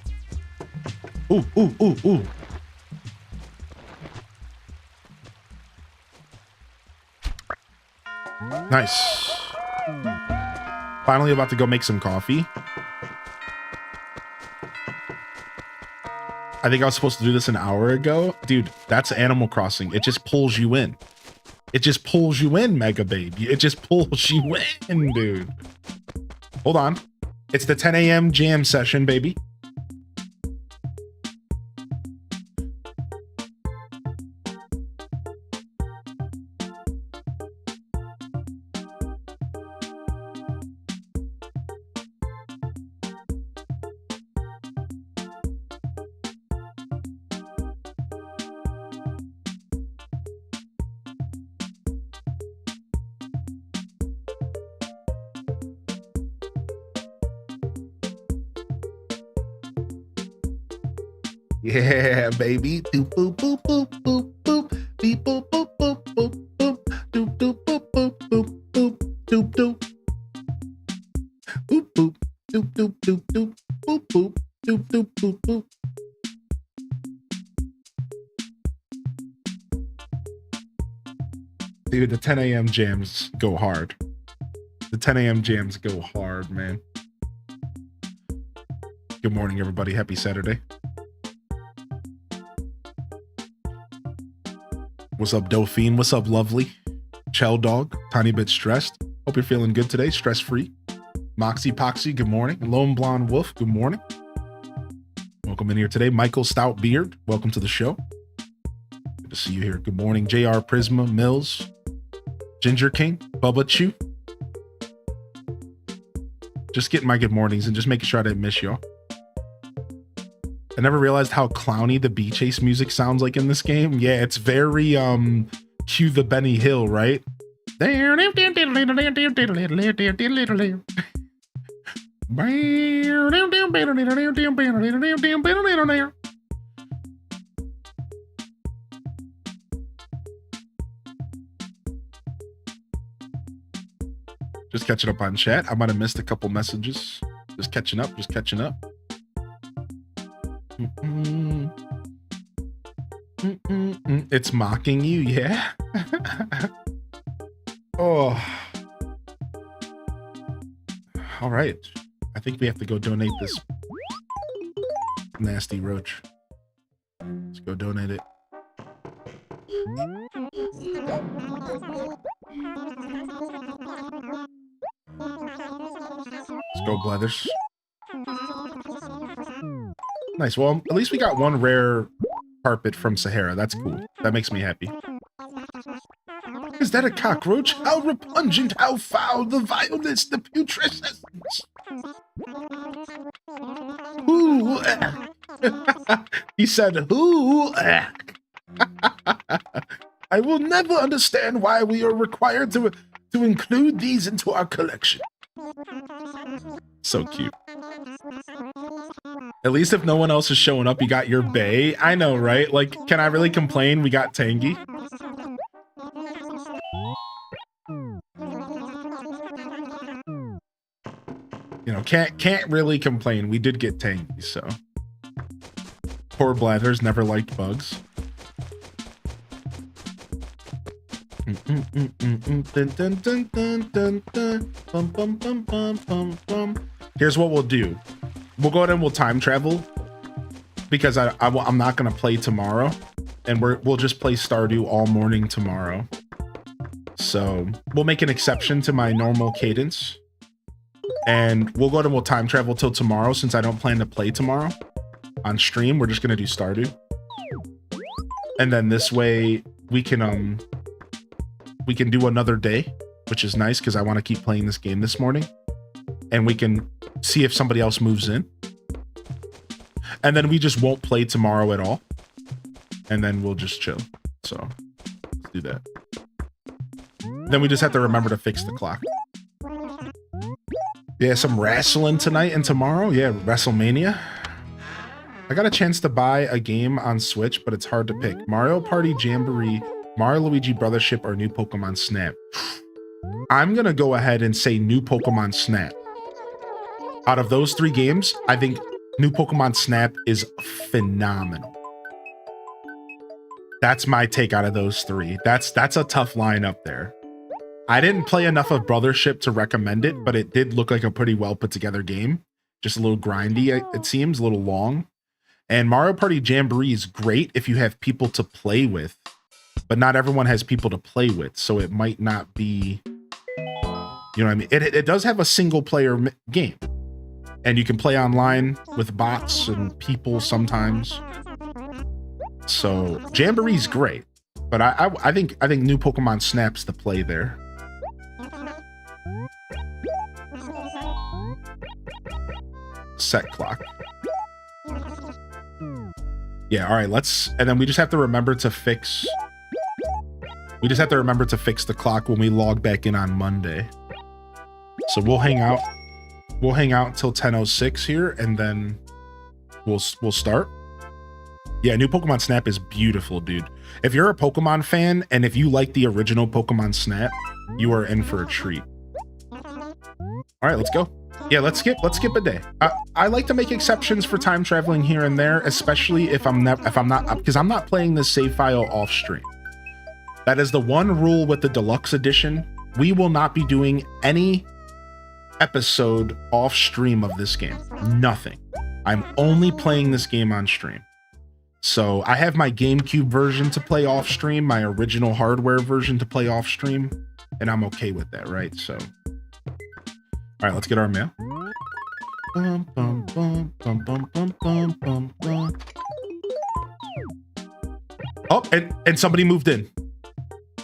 Ooh, ooh, ooh, ooh. Nice. Finally about to go make some coffee. I think I was supposed to do this an hour ago. Dude, that's Animal Crossing. It just pulls you in. It just pulls you in, Mega Baby. It just pulls you in, dude. Hold on. It's the 10 a.m. jam session, baby. Yeah, baby. Doop boop boop boop boop boop. Beep boop boop boop boop boop. Doop doop boop boop boop boop. Doop doop. Boop boop. Doop doop doop doop. Boop boop. Doop doop boop boop. Dude, the 10 a.m. jams go hard. The 10 a.m. jams go hard, man. Good morning, everybody. Happy Saturday. What's up, Dauphine? What's up, lovely? Chell Dog, tiny bit stressed. Hope you're feeling good today, stress-free. Moxie Poxy, good morning. Lone Blonde Wolf, good morning. Welcome in here today. Michael Stout Beard, welcome to the show. Good to see you here. Good morning, JR Prisma, Mills, Ginger King, Bubba Chew. Just getting my good mornings and just making sure I didn't miss y'all. I never realized how clowny the Bee Chase music sounds like in this game. Yeah, it's very cue the Benny Hill, right? Just catching up on chat. I might have missed a couple messages. Just catching up, just catching up. It's mocking you, yeah. Oh. All right. I think we have to go donate this nasty roach. Let's go donate it. Let's go, Blethers. Nice. Well, at least we got one rare carpet from Sahara. That's cool. That makes me happy. Is that a cockroach? How repugnant, how foul, the vileness, the putrescence. Ooh. He said, ooh. I will never understand why we are required to include these into our collection. So cute. At least if no one else is showing up, you got your bay. I know, right? Like, can I really complain? We got Tangy. You know, can't really complain. We did get Tangy, so. Poor Blathers never liked bugs. Here's what we'll do. We'll go ahead and we'll time travel because I'm not gonna play tomorrow, and we'll just play Stardew all morning tomorrow. So we'll make an exception to my normal cadence, and we'll go ahead and we'll time travel till tomorrow since I don't plan to play tomorrow on stream. We're just gonna do Stardew, and then this way we can do another day, which is nice because I want to keep playing this game this morning, and we can see if somebody else moves in, and then we just won't play tomorrow at all, and then we'll just chill. So let's do that. Then we just have to remember to fix the clock. Yeah, some wrestling tonight and tomorrow. Yeah, WrestleMania. I got a chance to buy a game on Switch, but it's hard to pick. Mario Party Jamboree, Mario Luigi Brothership, or New Pokemon Snap. I'm gonna go ahead and say New Pokemon Snap. Out of those three games, I think New Pokemon Snap is phenomenal. That's my take out of those three. That's a tough lineup there. I didn't play enough of Brothership to recommend it, but it did look like a pretty well put together game. Just a little grindy, it seems, a little long. And Mario Party Jamboree is great if you have people to play with, but not everyone has people to play with, so it might not be, you know what I mean? It does have a single player game, and you can play online with bots and people sometimes. So Jamboree's great, but I think New Pokemon Snap's the play there. Set clock. Yeah, all right, and then we just have to remember to fix the clock when we log back in on Monday. So we'll hang out until 10:06 here, and then we'll start. Yeah, New Pokemon Snap is beautiful, dude. If you're a Pokemon fan and if you like the original Pokemon Snap, you are in for a treat. All right, let's go. Yeah, let's skip a day. I like to make exceptions for time traveling here and there, especially if I'm not, because I'm not playing this save file off stream. That is the one rule with the deluxe edition. We will not be doing any episode off stream of this game. Nothing. I'm only playing this game on stream. So I have my GameCube version to play off stream, my original hardware version to play off stream, and I'm okay with that, right? So, all right, let's get our mail. Oh, and somebody moved in.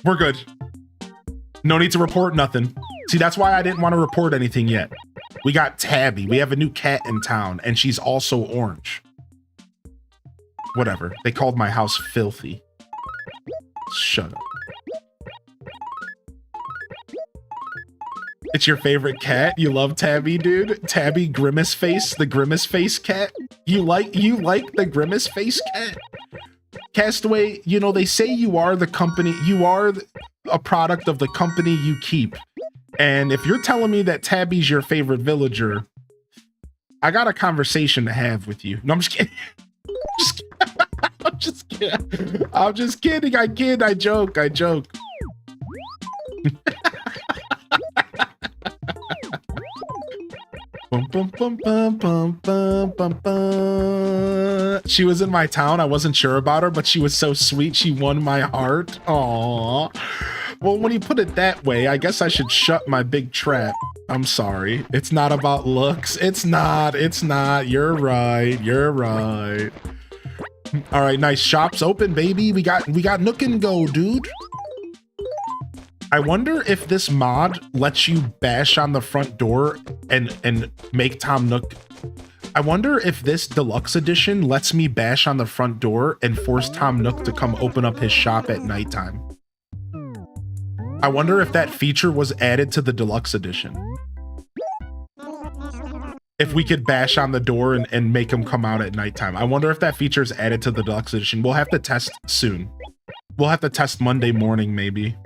We're good. No need to report nothing. See, that's why I didn't want to report anything yet. We got Tabby. We have a new cat in town, and she's also orange. Whatever. They called my house filthy. Shut up. It's your favorite cat? You love Tabby, dude? Tabby Grimace Face, the Grimace Face cat? You like the Grimace Face cat? Castaway, you know, they say you are the company, you are a product of the company you keep. And if you're telling me that Tabby's your favorite villager, I got a conversation to have with you. No, I'm just kidding. I'm just kidding. I'm just kidding. I kid. I joke. She was in my town. I wasn't sure about her, but she was so sweet. She won my heart. Aww. Well, when you put it that way, I guess I should shut my big trap. I'm sorry. It's not about looks. It's not. You're right. All right, nice. Shop's open, baby. We got Nook and Go, dude. I wonder if this mod lets you bash on the front door and make Tom Nook. I wonder if this deluxe edition lets me bash on the front door and force Tom Nook to come open up his shop at nighttime. I wonder if that feature was added to the deluxe edition. if we could bash on the door and make them come out at nighttime. I wonder if that feature is added to the deluxe edition. We'll have to test soon. We'll have to test Monday morning, maybe.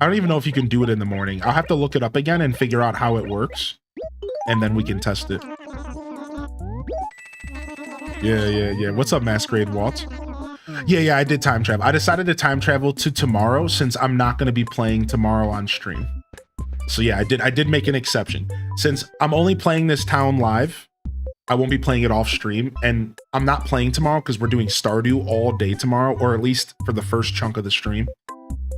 I don't even know if you can do it in the morning. I'll have to look it up again and figure out how it works. And then we can test it. Yeah. What's up, Masquerade Walt? Yeah, I did time travel. I decided to time travel to tomorrow since I'm not going to be playing tomorrow on stream. So yeah, I did make an exception. Since I'm only playing this town live, I won't be playing it off stream, and I'm not playing tomorrow because we're doing Stardew all day tomorrow, or at least for the first chunk of the stream.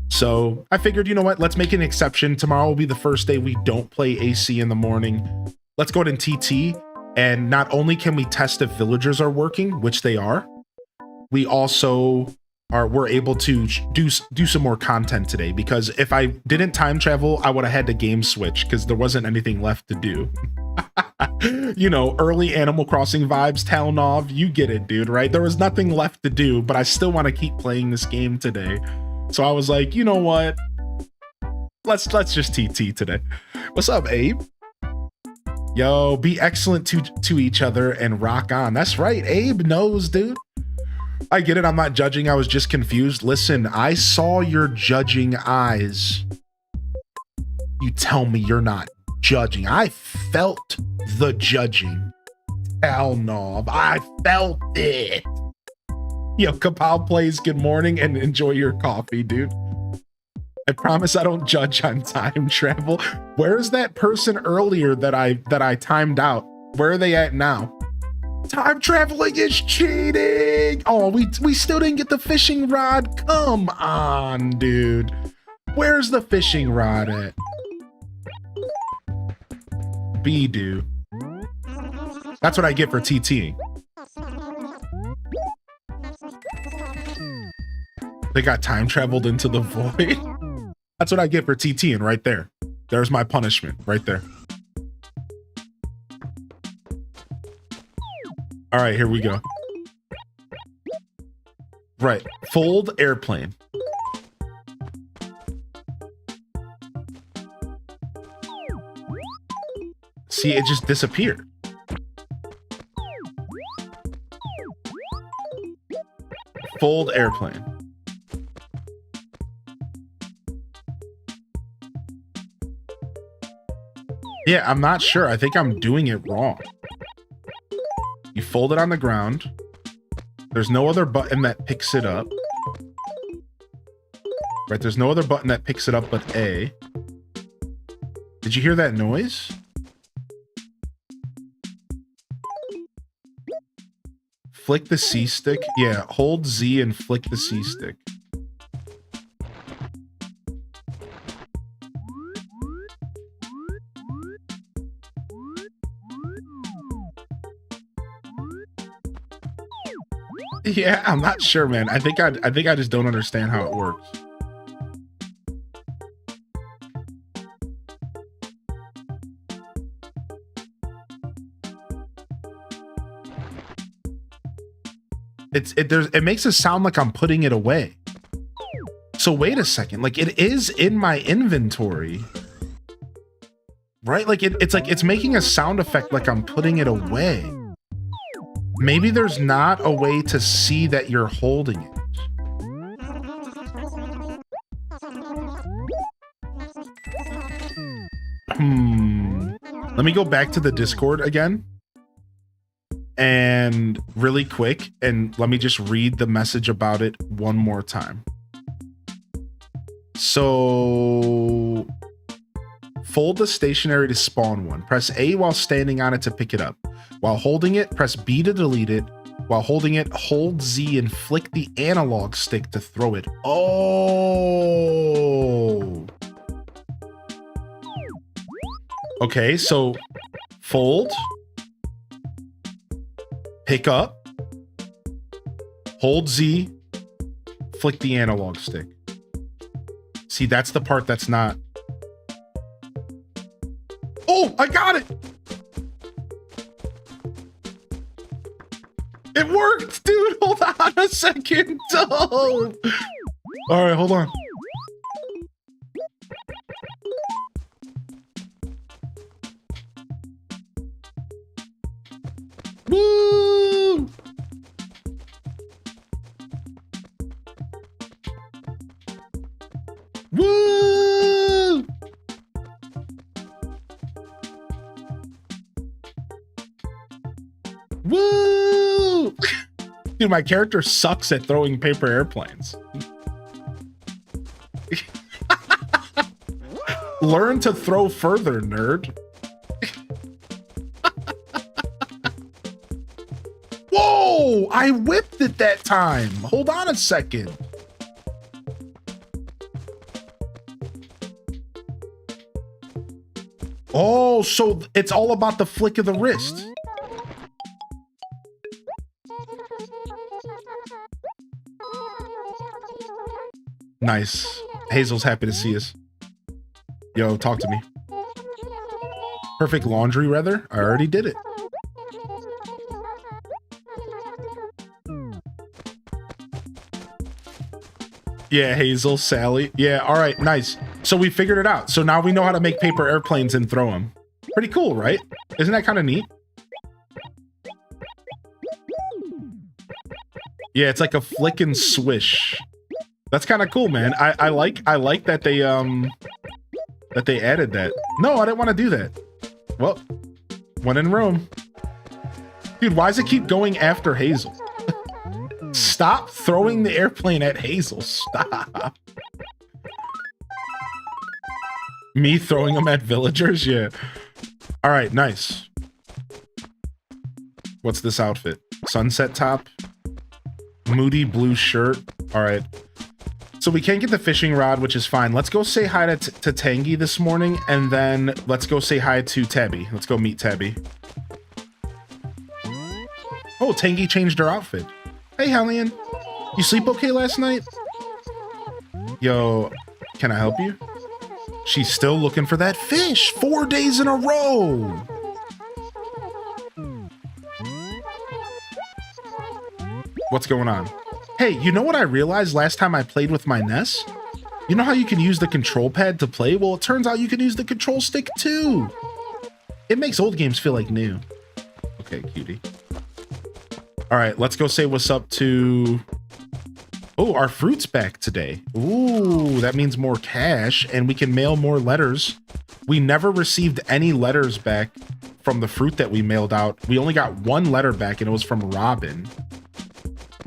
So I figured, you know what, let's make an exception. Tomorrow will be the first day we don't play AC in the morning. Let's go ahead and TT, and not only can we test if villagers are working, which they are, we also we're able to do some more content today, because if I didn't time travel, I would have had to game switch because there wasn't anything left to do. You know, early Animal Crossing vibes, Talnov, you get it, dude, right? There was nothing left to do, but I still want to keep playing this game today. So I was like, you know what? Let's just TT today. What's up, Abe? Yo, be excellent to each other and rock on. That's right, Abe knows, dude. I get it, I'm not judging, I was just confused. Listen, I saw your judging eyes. You tell me you're not judging. I felt the judging. Hell no, I felt it. Yo, Kapow plays good morning and enjoy your coffee, dude. I promise I don't judge on time travel. Where is that person earlier that I timed out? Where are they at now? Time traveling is cheating. Oh, we still didn't get the fishing rod. Come on, dude. Where's the fishing rod at? B-do. That's what I get for TTing. They got time traveled into the void. That's what I get for TTing right there. There's my punishment right there. All right, here we go. Right, fold airplane. See, it just disappeared. Fold airplane. Yeah, I'm not sure. I think I'm doing it wrong. You fold it on the ground. There's no other button that picks it up. Right, there's no other button that picks it up but A. Did you hear that noise? Flick the C stick. Yeah, hold Z and flick the C stick. Yeah, I'm not sure, man. I think I just don't understand how it works. It makes it sound like I'm putting it away. So wait a second, like it is in my inventory, right? Like it's like it's making a sound effect like I'm putting it away. Maybe there's not a way to see that you're holding it. Let me go back to the Discord again. And really quick, and let me just read the message about it one more time. So, fold the stationery to spawn one. Press A while standing on it to pick it up. While holding it, press B to delete it. While holding it, hold Z and flick the analog stick to throw it. Oh. Okay, so fold. Pick up, hold Z, flick the analog stick. See, that's the part that's not. Oh, I got it. It worked, dude. Hold on a second. Oh. All right, hold on. Woo! Woo! Dude, my character sucks at throwing paper airplanes. Learn to throw further, nerd. Whoa! I whipped it that time. Hold on a second. Oh, so it's all about the flick of the wrist. Nice. Hazel's happy to see us. Yo, talk to me. Perfect laundry, rather? I already did it. Yeah, Hazel, Sally. Yeah, all right, nice. So we figured it out. So now we know how to make paper airplanes and throw them. Pretty cool, right? Isn't that kind of neat? Yeah, it's like a flick and swish. That's kind of cool, man. I like that they added that. No, I didn't want to do that. Well, when in Rome. Dude, why does it keep going after Hazel? Stop throwing the airplane at Hazel. Stop. Me throwing them at villagers? Yeah. All right, nice. What's this outfit? Sunset top? Moody blue shirt. All right. So we can't get the fishing rod, which is fine. Let's go say hi to Tangy this morning, and then let's go say hi to Tabby. Let's go meet Tabby. Oh, Tangy changed her outfit. Hey, Hellion. You sleep okay last night? Yo, can I help you? She's still looking for that fish 4 days in a row. What's going on? Hey, you know what I realized last time I played with my NES? You know how you can use the control pad to play? Well, it turns out you can use the control stick too. It makes old games feel like new. Okay, cutie. All right, let's go say what's up to... Oh, our fruit's back today. Ooh, that means more cash, and we can mail more letters. We never received any letters back from the fruit that we mailed out. We only got one letter back, and it was from Robin.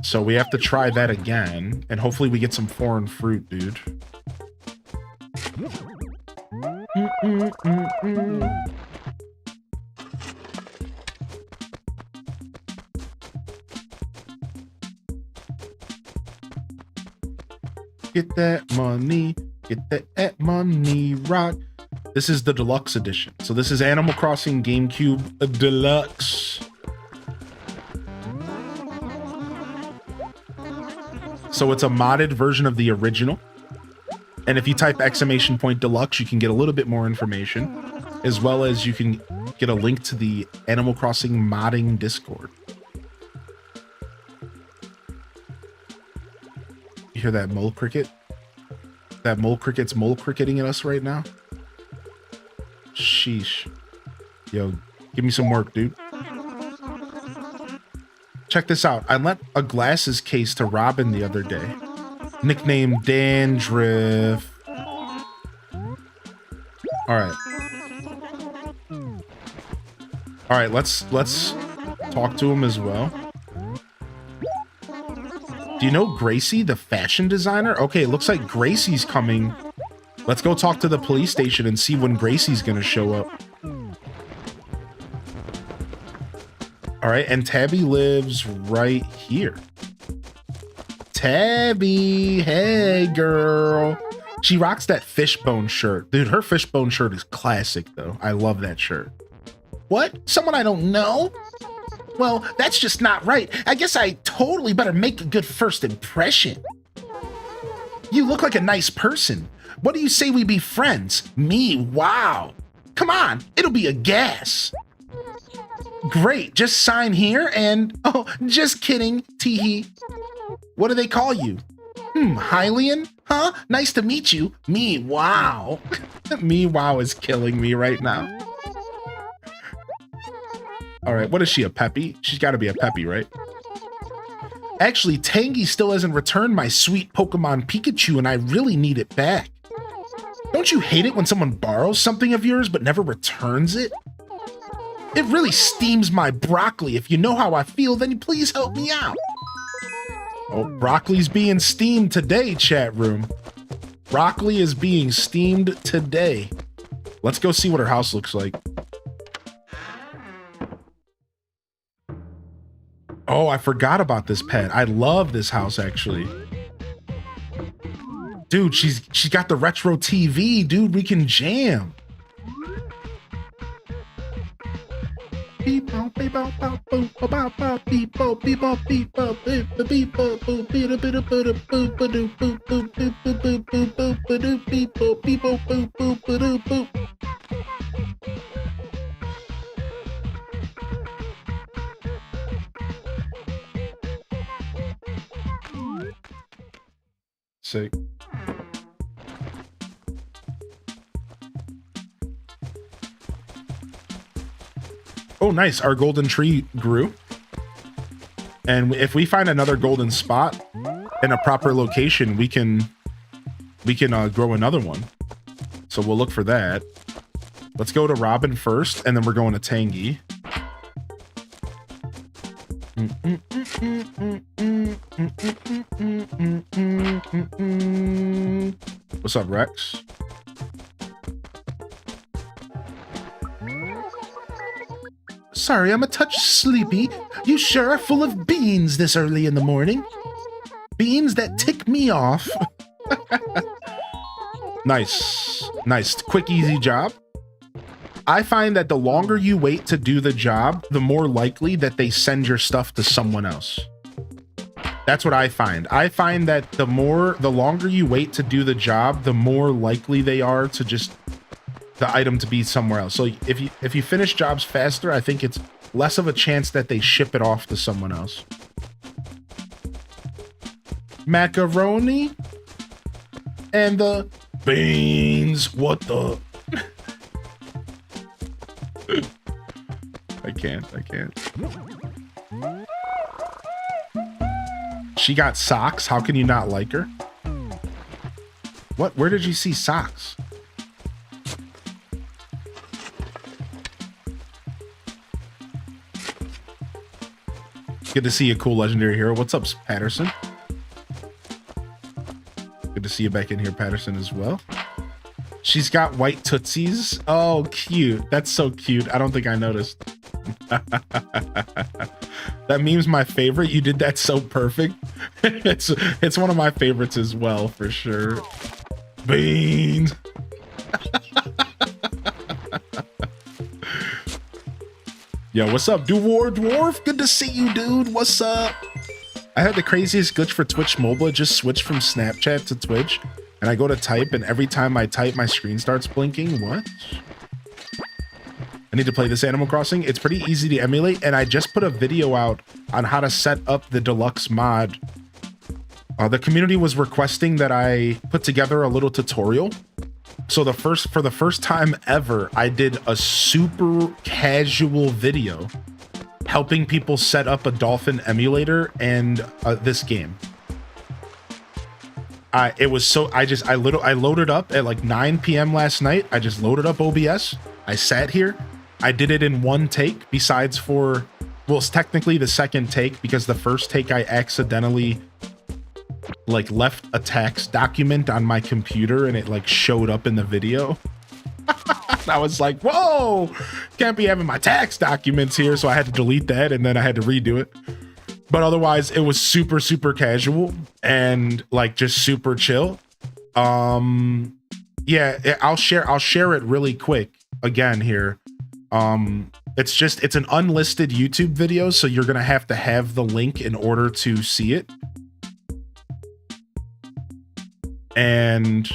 So we have to try that again, and hopefully we get some foreign fruit, dude. Get that money, get that money, rock. This is the deluxe edition. So this is Animal Crossing GameCube Deluxe. So it's a modded version of the original. And if you type !deluxe, you can get a little bit more information, as well as you can get a link to the Animal Crossing modding Discord. You hear that mole cricket? That mole cricket's mole cricketing at us right now? Sheesh. Yo, give me some work, dude. Check this out. I lent a glasses case to Robin the other day. Nicknamed Dandruff. Alright. Alright, let's talk to him as well. Do you know Gracie, the fashion designer? Okay, it looks like Gracie's coming. Let's go talk to the police station and see when Gracie's gonna show up. All right, and Tabby lives right here. Tabby, hey girl. She rocks that fishbone shirt. Dude, her fishbone shirt is classic though. I love that shirt. What? Someone I don't know? Well, that's just not right. I guess I totally better make a good first impression. You look like a nice person. What do you say we be friends? Me, wow. Come on, it'll be a gas. Great, just sign here and... Oh, just kidding, teehee. What do they call you? Hylian? Huh? Nice to meet you. Me, wow. Me, wow is killing me right now. All right, what is she, a Peppy? She's got to be a Peppy, right? Actually, Tangy still hasn't returned my sweet Pokemon Pikachu, and I really need it back. Don't you hate it when someone borrows something of yours but never returns it? It really steams my broccoli. If you know how I feel, then please help me out. Oh, broccoli's being steamed today, chat room. Broccoli is being steamed today. Let's go see what her house looks like. Oh, I forgot about this pet. I love this house, actually. Dude, she's got the retro TV, dude. We can jam. Sick. Oh, nice. Our golden tree grew. And if we find another golden spot in a proper location, we can grow another one. So we'll look for that. Let's go to Robin first, and then we're going to Tangy. What's up, Rex? Sorry, I'm a touch sleepy. You sure are full of beans this early in the morning. Beans that tick me off. Nice. Nice. Quick, easy job. I find that the longer you wait to do the job, the more likely that they send your stuff to someone else. That's what I find. I find that the longer you wait to do the job, the more likely they are to just the item to be somewhere else. So if you finish jobs faster, I think it's less of a chance that they ship it off to someone else. Macaroni and the beans. What the? I can't. She got socks. How can you not like her? What? Where did you see socks? Good to see a cool legendary hero. What's up, Patterson? Good to see you back in here, Patterson, as well. She's got white tootsies. Oh, cute. That's so cute. I don't think I noticed. That meme's my favorite. You did that so perfect. It's one of my favorites as well, for sure. Beans. Yo, what's up, Dwarf? Good to see you, dude. What's up? I had the craziest glitch for Twitch mobile. It just switched from Snapchat to Twitch, and I go to type, and every time I type, my screen starts blinking. What? I need to play this Animal Crossing. It's pretty easy to emulate, and I just put a video out on how to set up the deluxe mod. The community was requesting that I put together a little tutorial. So for the first time ever, I did a super casual video helping people set up a Dolphin emulator and this game. It was so I loaded up at like 9 p.m. last night. I just loaded up OBS. I sat here. I did it in one take. Besides for, well, it's technically the second take because the first take I accidentally like left a text document on my computer and it like showed up in the video. I was like, whoa, can't be having my tax documents here. So I had to delete that and then I had to redo it. But otherwise it was super, super casual and like just super chill. Yeah, I'll share it really quick again here. It's an unlisted YouTube video. So you're going to have the link in order to see it. And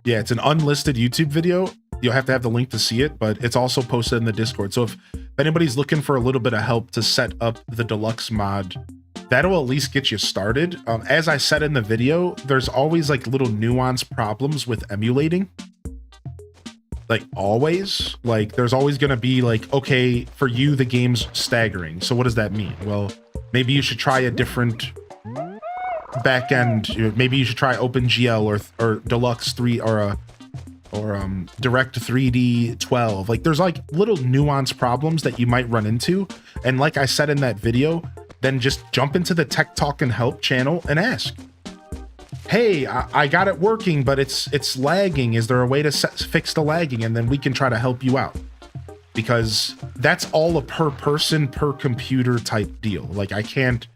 yeah, it's an unlisted YouTube video. You'll have to have the link to see it, but it's also posted in the Discord. So if anybody's looking for a little bit of help to set up the deluxe mod, that'll at least get you started. As I said in the video, there's always like little nuanced problems with emulating. Like always, like there's always going to be like, okay, for you, the game's staggering. So what does that mean? Well, maybe you should try a different back end. Maybe you should try OpenGL or Deluxe 3 or Direct 3D 12. Like there's like little nuanced problems that you might run into. And like I said in that video, then just jump into the Tech Talk and Help channel and ask, hey, I got it working, but it's lagging. Is there a way to fix the lagging? And then we can try to help you out. Because that's all a per person, per computer type deal. Like I can't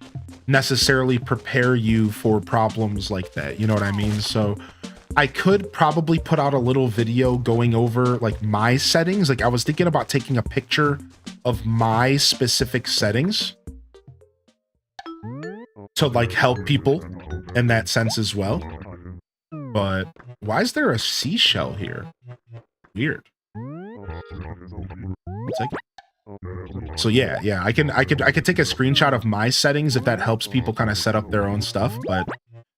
necessarily prepare you for problems like that. You know what I mean? So I could probably put out a little video going over like my settings. Like I was thinking about taking a picture of my specific settings to like help people in that sense as well. But why is there a seashell here? Weird. So yeah, I could take a screenshot of my settings if that helps people kind of set up their own stuff. But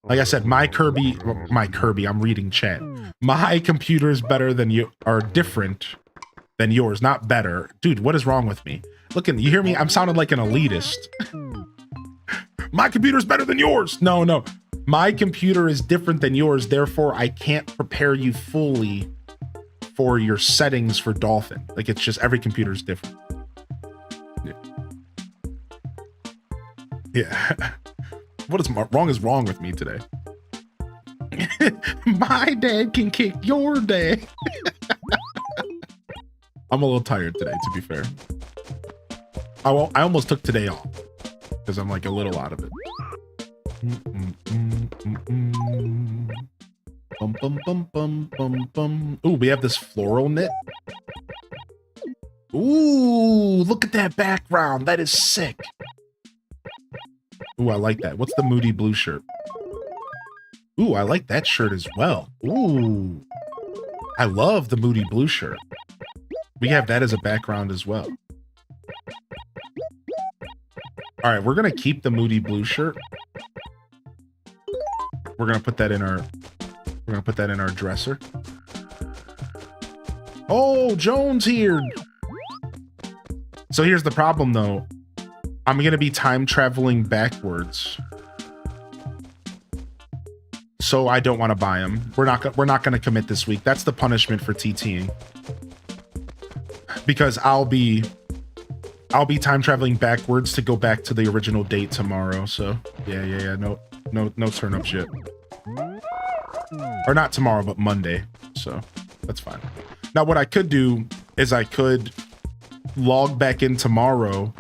like I said, I'm reading chat. My computer is better than you, or different than yours, not better. Dude, what is wrong with me? Look, you hear me? I'm sounding like an elitist. My computer is better than yours. No. My computer is different than yours. Therefore, I can't prepare you fully for your settings for Dolphin. Like it's just every computer is different. Yeah. What is wrong with me today? My dad can kick your dad. I'm a little tired today, to be fair. I almost took today off because I'm like a little out of it. Bum, bum, bum, bum, bum, bum. Ooh, we have this floral knit. Ooh, look at that background. That is sick. Ooh, I like that. What's the moody blue shirt? Ooh, I like that shirt as well. Ooh, I love the moody blue shirt. We have that as a background as well. All right, we're gonna keep the moody blue shirt. We're gonna put that in our dresser. Oh, Jones here. So here's the problem though. I'm gonna be time traveling backwards. So I don't want to buy them. We're not gonna commit this week. That's the punishment for TTing. Because I'll be time traveling backwards to go back to the original date tomorrow. So yeah. No turn ups yet. Or not tomorrow, but Monday. So that's fine. Now what I could do is I could log back in tomorrow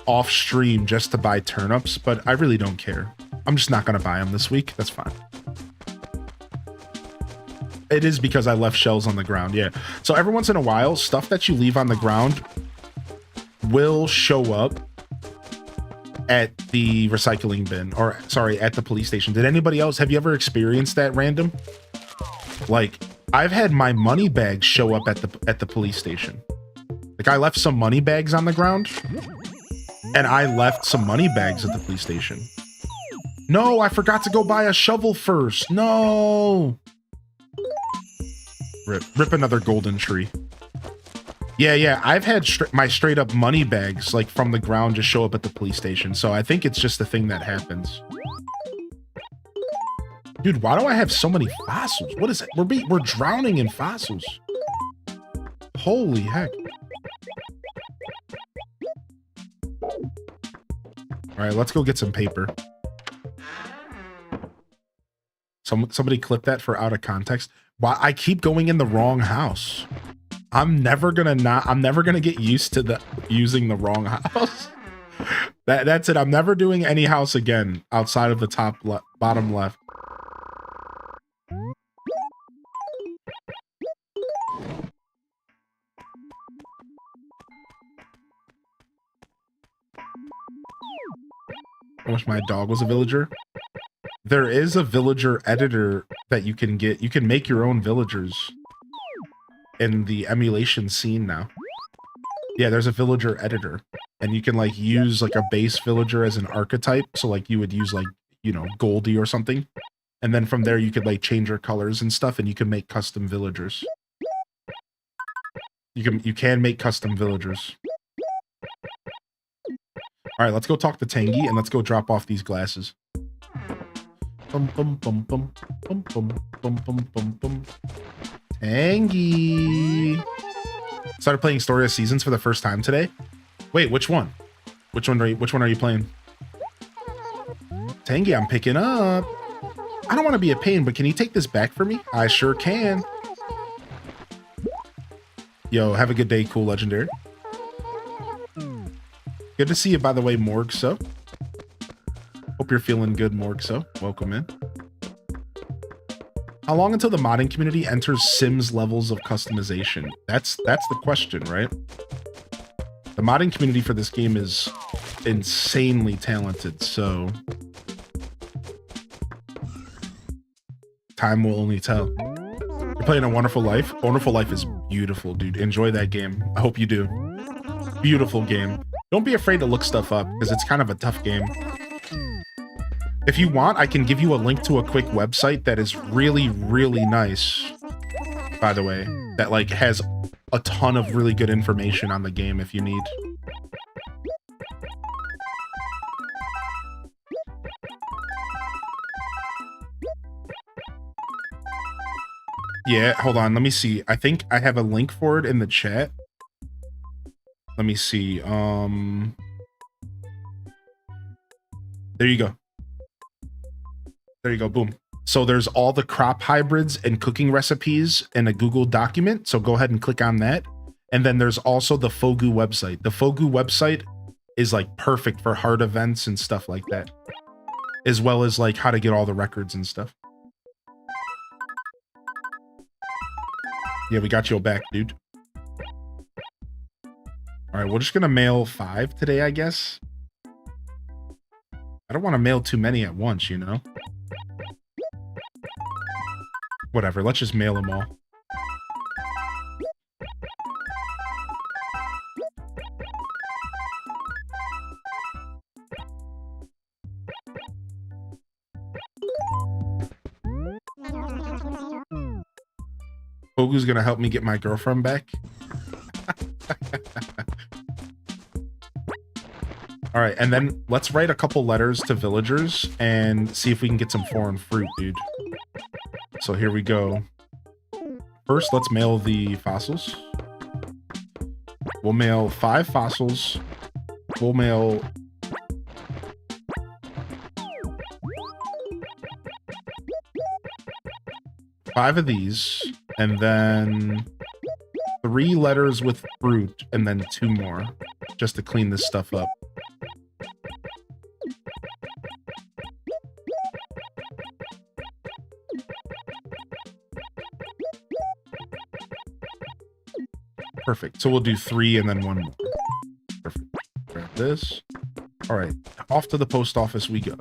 off stream just to buy turnips, but I really don't care. I'm just not going to buy them this week. That's fine. It is because I left shells on the ground. Yeah. So every once in a while, stuff that you leave on the ground will show up at the recycling bin, or sorry, at the police station. Did anybody else, have you ever experienced that random? Like I've had my money bags show up at the police station. Like I left some money bags on the ground and I left some money bags at the police station. No, I forgot to go buy a shovel first. No. Rip another golden tree. Yeah. I've had my straight up money bags like from the ground just show up at the police station. So I think it's just a thing that happens. Dude, why do I have so many fossils? What is it? We're drowning in fossils. Holy heck. All right, let's go get some paper. Somebody clip that for out of context. Why I keep going in the wrong house. I'm never gonna get used to using the wrong house. That's it. I'm never doing any house again outside of the bottom left. I wish my dog was a villager. There is a villager editor that you can get. You can make your own villagers in the emulation scene now. Yeah, there's a villager editor, and you can like use like a base villager as an archetype. So like you would use like, you know, Goldie or something. And then from there you could like change your colors and stuff, and you can make custom villagers. You can make custom villagers. All right, let's go talk to Tangy and let's go drop off these glasses. Bum bum bum bum bum bum bum bum bum bum. Tangy. Started playing Story of Seasons for the first time today. Wait, which one? Which one are you playing? Tangy, I'm picking up. I don't want to be a pain, but can you take this back for me? I sure can. Yo, have a good day, cool legendary. Good to see you, by the way, Morgso. Hope you're feeling good, Morgso. Welcome in. How long until the modding community enters Sims levels of customization? That's the question, right? The modding community for this game is insanely talented, so time will only tell. You're playing A Wonderful Life? Wonderful Life is beautiful, dude. Enjoy that game. I hope you do. Beautiful game. Don't be afraid to look stuff up, because it's kind of a tough game. If you want, I can give you a link to a quick website that is really, really nice, by the way, that like has a ton of really good information on the game if you need. Yeah, hold on, let me see. I think I have a link for it in the chat. Let me see. There you go. There you go, boom. So there's all the crop hybrids and cooking recipes in a Google document. So go ahead and click on that. And then there's also the Fogu website. The Fogu website is like perfect for hard events and stuff like that, as well as like how to get all the records and stuff. Yeah, we got your back, dude. All right, we're just gonna mail 5 today, I guess. I don't want to mail too many at once, you know? Whatever, let's just mail them all. Pogu's gonna help me get my girlfriend back. All right, and then let's write a couple letters to villagers and see if we can get some foreign fruit, dude. So here we go. First, let's mail the fossils. We'll mail 5 fossils. We'll mail... five of these, and then 3 letters with fruit, and then 2 more, just to clean this stuff up. Perfect. So we'll do 3 and then 1 more. Perfect. Grab this. All right. Off to the post office we go.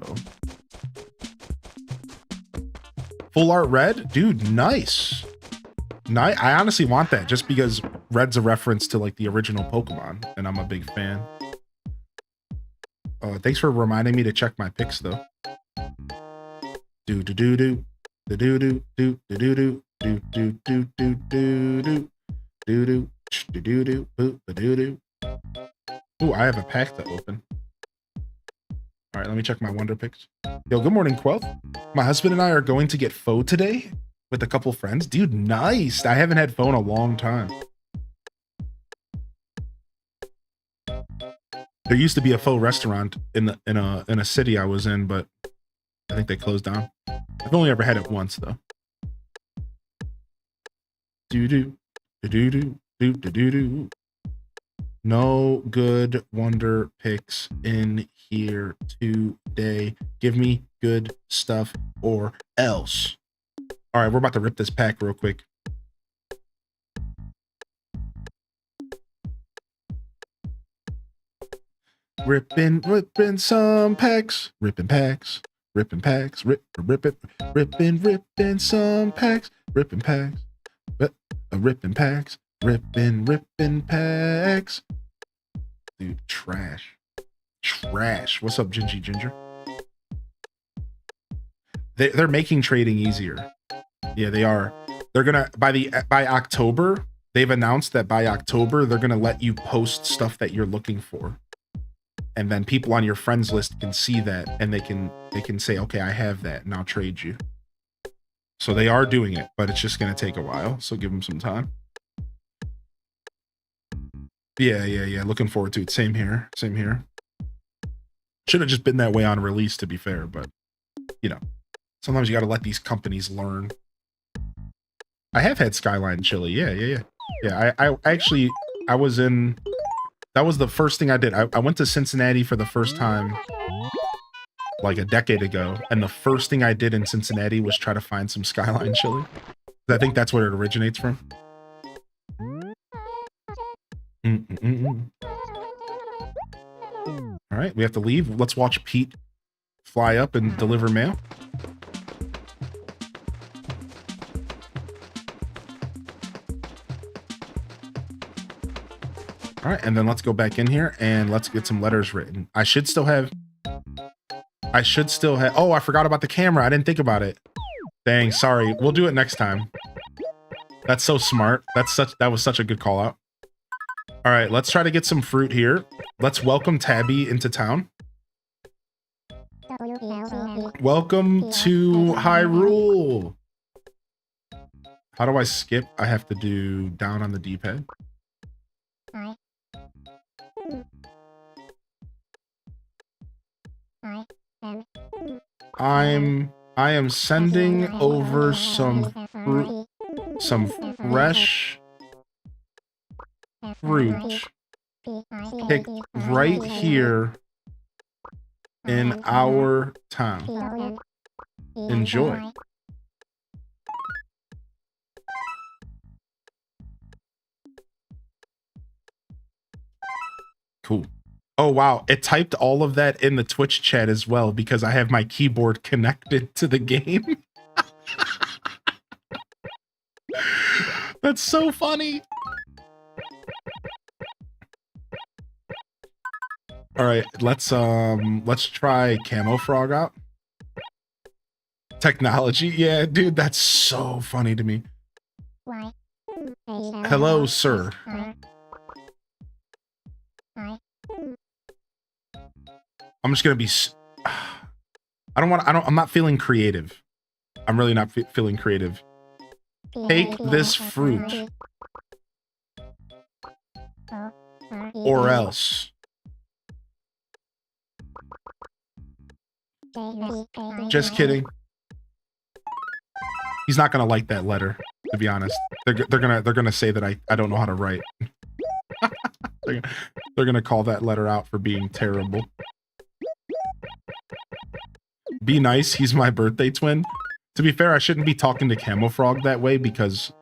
Full art red? Dude, nice. I honestly want that just because red's a reference to like the original Pokemon, and I'm a big fan. Thanks for reminding me to check my picks though. Do do do do do do do do do do do do do do do do do do. Ooh, I have a pack to open. All right, let me check my wonder picks. Yo, good morning, Quelth. My husband and I are going to get pho today with a couple friends. Dude, nice. I haven't had pho in a long time. There used to be a pho restaurant in a city I was in, but I think they closed down. I've only ever had it once though. Do do do do. Do, do, do, do. No good wonder picks in here today. Give me good stuff or else. All right, we're about to rip this pack real quick. Ripping some packs. Ripping packs. Ripping packs. Ripping some packs. Ripping packs. Ripping packs. Ripping packs. Dude, trash. What's up, Gingy Ginger? They're making trading easier. Yeah, they are. They're gonna by October, they've announced that by October they're gonna let you post stuff that you're looking for. and then people on your friends list can see that, and they can say, okay, I have that, and I'll trade you. So they are doing it, but it's just going to take a while. So give them some time. Yeah. Looking forward to it. Same here. Should have just been that way on release, to be fair, but you know, sometimes you got to let these companies learn. I have had Skyline chili. Yeah. I actually, that was the first thing I did. I went to Cincinnati for the first time like a decade ago, and the first thing I did in Cincinnati was try to find some Skyline chili. I think that's where it originates from. All right, we have to leave. Let's watch Pete fly up and deliver mail. All right, and then let's go back in here and let's get some letters written. I should still have, oh, I forgot about the camera. I didn't think about it. Dang, sorry. We'll do it next time. That's so smart. That was such a good call out. All right, let's try to get some fruit here. Let's welcome Tabby into town. Welcome to Hyrule. How do I skip? I have to do down on the D-pad. I am sending over some fruit, some fresh fruit picked right here in our town. Enjoy. Cool. Oh, wow. It typed all of that in the Twitch chat as well because I have my keyboard connected to the game. That's so funny. All right, let's try Camo Frog out. Technology. Yeah, dude, that's so funny to me. Hello, sir. I'm just gonna be. I'm not feeling creative. I'm really not feeling creative. Take this fruit, or else. Just kidding. He's not gonna like that letter, to be honest. They're gonna say that I don't know how to write. They're gonna call that letter out for being terrible. Be nice, he's my birthday twin. To be fair, I shouldn't be talking to Camo Frog that way because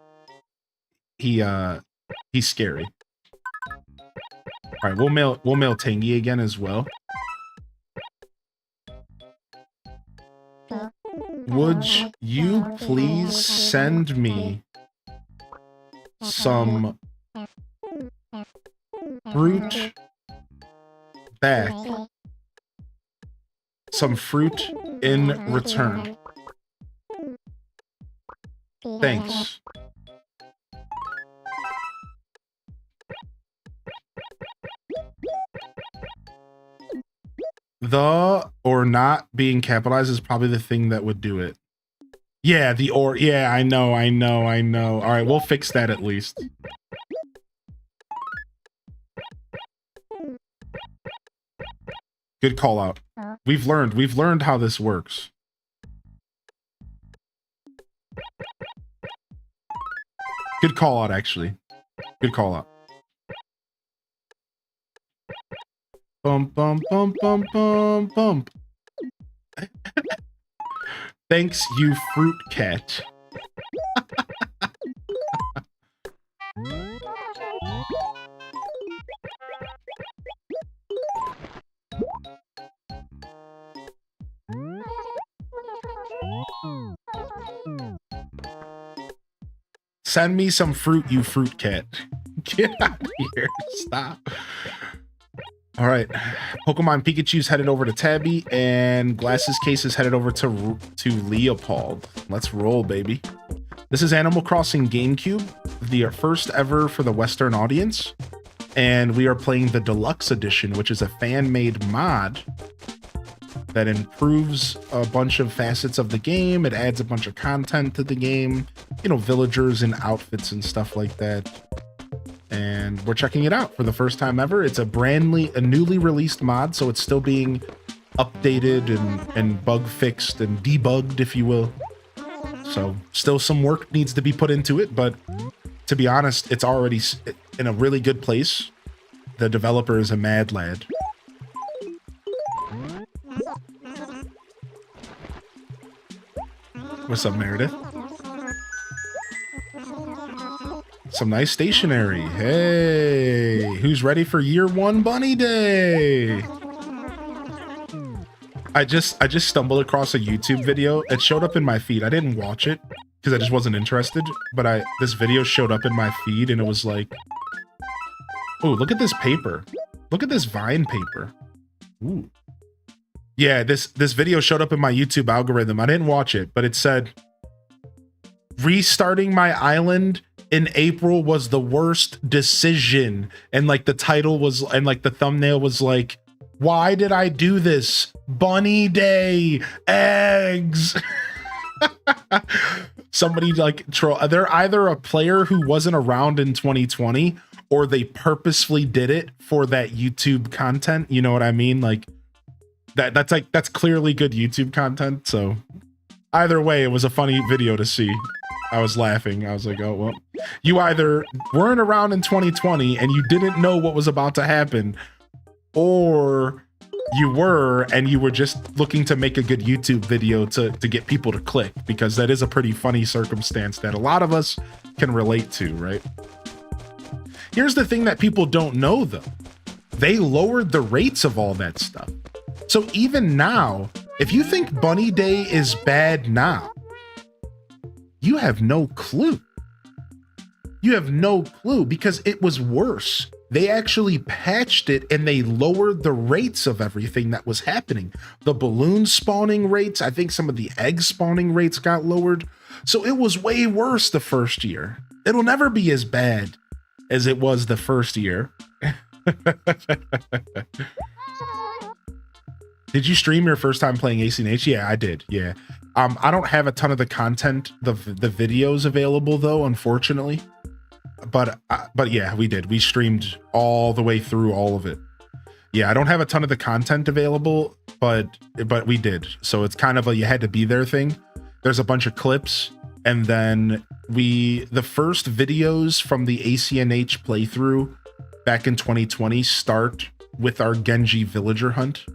he's scary. All right, we'll mail Tangy again as well. Would you please send me some fruit back? Some fruit in return. Thanks. The or not being capitalized is probably the thing that would do it. Yeah, the or. Yeah, I know. All right, we'll fix that at least. Good call out. We've learned how this works. Good call out, actually. Good call out. Bump, bump, bump, bump, bump, bump. Thanks, you fruit cat. Send me some fruit, you fruit cat. Get out of here. Stop. All right. Pokemon Pikachu's headed over to Tabby, and Glasses Case is headed over to Leopold. Let's roll, baby. This is Animal Crossing GameCube, the first ever for the Western audience. and we are playing the Deluxe Edition, which is a fan-made mod that improves a bunch of facets of the game. It adds a bunch of content to the game, you know, villagers and outfits and stuff like that. And we're checking it out for the first time ever. It's a newly released mod, so it's still being updated and bug fixed and debugged, if you will. So still some work needs to be put into it, but to be honest, it's already in a really good place. The developer is a mad lad. What's up, Meredith? Some nice stationery. Hey, who's ready for year 1 bunny day? I just stumbled across a YouTube video. It showed up in my feed. I didn't watch it because I just wasn't interested, but this video showed up in my feed and it was like, oh, look at this paper. Look at this Vine paper. Ooh. Yeah, this video showed up in my YouTube algorithm. I didn't watch it, but it said, restarting my island in April was the worst decision. And like the title was, and like the thumbnail was like, why did I do this? Bunny day, eggs. Somebody like they're either a player who wasn't around in 2020 or they purposefully did it for that YouTube content. You know what I mean? Like that's clearly good YouTube content. So either way, it was a funny video to see. I was laughing. I was like, oh, well, you either weren't around in 2020 and you didn't know what was about to happen, or you were and you were just looking to make a good YouTube video to get people to click, because that is a pretty funny circumstance that a lot of us can relate to, right? Here's the thing that people don't know, though. They lowered the rates of all that stuff. So even now, if you think Bunny Day is bad now, you have no clue. You have no clue, because it was worse. They actually patched it and they lowered the rates of everything that was happening. The balloon spawning rates, I think some of the egg spawning rates got lowered. So it was way worse the first year. It'll never be as bad as it was the first year. Did you stream your first time playing ACNH? Yeah, I did. Yeah. I don't have a ton of the content, the videos available though, unfortunately. But yeah, we did. We streamed all the way through all of it. Yeah, I don't have a ton of the content available, but we did. So it's kind of a you had to be there thing. There's a bunch of clips, and then the first videos from the ACNH playthrough back in 2020 start with our Genji villager hunt.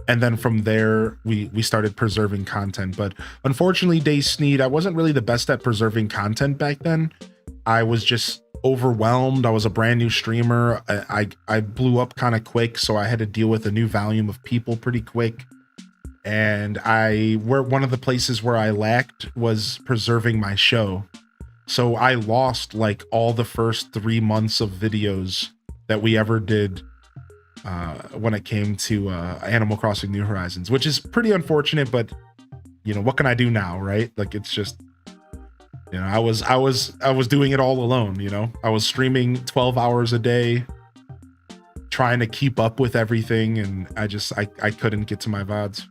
And then from there, we started preserving content. But unfortunately, Dave Sneed, I wasn't really the best at preserving content back then. I was just overwhelmed. I was a brand new streamer. I blew up kind of quick, so I had to deal with a new volume of people pretty quick. And one of the places where I lacked was preserving my show. So I lost like all the first 3 months of videos that we ever did when it came to Animal Crossing New Horizons, which is pretty unfortunate, but you know, what can I do now, right? Like, it's just, you know, I was doing it all alone, you know. I was streaming 12 hours a day, trying to keep up with everything, and I couldn't get to my VODs.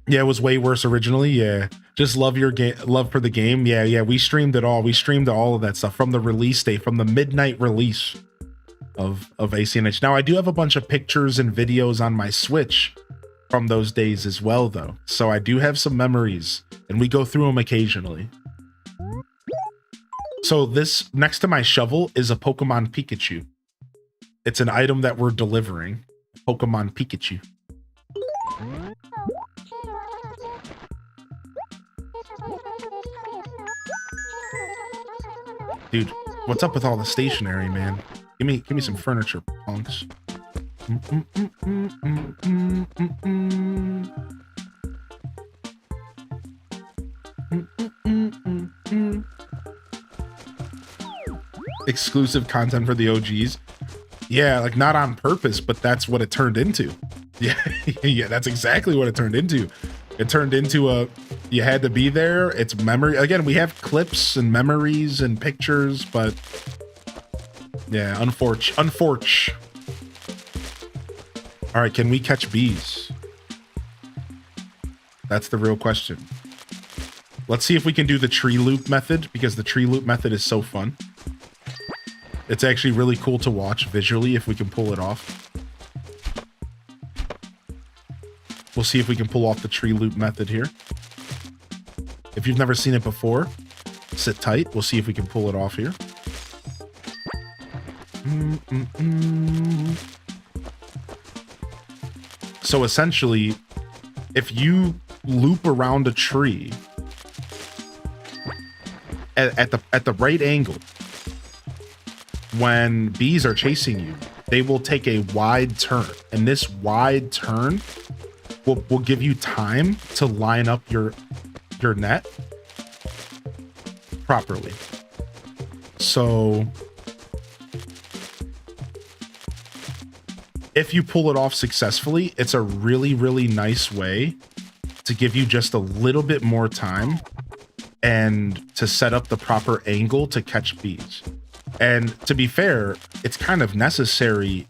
Yeah, it was way worse originally. Yeah, just love for the game. Yeah, we streamed it all. We streamed all of that stuff from the release date, from the midnight release of ACNH. Now I do have a bunch of pictures and videos on my Switch from those days as well, though. So I do have some memories, and we go through them occasionally. So this next to my shovel is a Pokemon Pikachu. It's an item that we're delivering. Pokemon Pikachu. Dude, what's up with all the stationery, man? Give me some furniture, punks. Exclusive content for the OGs. Yeah, like not on purpose, but that's what it turned into. Yeah, yeah, that's exactly what it turned into. It turned into you had to be there. It's memory. Again, we have clips and memories and pictures, but Yeah, unfortunate. All right, can we catch bees? That's the real question. Let's see if we can do the tree loop method, because the tree loop method is so fun. It's actually really cool to watch visually if we can pull it off. We'll see if we can pull off the tree loop method here. If you've never seen it before, sit tight. We'll see if we can pull it off here. So essentially, if you loop around a tree at the right angle, when bees are chasing you, they will take a wide turn, and this wide turn will give you time to line up your net properly. So if you pull it off successfully, it's a really, really nice way to give you just a little bit more time and to set up the proper angle to catch bees. And to be fair, it's kind of necessary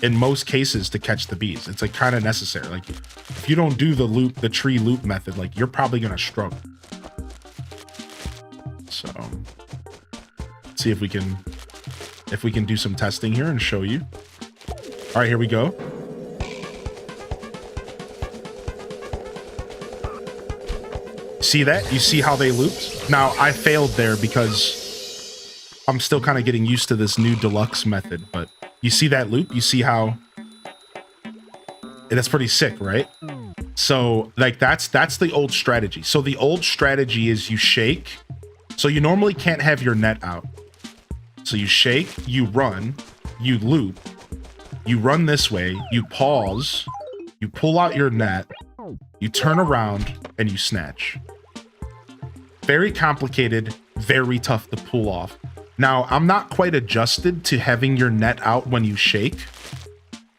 in most cases to catch the bees. It's like kind of necessary. Like if you don't do the tree loop method, like you're probably gonna struggle. So let's see if we can do some testing here and show you. All right, here we go. See that? You see how they looped? Now, I failed there because I'm still kind of getting used to this new deluxe method, but you see that loop? You see how... That's pretty sick, right? So, like, that's the old strategy. So the old strategy is you shake. So you normally can't have your net out. So you shake, you run, you loop, you run this way, you pause, you pull out your net, you turn around, and you snatch. Very complicated, very tough to pull off. Now, I'm not quite adjusted to having your net out when you shake,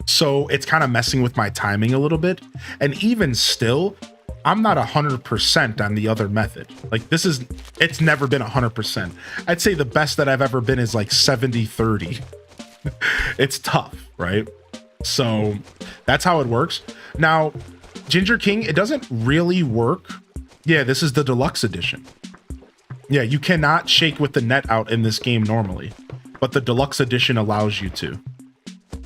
so it's kind of messing with my timing a little bit. And even still, I'm not 100% on the other method. Like it's never been 100%. I'd say the best that I've ever been is like 70-30. It's tough, right? So that's how it works. Now, Ginger King, it doesn't really work. Yeah, this is the deluxe edition. Yeah, you cannot shake with the net out in this game normally, but the deluxe edition allows you to.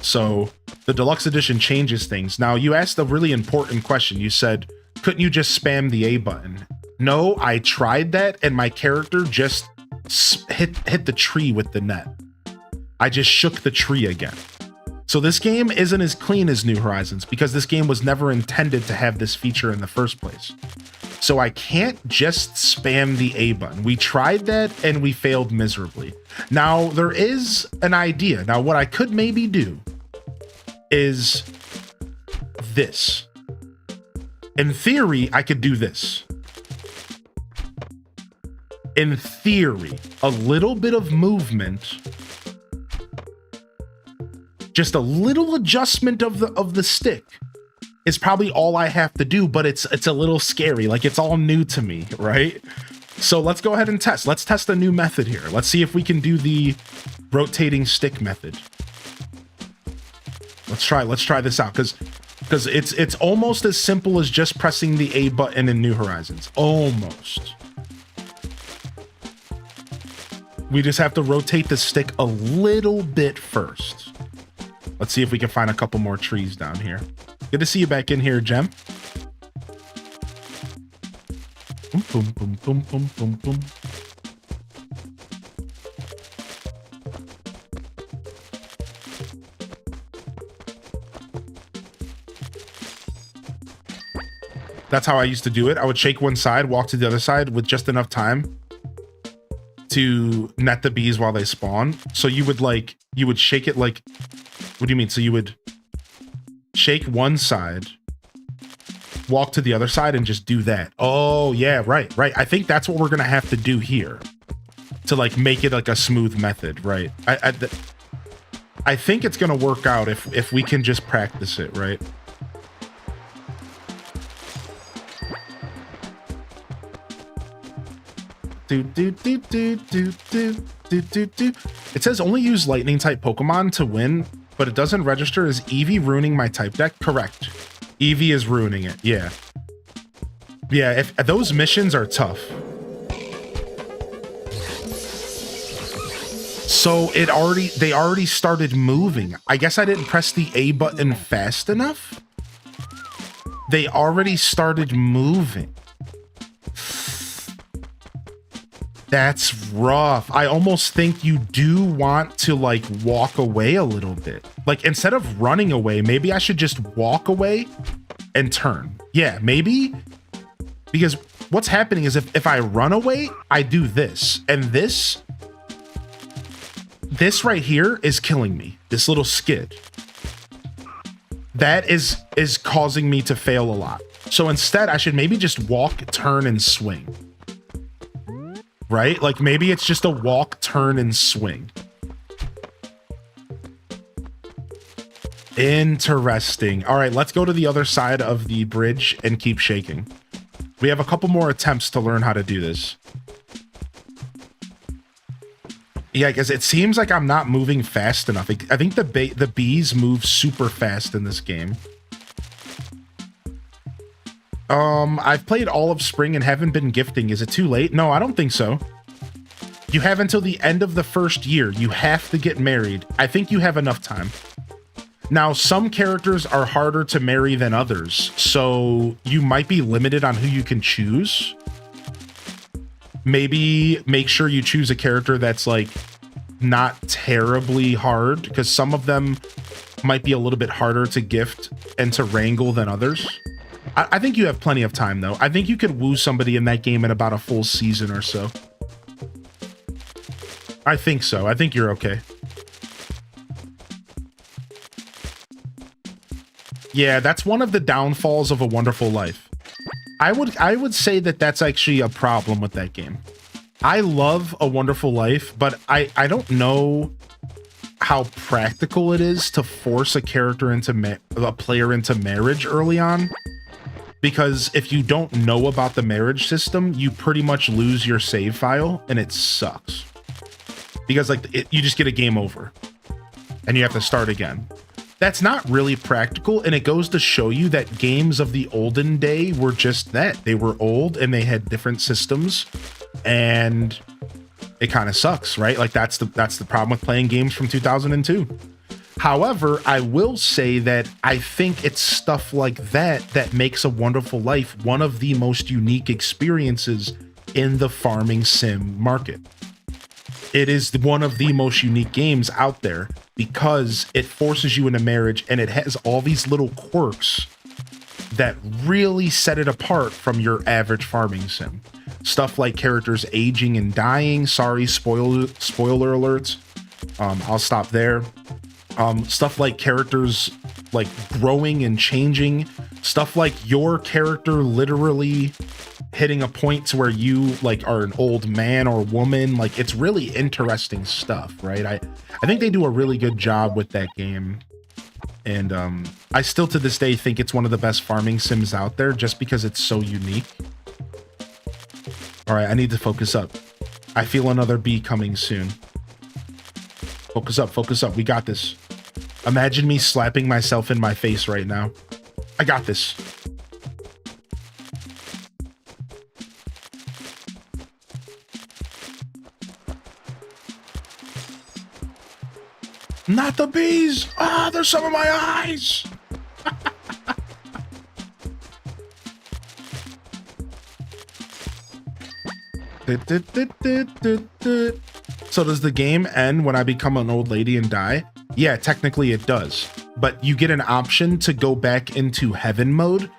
So the deluxe edition changes things. Now, you asked a really important question. You said, couldn't you just spam the A button? No, I tried that, and my character just hit the tree with the net. I just shook the tree again. So this game isn't as clean as New Horizons because this game was never intended to have this feature in the first place. So I can't just spam the A button. We tried that and we failed miserably. Now there is an idea. Now what I could maybe do is this. In theory, I could do this. In theory, a little bit of movement, just a little adjustment of the stick is probably all I have to do, but it's a little scary. Like it's all new to me, right? So let's go ahead and test. Let's test a new method here. Let's see if we can do the rotating stick method. Let's try this out because it's almost as simple as just pressing the A button in New Horizons. Almost. We just have to rotate the stick a little bit first. Let's see if we can find a couple more trees down here. Good to see you back in here, Gem. Boom, boom, boom, boom, boom, boom. That's how I used to do it. I would shake one side, walk to the other side with just enough time to net the bees while they spawn. So you would shake it like, what do you mean? So you would shake one side, walk to the other side, and just do that. Oh yeah, right. I think that's what we're gonna have to do here to like make it like a smooth method, right? I think it's gonna work out if we can just practice it, right? Do do do do do do It says only use lightning type Pokemon to win, but it doesn't register as Eevee ruining my type deck. Correct. Eevee is ruining it. Yeah. Yeah, if those missions are tough. So they already started moving. I guess I didn't press the A button fast enough. They already started moving. That's rough. I almost think you do want to like walk away a little bit. Like instead of running away, maybe I should just walk away and turn. Yeah, maybe. Because what's happening is if I run away, I do this. And this right here is killing me. This little skid. That is causing me to fail a lot. So instead, I should maybe just walk, turn, and swing. Right? Like maybe it's just a walk, turn, and swing. Interesting. All right, let's go to the other side of the bridge and keep shaking. We have a couple more attempts to learn how to do this. Yeah, because it seems like I'm not moving fast enough. I think the bees move super fast in this game. I've played all of spring and haven't been gifting. Is it too late? No, I don't think so. You have until the end of the first year. You have to get married. I think you have enough time. Now, some characters are harder to marry than others, so you might be limited on who you can choose. Maybe make sure you choose a character that's like not terribly hard, because some of them might be a little bit harder to gift and to wrangle than others. I think you have plenty of time though. I think you could woo somebody in that game in about a full season or so. I think so. I think you're okay. Yeah, that's one of the downfalls of A Wonderful Life. I would say that that's actually a problem with that game. I love A Wonderful Life, but I don't know how practical it is to force a character into a player into marriage early on. Because if you don't know about the marriage system, you pretty much lose your save file, and it sucks. Because like you just get a game over, and you have to start again. That's not really practical, and it goes to show you that games of the olden day were just that. They were old, and they had different systems, and it kind of sucks, right? Like that's the problem with playing games from 2002. However, I will say that I think it's stuff like that that makes A Wonderful Life one of the most unique experiences in the farming sim market. It is one of the most unique games out there because it forces you into marriage, and it has all these little quirks that really set it apart from your average farming sim. Stuff like characters aging and dying. Sorry, spoiler alerts. I'll stop there. Stuff like characters like growing and changing. Stuff like your character literally hitting a point to where you like are an old man or woman. Like it's really interesting stuff, right? I think they do a really good job with that game. And I still to this day think it's one of the best farming sims out there just because it's so unique. All right, I need to focus up. I feel another bee coming soon. Focus up, focus up. We got this. Imagine me slapping myself in my face right now. I got this. Not the bees! Ah, there's some in my eyes! So does the game end when I become an old lady and die? Yeah, technically it does. But you get an option to go back into heaven mode.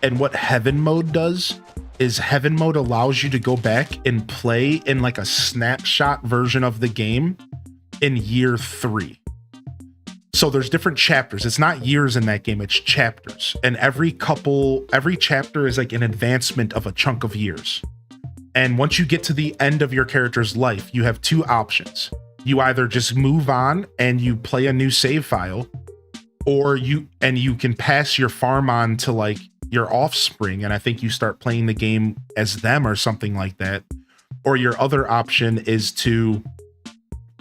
And what heaven mode does is heaven mode allows you to go back and play in like a snapshot version of the game in year 3. So there's different chapters. It's not years in that game, it's chapters. And every chapter is like an advancement of a chunk of years. And once you get to the end of your character's life, you have 2 options. You either just move on and you play a new save file, or you can pass your farm on to like your offspring, and I think you start playing the game as them or something like that. Or your other option is to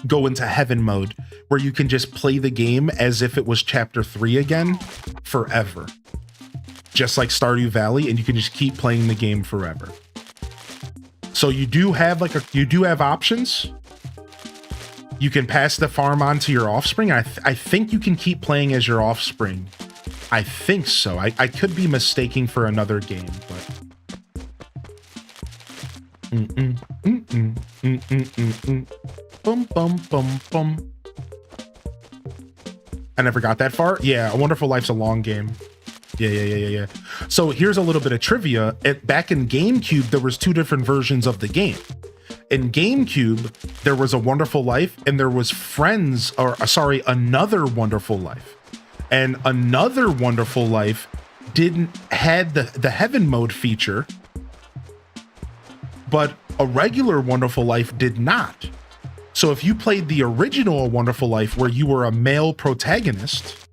go into heaven mode, where you can just play the game as if it was chapter 3 again forever. Just like Stardew Valley, and you can just keep playing the game forever. So you do have options. You can pass the farm on to your offspring. I think you can keep playing as your offspring. I think so. I could be mistaking for another game, but Bum, bum, bum, bum. I never got that far. Yeah, A Wonderful Life's a long game. Yeah. So here's a little bit of trivia. Back in GameCube, there was 2 different versions of the game. In GameCube, there was A Wonderful Life, and there was Another Wonderful Life. And Another Wonderful Life had the heaven mode feature, but a regular Wonderful Life did not. So if you played the original A Wonderful Life, where you were a male protagonist,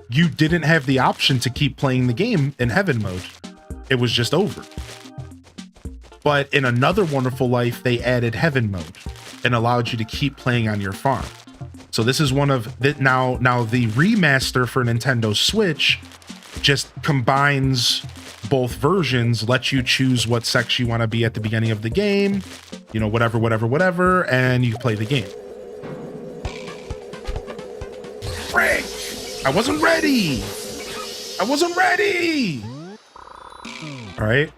you didn't have the option to keep playing the game in heaven mode. It was just over. But in Another Wonderful Life, they added heaven mode and allowed you to keep playing on your farm. So this is one of the now the remaster for Nintendo Switch just combines both versions, lets you choose what sex you want to be at the beginning of the game, you know, whatever, and you play the game. Frick! I wasn't ready! All right,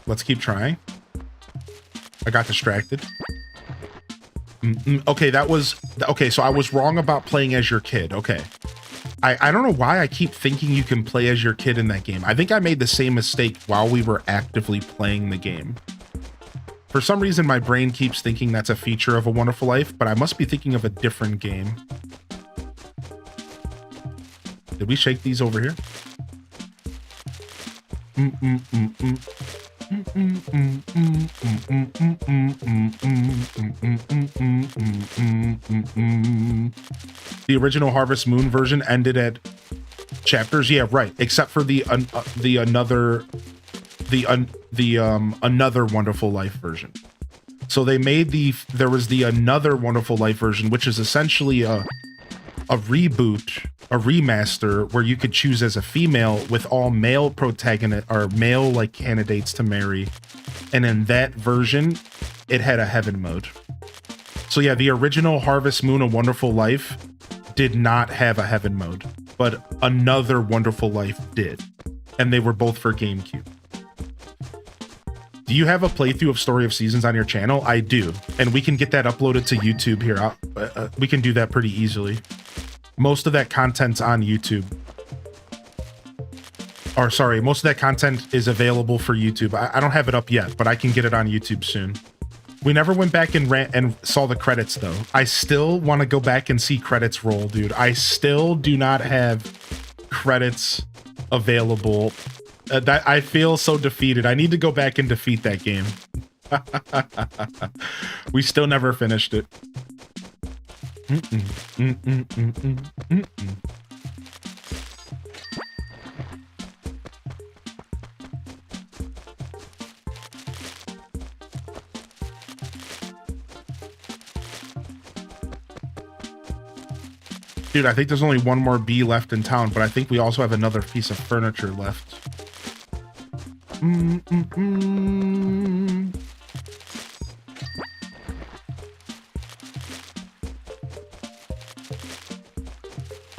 let's keep trying. I got distracted. Okay, so I was wrong about playing as your kid. Okay. I don't know why I keep thinking you can play as your kid in that game. I think I made the same mistake while we were actively playing the game. For some reason, my brain keeps thinking that's a feature of A Wonderful Life, but I must be thinking of a different game. Did we shake these over here? The original Harvest Moon version ended at chapters. Yeah, right. Except for Another Wonderful Life version. So they made there was the Another Wonderful Life version, which is essentially a reboot, a remaster, where you could choose as a female with all male protagonist or male like candidates to marry. And in that version, it had a heaven mode. So yeah, the original Harvest Moon, A Wonderful Life did not have a heaven mode, but Another Wonderful Life did. And they were both for GameCube. Do you have a playthrough of Story of Seasons on your channel? I do. And we can get that uploaded to YouTube here. We can do that pretty easily. Most of that content's on YouTube. Or sorry, most of that content is available for YouTube. I don't have it up yet, but I can get it on YouTube soon. We never went back and saw the credits though. I still want to go back and see credits roll, dude. I still do not have credits available. That I feel so defeated. I need to go back and defeat that game. We still never finished it. Dude, I think there's only one more bee left in town, but I think we also have another piece of furniture left.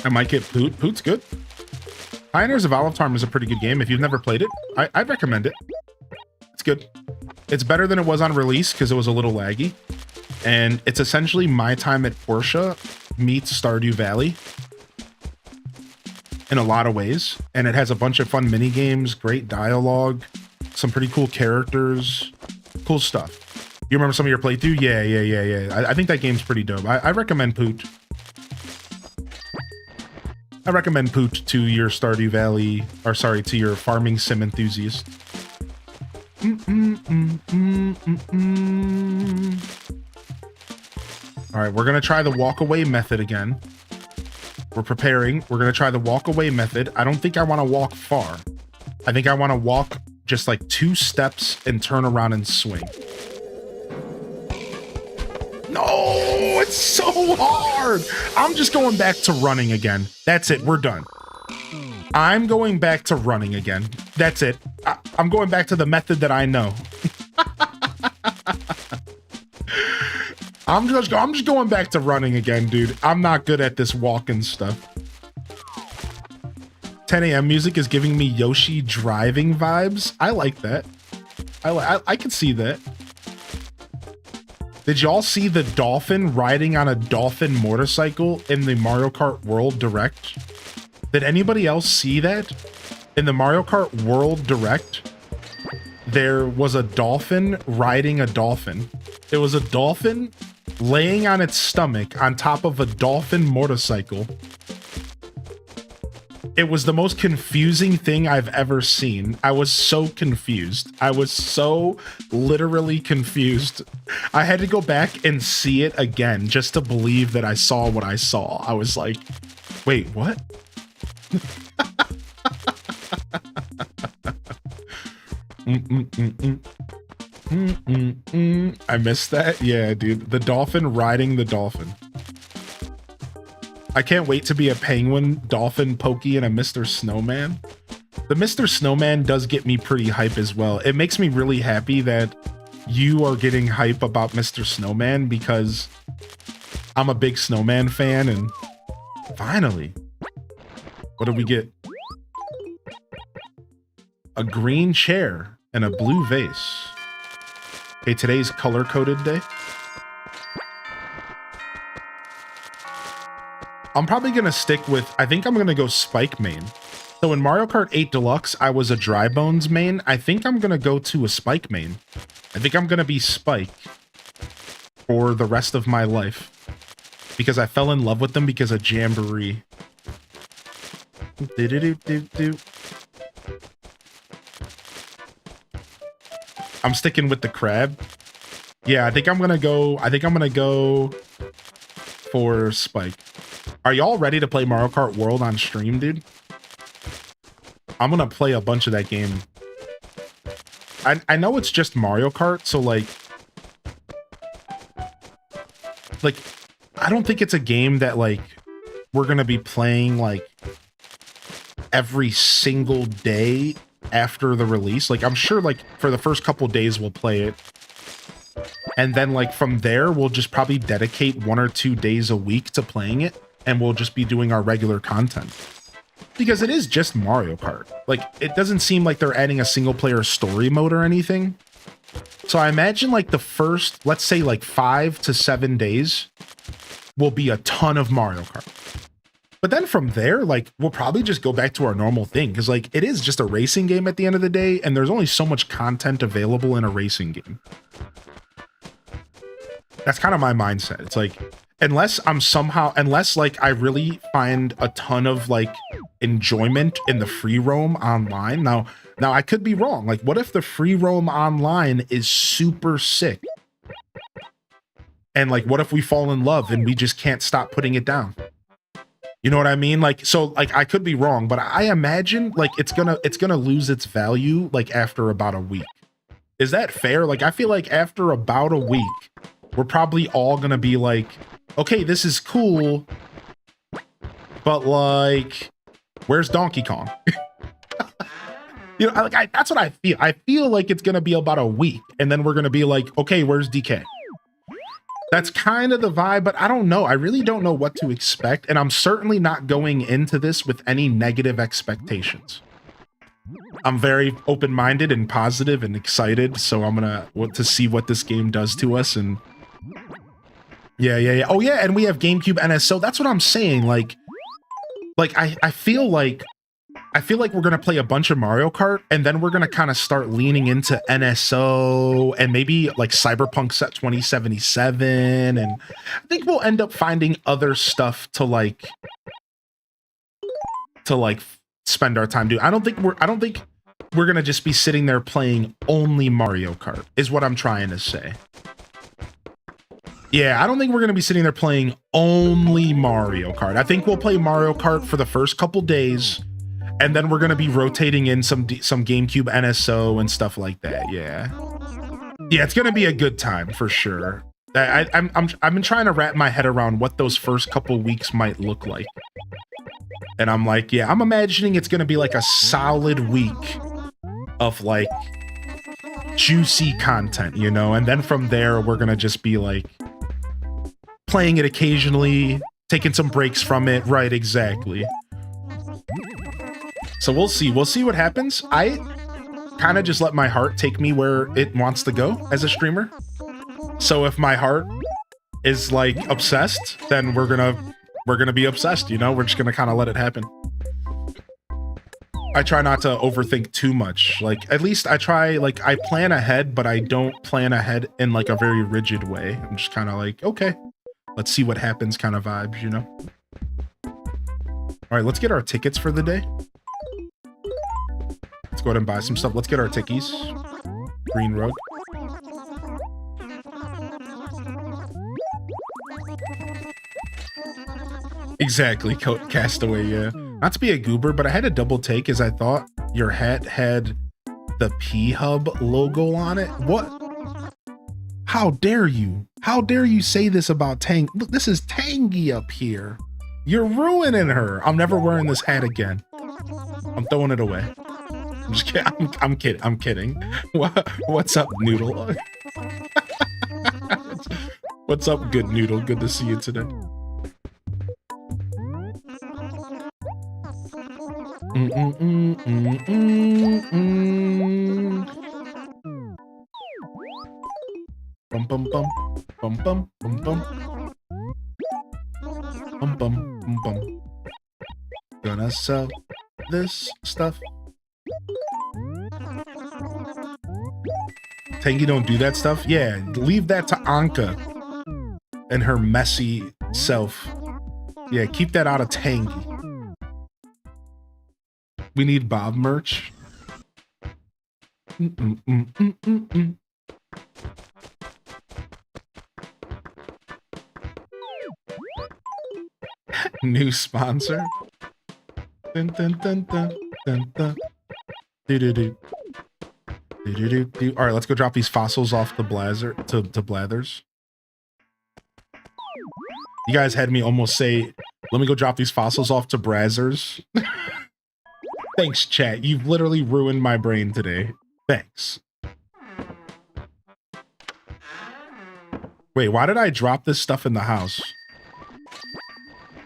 I might get Poot. Poot's good. Pioneers of Olive Farm is a pretty good game. If you've never played it, I'd recommend it. It's good. It's better than it was on release because it was a little laggy. And it's essentially My Time at Portia meets Stardew Valley in a lot of ways. And it has a bunch of fun mini games, great dialogue, some pretty cool characters, cool stuff. You remember some of your playthrough? Yeah. I think that game's pretty dope. I recommend Poot. I recommend Poot to your Stardew Valley, or sorry, to your farming sim enthusiast. All right, we're gonna try the walk away method again. We're preparing. We're gonna try the walk away method. I don't think I want to walk far. I think I want to walk just like 2 steps and turn around and swing. it's so hard. I'm just going back to running again. That's it. We're done. I'm going back to running again. That's it. I'm going back to the method that I know. I'm just going back to running again, dude. I'm not good at this walking stuff. 10 a.m. music is giving me Yoshi driving vibes. I like that. I can see that. Did y'all see the dolphin riding on a dolphin motorcycle in the Mario Kart World Direct? Did anybody else see that? In the Mario Kart World Direct, there was a dolphin riding a dolphin. It was a dolphin laying on its stomach on top of a dolphin motorcycle. It was the most confusing thing I've ever seen. I was so confused. I was so literally confused. I had to go back and see it again just to believe that I saw what I saw. I was like, wait, what? I missed that. Yeah, dude. The dolphin riding the dolphin. I can't wait to be a penguin, dolphin, Pokey, and a Mr. Snowman. The Mr. Snowman does get me pretty hype as well. It makes me really happy that you are getting hype about Mr. Snowman because I'm a big Snowman fan. And finally, what did we get? A green chair and a blue vase. Okay, today's color-coded day. I'm probably going to stick with, I think I'm going to go Spike main. So in Mario Kart 8 Deluxe, I was a Dry Bones main. I think I'm going to go to a Spike main. I think I'm going to be Spike for the rest of my life. Because I fell in love with them because of Jamboree. I'm sticking with the crab. Yeah, I think I'm going to go for Spike. Are y'all ready to play Mario Kart World on stream, dude? I'm gonna play a bunch of that game. I know it's just Mario Kart, so like I don't think it's a game that like we're gonna be playing like every single day after the release. Like I'm sure like for the first couple days we'll play it. And then like from there, we'll just probably dedicate 1 or 2 days a week to playing it. And we'll just be doing our regular content. Because it is just Mario Kart. Like, it doesn't seem like they're adding a single player story mode or anything. So I imagine like the first, let's say like 5 to 7 days will be a ton of Mario Kart. But then from there, like, we'll probably just go back to our normal thing. Because like, it is just a racing game at the end of the day. And there's only so much content available in a racing game. That's kind of my mindset. It's like, unless like I really find a ton of like enjoyment in the free roam online. Now I could be wrong. Like, what if the free roam online is super sick? And like, what if we fall in love and we just can't stop putting it down? You know what I mean? Like, so like I could be wrong, but I imagine like it's gonna lose its value like after about a week. Is that fair? Like, I feel like after about a week, we're probably all gonna be like, okay, this is cool, but like, where's Donkey Kong? You know, like that's what I feel. I feel like it's gonna be about a week, and then we're gonna be like, okay, where's DK? That's kind of the vibe, but I don't know. I really don't know what to expect, and I'm certainly not going into this with any negative expectations. I'm very open-minded and positive and excited, so I'm gonna want to see what this game does to us. And yeah. Oh yeah, and we have GameCube NSO. That's what I'm saying. Like I feel like we're gonna play a bunch of Mario Kart, and then we're gonna kind of start leaning into NSO and maybe like Cyberpunk 2077, and I think we'll end up finding other stuff to like spend our time doing. I don't think we're gonna just be sitting there playing only Mario Kart, is what I'm trying to say. Yeah, I don't think we're going to be sitting there playing only Mario Kart. I think we'll play Mario Kart for the first couple days, and then we're going to be rotating in some GameCube NSO and stuff like that. Yeah. Yeah, it's going to be a good time for sure. I've been trying to wrap my head around what those first couple weeks might look like. And I'm like, yeah, I'm imagining it's gonna be like a solid week of like juicy content, you know? And then from there, we're gonna just be like playing it occasionally, taking some breaks from it. Right, exactly. So we'll see. We'll see what happens. I kind of just let my heart take me where it wants to go as a streamer. So if my heart is like obsessed, then we're gonna be obsessed, you know? We're just gonna kind of let it happen. I try not to overthink too much. Like, at least I try, like, I plan ahead, but I don't plan ahead in like a very rigid way. I'm just kind of like, okay, let's see what happens kind of vibes, you know? All right, let's get our tickets for the day. Let's go ahead and buy some stuff. Let's get our tickies. Green rug. Exactly, Castaway, yeah. Not to be a goober, but I had a double take as I thought your hat had the P-Hub logo on it. What? How dare you? How dare you say this about Tang? Look, this is Tangy up here. You're ruining her. I'm never wearing this hat again. I'm throwing it away. I'm just kidding. I'm kidding. I'm kidding. What's up, Noodle? What's up, good Noodle? Good to see you today. Bum bum bum bum bum bum bum bum bum bum bum. Gonna sell this stuff. Tangy don't do that stuff? Yeah, leave that to Anka and her messy self. Yeah, keep that out of Tangy. We need Bob merch. New sponsor. Dun, dun, dun, dun, dun, dun. Do, do, do. Do, do, do, do. All right, let's go drop these fossils off the to Blathers. You guys had me almost say, let me go drop these fossils off to Brazzers. Thanks, chat. You've literally ruined my brain today. Thanks. Wait, why did I drop this stuff in the house?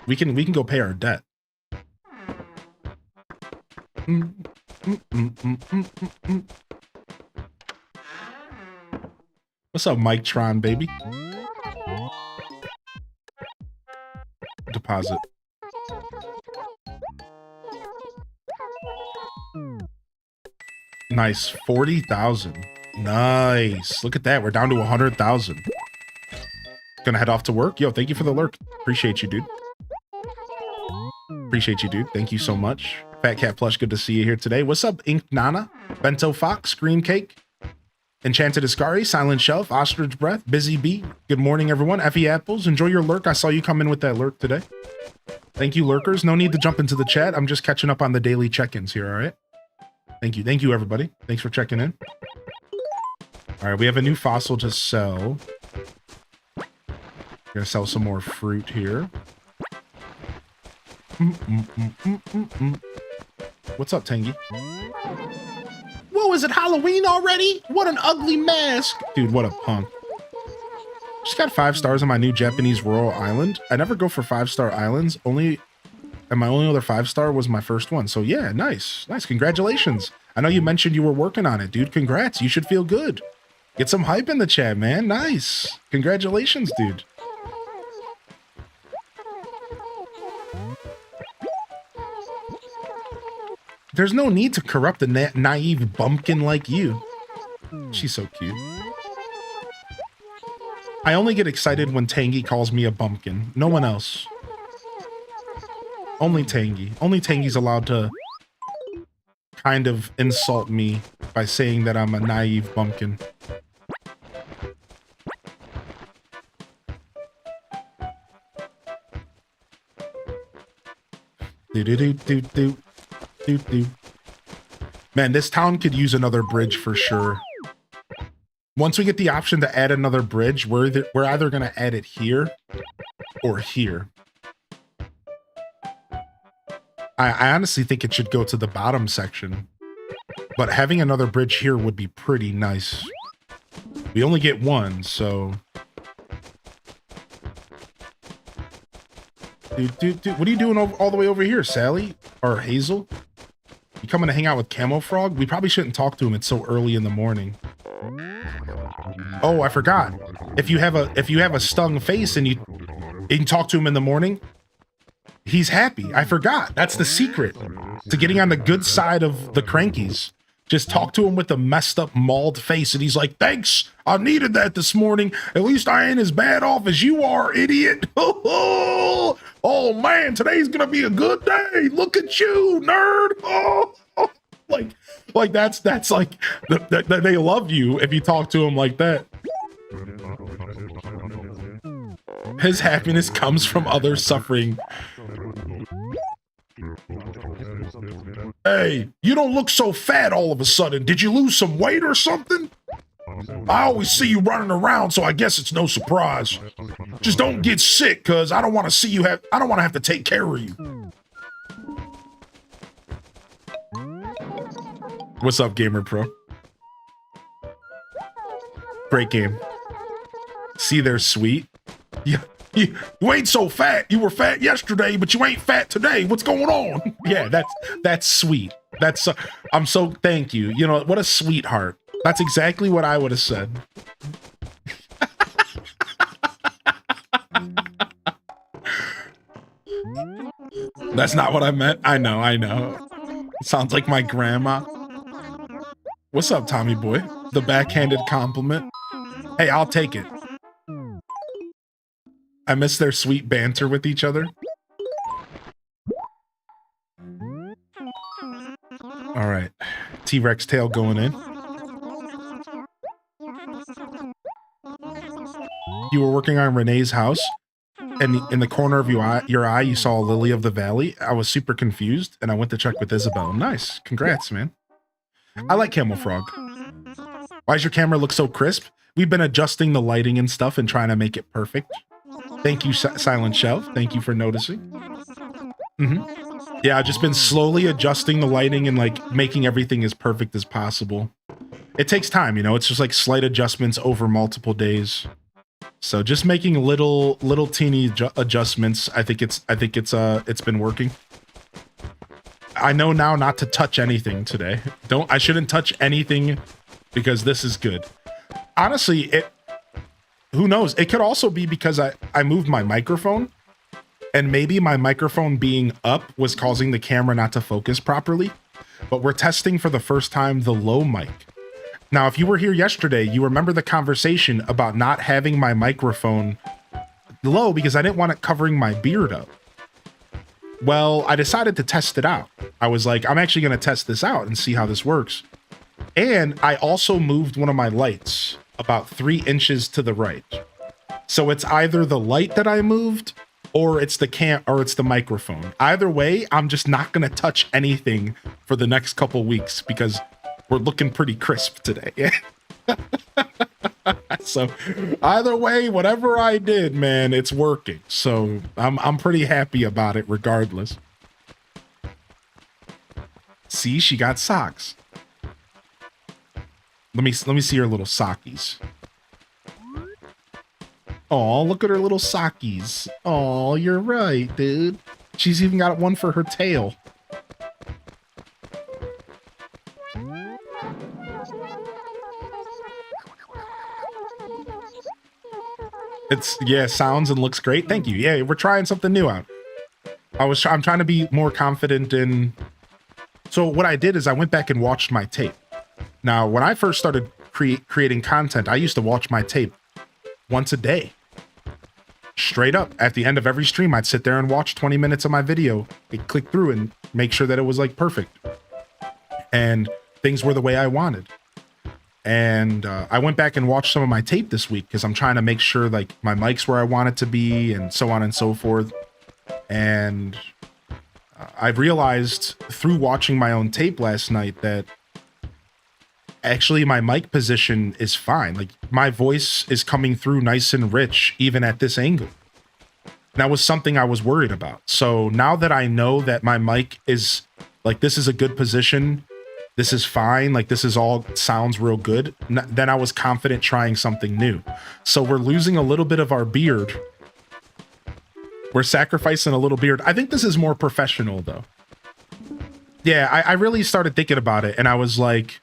We can go pay our debt. What's up, Mike Tron, baby? Deposit. Nice, 40,000. Nice. Look at that. We're down to 100,000. Gonna head off to work. Yo, thank you for the lurk. Appreciate you, dude. Appreciate you, dude. Thank you so much. Fat Cat Plush, good to see you here today. What's up, Ink Nana? Bento Fox, Scream Cake, Enchanted Ascari, Silent Shelf, Ostrich Breath, Busy Bee. Good morning, everyone. Effie Apples, enjoy your lurk. I saw you come in with that lurk today. Thank you, lurkers. No need to jump into the chat. I'm just catching up on the daily check-ins here, all right? Thank you. Thank you, everybody. Thanks for checking in. All right, we have a new fossil to sell. Gonna sell some more fruit here. What's up, Tangy? Whoa, is it Halloween already? What an ugly mask. Dude, what a punk. Just got 5 stars on my new Japanese rural island. I never go for 5-star islands. And my only other 5-star was my first one. So yeah, nice. Nice. Congratulations. I know you mentioned you were working on it, dude. Congrats. You should feel good. Get some hype in the chat, man. Nice. Congratulations, dude. There's no need to corrupt a naive bumpkin like you. She's so cute. I only get excited when Tangy calls me a bumpkin. No one else. Only Tangy. Only Tangy's allowed to kind of insult me by saying that I'm a naive bumpkin. Do-do-do-do-do. Man, this town could use another bridge for sure. Once we get the option to add another bridge, we're either going to add it here or here. I honestly think it should go to the bottom section, but having another bridge here would be pretty nice. We only get one, so... What are you doing all the way over here, Sally? Or Hazel? You coming to hang out with Camo Frog? We probably shouldn't talk to him. It's so early in the morning. Oh, I forgot. If you have a stung face and you can talk to him in the morning, he's happy. I forgot. That's the secret to getting on the good side of the crankies. Just talk to him with a messed up, mauled face, and he's like, thanks, I needed that this morning. At least I ain't as bad off as you are, idiot. Oh man, today's gonna be a good day. Look at you, nerd. Oh, like that's like, they love you if you talk to him like that. His happiness comes from others' suffering. Hey, you don't look so fat all of a sudden. Did you lose some weight or something? I always see you running around, so I guess it's no surprise. Just don't get sick, cause I don't want to have to take care of you. What's up, Gamer Pro? Great game. See, they're sweet. Yeah. You ain't so fat. You were fat yesterday, but you ain't fat today. What's going on? Yeah, that's sweet. That's I'm so thank you. You know what, a sweetheart. That's exactly what I would have said. That's not what I meant. I know. Sounds like my grandma. What's up, Tommy boy? The backhanded compliment. Hey, I'll take it. I miss their sweet banter with each other. All right, T-Rex tail going in. You were working on Renee's house, and in the corner of your eye, you saw a lily of the valley. I was super confused, and I went to check with Isabel. Nice, congrats, man. I like Camel Frog. Why does your camera look so crisp? We've been adjusting the lighting and stuff and trying to make it perfect. Thank you, Silent Shelf. Thank you for noticing. Yeah, I've just been slowly adjusting the lighting and like making everything as perfect as possible. It takes time, you know. It's just like slight adjustments over multiple days. So just making little teeny adjustments. I think it's been working. I know now not to touch anything today. I shouldn't touch anything because this is good. Honestly, who knows? It could also be because I moved my microphone, and maybe my microphone being up was causing the camera not to focus properly. But we're testing for the first time the low mic. Now, if you were here yesterday, you remember the conversation about not having my microphone low because I didn't want it covering my beard up. Well, I decided to test it out. I was like, I'm actually going to test this out and see how this works. And I also moved one of my lights about 3 inches to the right. So it's either the light that I moved or it's the microphone. Either way, I'm just not going to touch anything for the next couple weeks because we're looking pretty crisp today. So either way, whatever I did, man, it's working. So I'm pretty happy about it regardless. See, she got socks. Let me see her little sockies. Oh, look at her little sockies. Oh, you're right, dude. She's even got one for her tail. Yeah, sounds and looks great. Thank you. Yeah, we're trying something new out. I'm trying to be more confident in. So what I did is I went back and watched my tape. Now, when I first started creating content, I used to watch my tape once a day. Straight up. At the end of every stream, I'd sit there and watch 20 minutes of my video. I'd click through and make sure that it was like perfect. And things were the way I wanted. And I went back and watched some of my tape this week because I'm trying to make sure like my mic's where I want it to be and so on and so forth. And I've realized through watching my own tape last night that actually my mic position is fine. Like my voice is coming through nice and rich even at this angle. That was something I was worried about. So now that I know that my mic is like, this is a good position, this is fine, like this is all sounds real good, then I was confident trying something new. So we're losing a little bit of our beard. We're sacrificing a little beard. I think this is more professional though. Yeah, I really started thinking about it and I was like,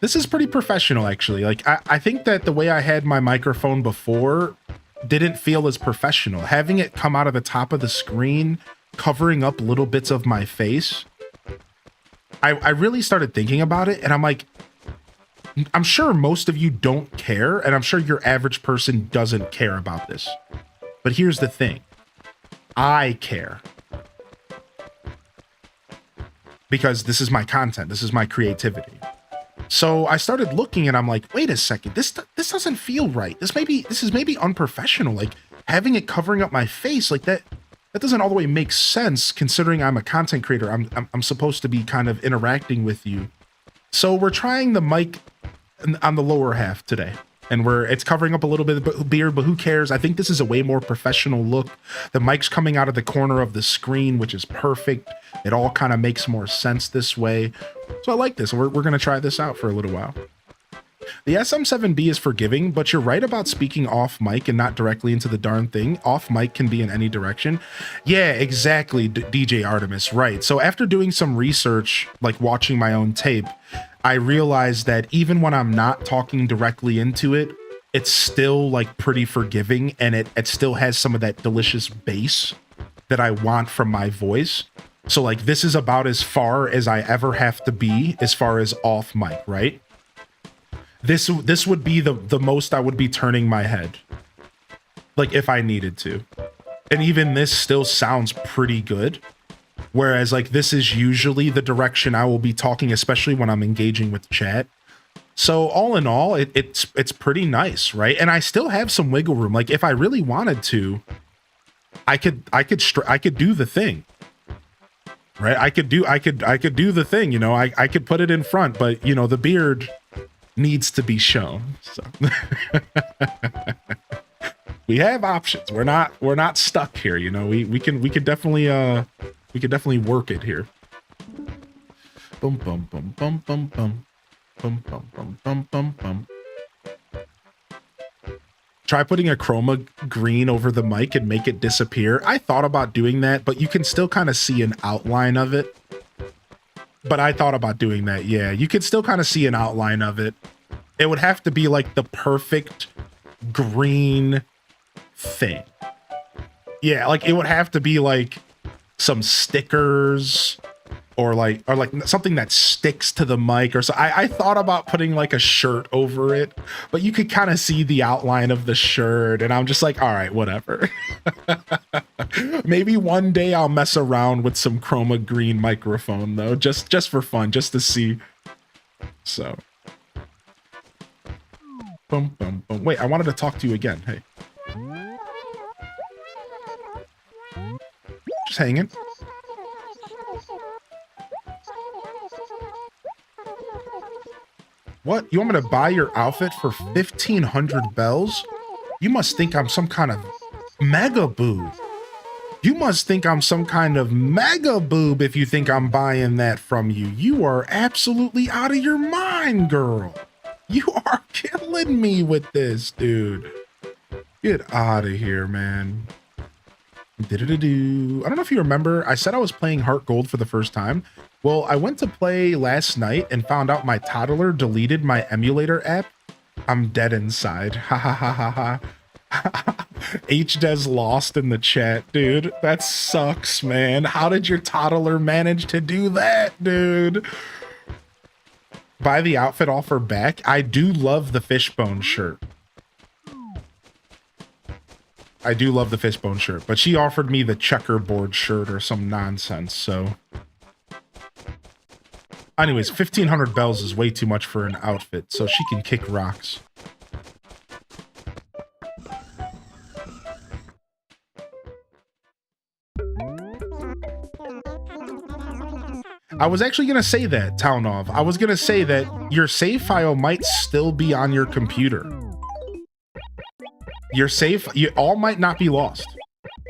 this is pretty professional actually. Like I think that the way I had my microphone before didn't feel as professional. Having it come out of the top of the screen, covering up little bits of my face, I really started thinking about it and I'm like, I'm sure most of you don't care and I'm sure your average person doesn't care about this. But here's the thing. I care. Because this is my content. This is my creativity. So I started looking and I'm like, wait a second, this doesn't feel right. This is maybe unprofessional. Like having it covering up my face like that doesn't all the way make sense considering I'm a content creator. I'm supposed to be kind of interacting with you. So we're trying the mic on the lower half today. And it's covering up a little bit of beard, but who cares? I think this is a way more professional look. The mic's coming out of the corner of the screen, which is perfect. It all kind of makes more sense this way. So I like this. We're going to try this out for a little while. The SM7B is forgiving, but you're right about speaking off mic and not directly into the darn thing. Off mic can be in any direction. Yeah, exactly, DJ Artemis, right. So after doing some research, like watching my own tape, I realized that even when I'm not talking directly into it, it's still like pretty forgiving and it still has some of that delicious bass that I want from my voice. So like this is about as far as I ever have to be as far as off mic, right? This would be the most I would be turning my head, like if I needed to. And even this still sounds pretty good. Whereas like this is usually the direction I will be talking, especially when I'm engaging with chat. So all in all, it's pretty nice, right? And I still have some wiggle room. Like if I really wanted to, I could do the thing. Right? I could do the thing, you know. I could put it in front, but you know, the beard needs to be shown. So we have options. We're not stuck here, you know. We could definitely work it here. Bum bum bum bum bum bum bum bum bum bum bum bum. Try putting a chroma green over the mic and make it disappear. I thought about doing that, but you can still kind of see an outline of it. But I thought about doing that. Yeah, you could still kind of see an outline of it. It would have to be like the perfect green thing. Yeah, like it would have to be like some stickers or like something that sticks to the mic or so. I thought about putting like a shirt over it, but you could kind of see the outline of the shirt and I'm just like, all right, whatever. Maybe one day I'll mess around with some chroma green microphone though, just for fun, just to see. So boom boom boom. Wait, I wanted to talk to you again. Hey, just hanging. What? You want me to buy your outfit for 1,500 bells? You must think I'm some kind of mega boob. You must think I'm some kind of mega boob if you think I'm buying that from you. You are absolutely out of your mind, girl. You are killing me with this, dude. Get out of here, man. I don't know if you remember, I said I was playing Heart Gold for the first time. Well, I went to play last night and found out my toddler deleted my emulator app. I'm dead inside. Ha ha ha ha ha. HDes lost in the chat, dude. That sucks, man. How did your toddler manage to do that, dude? Buy the outfit off her back. I do love the fishbone shirt. I do love the fishbone shirt, but she offered me the checkerboard shirt or some nonsense, so. Anyways, 1,500 bells is way too much for an outfit, so she can kick rocks. I was actually going to say that, Townov. I was going to say that your save file might still be on your computer. Your all might not be lost.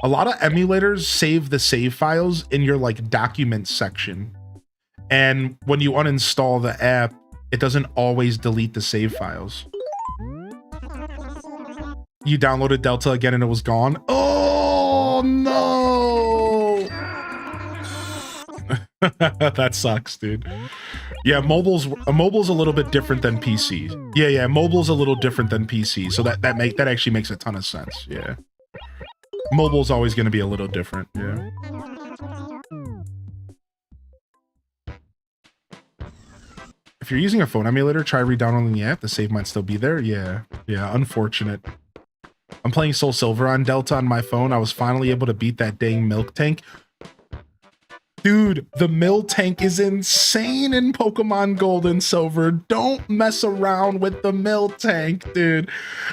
A lot of emulators save the save files in your like documents section. And when you uninstall the app, it doesn't always delete the save files. You downloaded Delta again and it was gone. Oh no! That sucks, dude. Yeah, mobile's a little bit different than PC. Yeah, mobile's a little different than PC. So that actually makes a ton of sense. Yeah. Mobile's always going to be a little different. Yeah. If you're using a phone emulator, try re-downloading the app. The save might still be there. Yeah, unfortunate. I'm playing Soul Silver on Delta on my phone. I was finally able to beat that dang milk tank. Dude, the milk tank is insane in Pokemon Gold and Silver. Don't mess around with the milk tank, dude.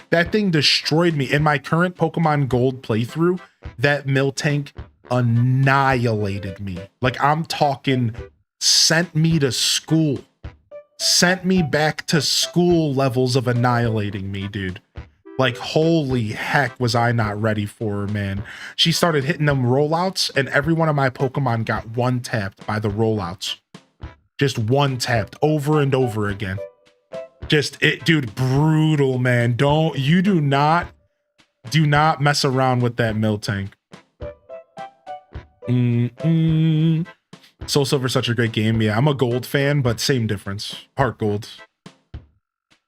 That thing destroyed me. In my current Pokemon Gold playthrough, that milk tank annihilated me. Like, I'm talking sent me to school. Sent me back to school levels of annihilating me, dude. Like, holy heck, was I not ready for her, man. She started hitting them rollouts, and every one of my Pokemon got one-tapped by the rollouts. Just one-tapped over and over again. Dude, brutal, man. Do not mess around with that Miltank. Soul Silver's such a great game. Yeah, I'm a gold fan, but same difference. Heart gold.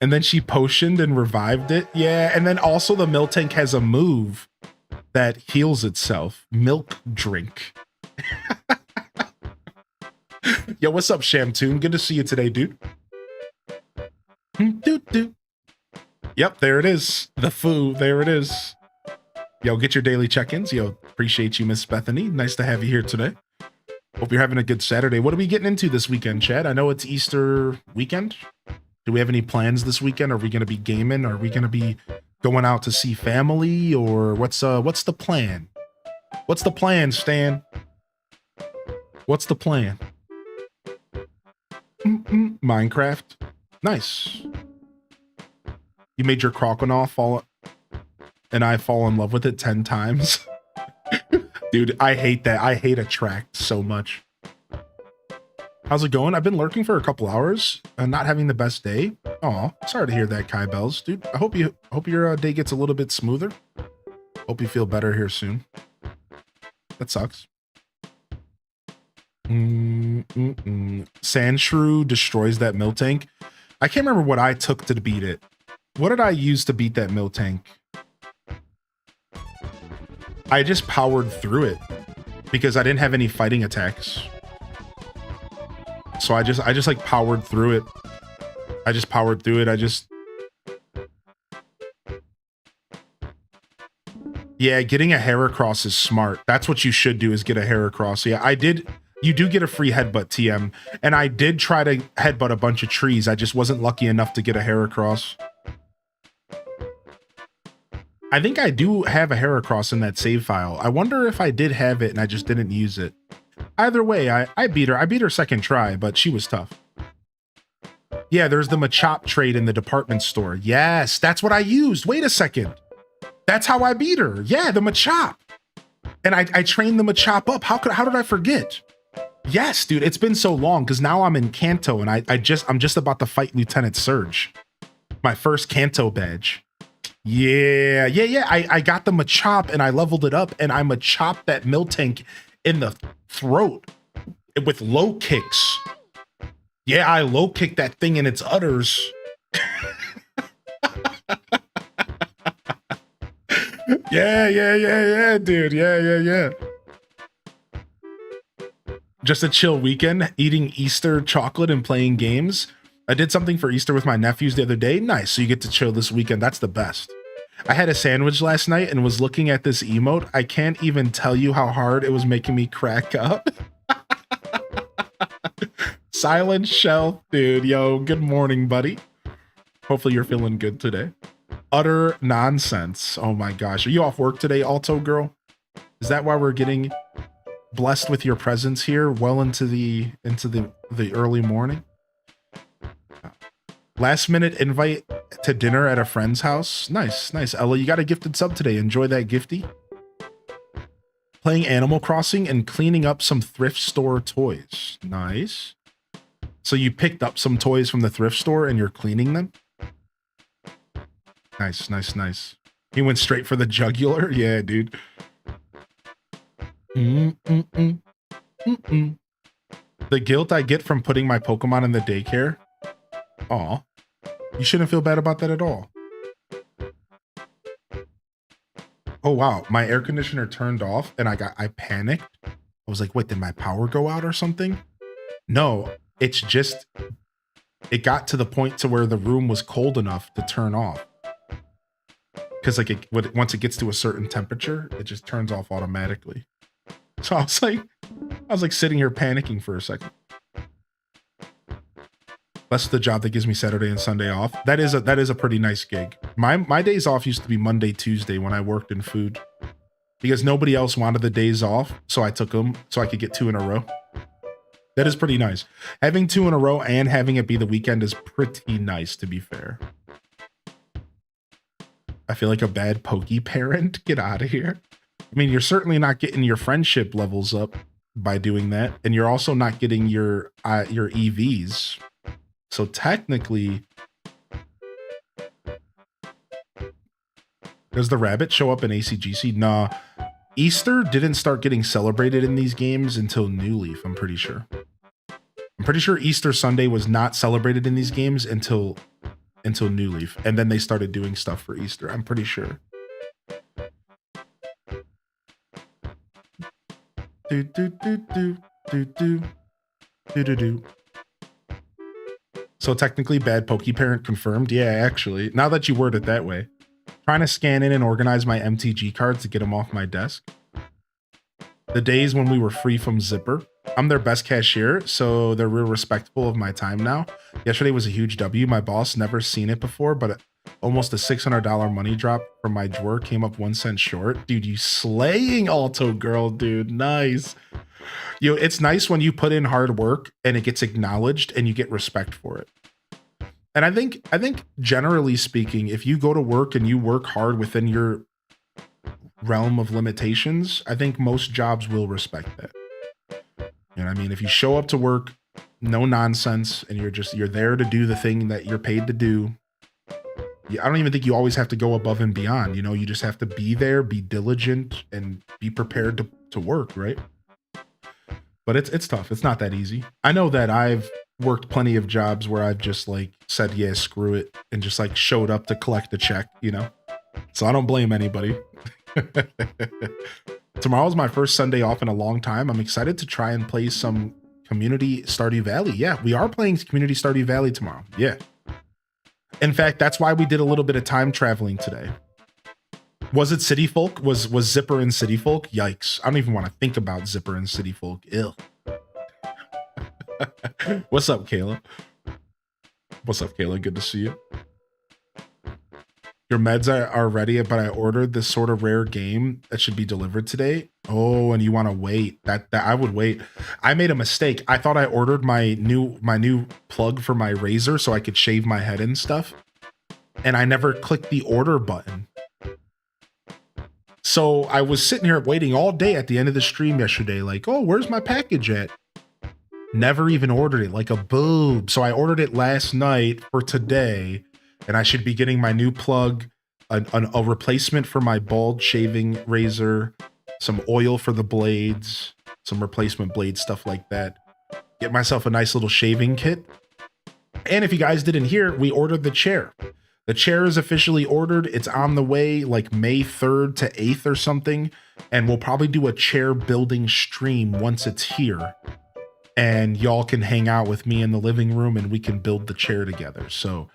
And then she potioned and revived it. Yeah, and then also the Miltank has a move that heals itself. Milk drink. Yo, what's up, Shamtoon? Good to see you today, dude. Yep, there it is. The foo, there it is. Yo, get your daily check-ins. Yo, appreciate you, Miss Bethany. Nice to have you here today. Hope you're having a good Saturday. What are we getting into this weekend, Chad? I know it's Easter weekend. Do we have any plans this weekend? Are we going to be gaming? Are we going to be going out to see family? Or what's the plan? What's the plan, Stan? What's the plan? Minecraft. Nice. You made your Croconaw fall, and I fall in love with it 10 times. Dude, I hate that. I hate Attract so much. How's it going? I've been lurking for a couple hours and not having the best day. Oh, sorry to hear that, Kai Bells. Dude, I hope your day gets a little bit smoother. Hope you feel better here soon. That sucks. Sandshrew destroys that Miltank. I can't remember what I took to beat it. What did I use to beat that Miltank? I just powered through it because I didn't have any fighting attacks. So I just like powered through it. Yeah, getting a Heracross is smart. That's what you should do, is get a Heracross. Yeah, I did. You do get a free headbutt, TM. And I did try to headbutt a bunch of trees. I just wasn't lucky enough to get a Heracross. I think I do have a Heracross in that save file. I wonder if I did have it and I just didn't use it. Either way, I beat her. I beat her second try, but she was tough. Yeah, there's the Machop trade in the department store. Yes, that's what I used. Wait a second. That's how I beat her. Yeah, the Machop. And I trained the Machop up. How did I forget? Yes, dude, it's been so long because now I'm in Kanto and I'm just about to fight Lieutenant Surge. My first Kanto badge. Yeah. I got the Machop and I leveled it up and I Machopped that Miltank in the throat with low kicks. Yeah, I low kicked that thing in its udders. Yeah, dude. Yeah. Just a chill weekend, eating Easter chocolate and playing games. I did something for Easter with my nephews the other day. Nice, so you get to chill this weekend. That's the best. I had a sandwich last night and was looking at this emote. I can't even tell you how hard it was making me crack up. Silent Shelf, dude. Yo, good morning, buddy. Hopefully you're feeling good today. Utter nonsense. Oh my gosh. Are you off work today, Alto girl? Is that why we're getting... blessed with your presence here well into the early morning. Last minute invite to dinner at a friend's house. Nice, nice. Ella, you got a gifted sub today. Enjoy that gifty. Playing Animal Crossing and cleaning up some thrift store toys. Nice. So you picked up some toys from the thrift store and you're cleaning them? Nice, nice, nice. He went straight for the jugular? Yeah, dude. The guilt I get from putting my Pokemon in the daycare. Aw. You shouldn't feel bad about that at all. Oh, wow. My air conditioner turned off and I panicked. I was like, wait, did my power go out or something? No, it's just, it got to the point to where the room was cold enough to turn off. Because like once it gets to a certain temperature, it just turns off automatically. So I was like sitting here panicking for a second. That's the job that gives me Saturday and Sunday off. That is a pretty nice gig. My days off used to be Monday, Tuesday when I worked in food, because nobody else wanted the days off. So I took them so I could get 2 in a row. That is pretty nice. Having 2 in a row and having it be the weekend is pretty nice, to be fair. I feel like a bad pokey parent. Get out of here. I mean, you're certainly not getting your friendship levels up by doing that. And you're also not getting your EVs. So technically, does the rabbit show up in ACGC? Nah. Easter didn't start getting celebrated in these games until New Leaf, I'm pretty sure. I'm pretty sure Easter Sunday was not celebrated in these games until New Leaf. And then they started doing stuff for Easter, I'm pretty sure. Do do do do do do do do do. So technically bad pokey parent confirmed. Yeah, actually, now that you word it that way. Trying to scan in and organize my MTG cards to get them off my desk. The days when we were free from Zipper. I'm their best cashier, so they're real respectful of my time now. Yesterday was a huge W. My boss never seen it before, but almost a $600 money drop from my drawer came up 1 cent short. Dude, you slaying Alto girl, dude. Nice. You know, it's nice when you put in hard work and it gets acknowledged and you get respect for it. And I think generally speaking, if you go to work and you work hard within your realm of limitations, I think most jobs will respect that. You know what I mean? If you show up to work, no nonsense, and you're there to do the thing that you're paid to do. I don't even think you always have to go above and beyond. You know, you just have to be there, be diligent, and be prepared to work, right? But it's tough. It's not that easy. I know that I've worked plenty of jobs where I've just like said, yeah, screw it, and just like showed up to collect a check, you know? So I don't blame anybody. Tomorrow's my first Sunday off in a long time. I'm excited to try and play some Community Stardew Valley. Yeah, we are playing Community Stardew Valley tomorrow. Yeah. In fact, that's why we did a little bit of time traveling today. Was it City Folk? Was Zipper in City Folk? Yikes. I don't even want to think about Zipper and City Folk. Ew. What's up, Kayla? What's up, Kayla? Good to see you. Your meds are ready, but I ordered this sort of rare game that should be delivered today. Oh, and you want to wait. That I would wait. I made a mistake. I thought I ordered my new plug for my razor so I could shave my head and stuff. And I never clicked the order button. So I was sitting here waiting all day at the end of the stream yesterday, like, oh, where's my package at? Never even ordered it, like a boob. So I ordered it last night for today, and I should be getting my new plug, a replacement for my bald shaving razor, some oil for the blades, some replacement blades, stuff like that. Get myself a nice little shaving kit. And if you guys didn't hear, we ordered the chair. The chair is officially ordered. It's on the way like May 3rd to 8th or something. And we'll probably do a chair building stream once it's here. And y'all can hang out with me in the living room and we can build the chair together. So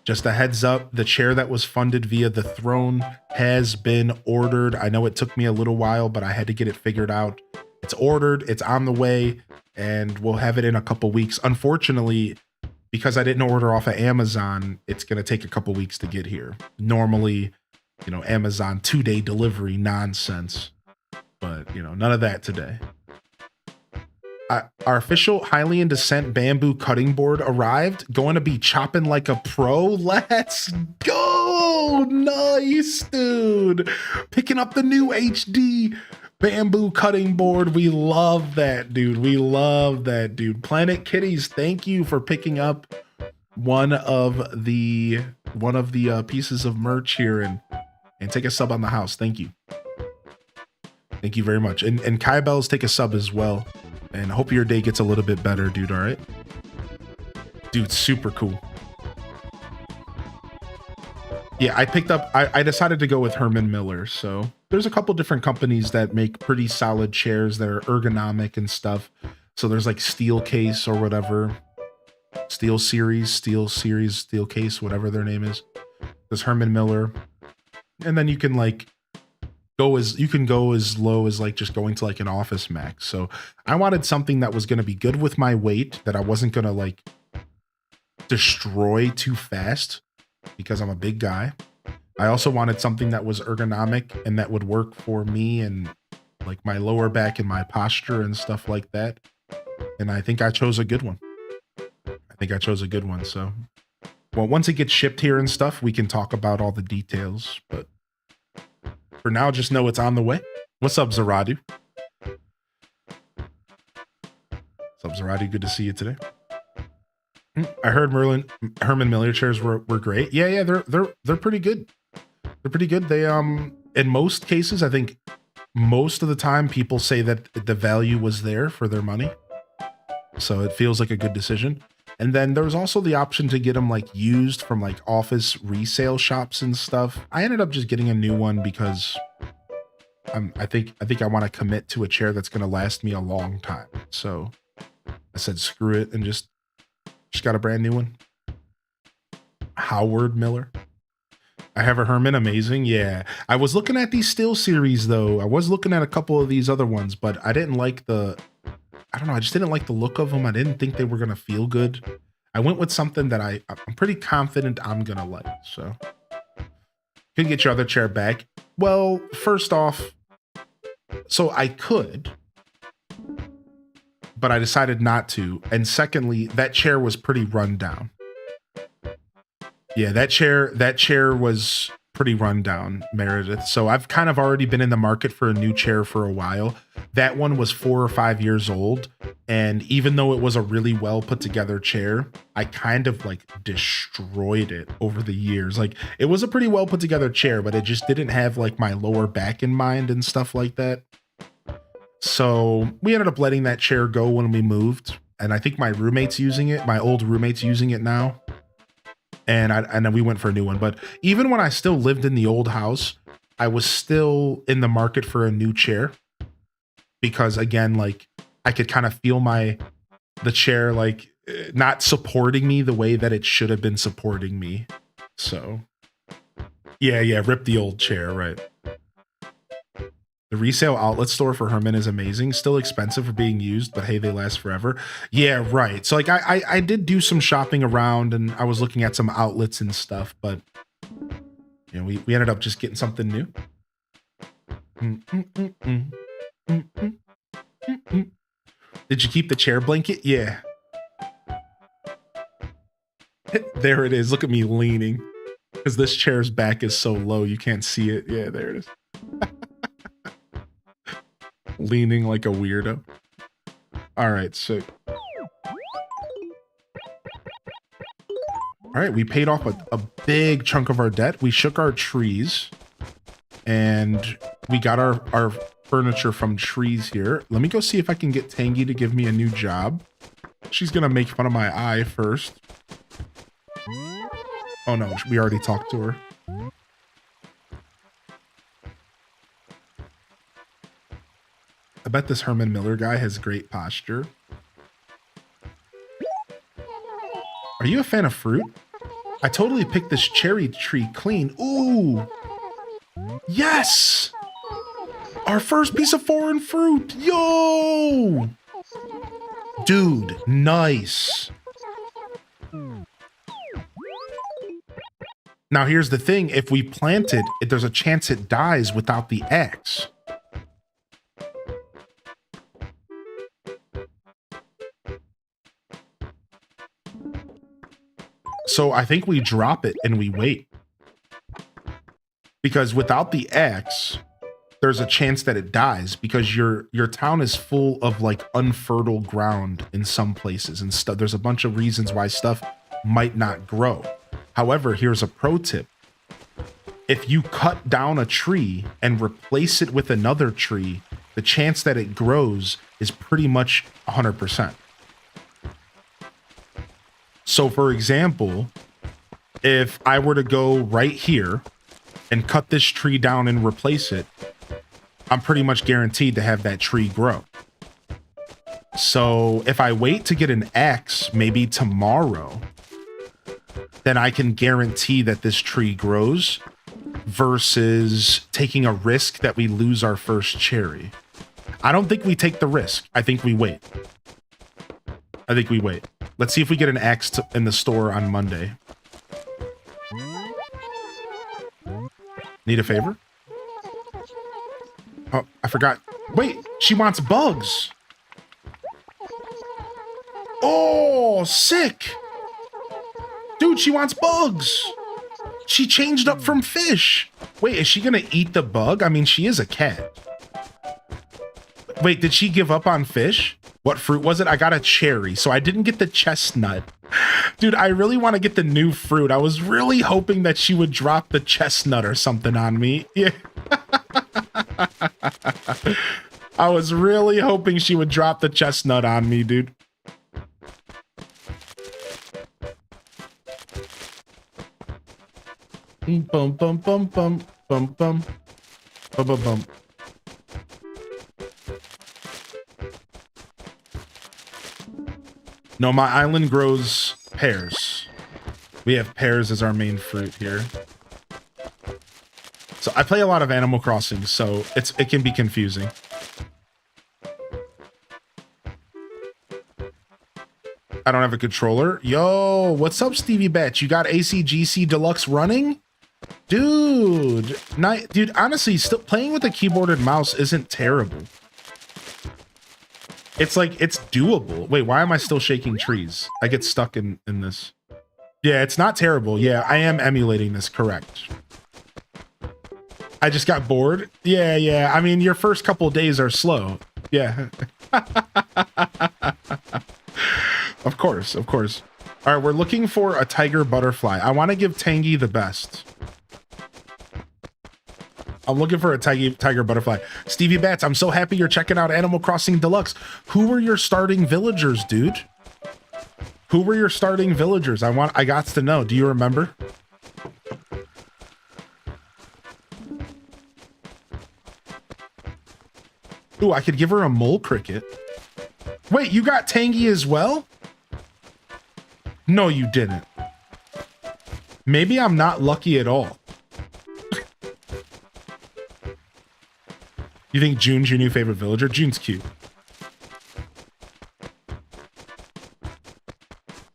just a heads up, the chair that was funded via the throne has been ordered. I know it took me a little while, but I had to get it figured out. It's ordered, it's on the way, and we'll have it in a couple weeks. Unfortunately, because I didn't order off of Amazon, it's going to take a couple weeks to get here. Normally, you know, Amazon 2-day delivery nonsense, but you know, none of that today. our official Hylian Descent bamboo cutting board arrived. Going to be chopping like a pro. Let's go. Nice, dude. Picking up the new HD bamboo cutting board. We love that, dude. We love that, dude. Planet Kitties, thank you for picking up one of the pieces of merch here and take a sub on the house. Thank you. Thank you very much. And Kai Bells, take a sub as well. And I hope your day gets a little bit better, dude. All right. Dude, super cool. Yeah, I decided to go with Herman Miller. So there's a couple different companies that make pretty solid chairs that are ergonomic and stuff. So there's like Steel Case or whatever. Steel Case, whatever their name is. There's Herman Miller. And then you can like go as low as like just going to like an Office Max. So I wanted something that was going to be good with my weight, that I wasn't going to like destroy too fast because I'm a big guy. I also wanted something that was ergonomic and that would work for me and like my lower back and my posture and stuff like that. And I think I chose a good one. So, well, once it gets shipped here and stuff, we can talk about all the details. But for now, just know it's on the way. What's up, Zaradu? What's up, Zaradu? Good to see you today. I heard Herman Miller chairs were great. Yeah, they're pretty good. They're pretty good. They in most cases, I think most of the time people say that the value was there for their money. So it feels like a good decision. And then there was also the option to get them like used from like office resale shops and stuff. I ended up just getting a new one because I think I want to commit to a chair that's going to last me a long time. So I said, screw it, and just got a brand new one. Howard Miller. I have a Herman. Amazing. Yeah. I was looking at these Steel series though. I was looking at a couple of these other ones, but I didn't like I just didn't like the look of them. I didn't think they were going to feel good. I went with something that I'm pretty confident I'm going to like. So you can get your other chair back. Well, first off, so I could, but I decided not to. And secondly, that chair was pretty run down. Yeah, that chair was pretty run down, Meredith. So I've kind of already been in the market for a new chair for a while. That one was 4 or 5 years old. And even though it was a really well put together chair, I kind of like destroyed it over the years. Like it was a pretty well put together chair, but it just didn't have like my lower back in mind and stuff like that. So we ended up letting that chair go when we moved. And I think my old roommate's using it now. And then we went for a new one. But even when I still lived in the old house, I was still in the market for a new chair. Because again, like I could kind of feel the chair like not supporting me the way that it should have been supporting me. So yeah, rip the old chair, right? The resale outlet store for Herman is amazing. Still expensive for being used, but hey, they last forever. Yeah, right. So like I did do some shopping around and I was looking at some outlets and stuff, but you know, we ended up just getting something new. Did you keep the chair blanket? Yeah. There it is. Look at me leaning because this chair's back is so low you can't see it. Yeah, there it is. Leaning like a weirdo. All right, so all right, we paid off a big chunk of our debt. We shook our trees and we got our furniture from trees here. Let me go see if I can get Tangy to give me a new job. She's gonna make fun of my eye first. Oh no, we already talked to her. I bet this Herman Miller guy has great posture. Are you a fan of fruit? I totally picked this cherry tree clean. Ooh! Yes! Our first piece of foreign fruit! Yo! Dude, nice. Now here's the thing. If we plant it, there's a chance it dies without the axe. So I think we drop it and we wait. Because without the axe, there's a chance that it dies because your town is full of like unfertile ground in some places and stuff. There's a bunch of reasons why stuff might not grow. However, here's a pro tip. If you cut down a tree and replace it with another tree, the chance that it grows is pretty much 100%. So for example, if I were to go right here and cut this tree down and replace it, I'm pretty much guaranteed to have that tree grow. So if I wait to get an axe, maybe tomorrow, then I can guarantee that this tree grows versus taking a risk that we lose our first cherry. I don't think we take the risk. I think we wait. Let's see if we get an axe in the store on Monday. Need a favor? Oh, I forgot. Wait, she wants bugs. Oh, sick. Dude, she wants bugs. She changed up from fish. Wait, is she gonna eat the bug? I mean, she is a cat. Wait, did she give up on fish? What fruit was it? I got a cherry, so I didn't get the chestnut. Dude, I really want to get the new fruit. I was really hoping that she would drop the chestnut or something on me. Yeah. I was really hoping she would drop the chestnut on me, dude. Bum bum bum bum bum bum bum bum bum. No, my island grows pears. We have pears as our main fruit here. So I play a lot of Animal Crossing, so it can be confusing. I don't have a controller. Yo, what's up, Stevie Batch? You got ACGC Deluxe running? Dude, dude, honestly, still playing with a keyboard and mouse isn't terrible. It's like, it's doable. Wait, why am I still shaking trees? I get stuck in this. Yeah, it's not terrible. Yeah, I am emulating this, correct. I just got bored. Yeah. I mean, your first couple days are slow. Yeah. Of course. All right, we're looking for a tiger butterfly. I want to give Tangy the best. I'm looking for a tiger butterfly. Stevie Bats, I'm so happy you're checking out Animal Crossing Deluxe. Who were your starting villagers, dude? Who were your starting villagers? I got to know. Do you remember? Ooh, I could give her a mole cricket. Wait, you got Tangy as well? No, you didn't. Maybe I'm not lucky at all. You think June's your new favorite villager? June's cute.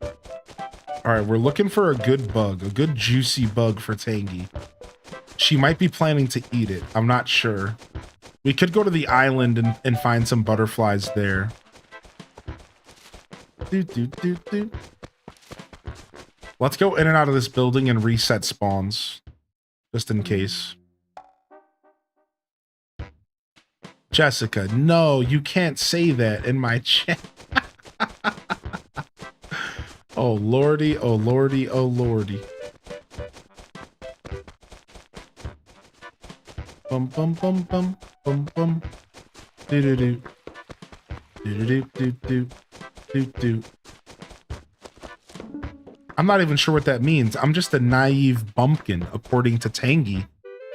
All right, we're looking for a good bug, a good juicy bug for Tangy. She might be planning to eat it. I'm not sure. We could go to the island and find some butterflies there. Let's go in and out of this building and reset spawns, just in case. Jessica, no, you can't say that in my chat. Oh lordy, oh lordy, oh lordy. Bum bum bum bum bum bum. Do do do. Do do do do do do. I'm not even sure what that means. I'm just a naive bumpkin, according to Tangy.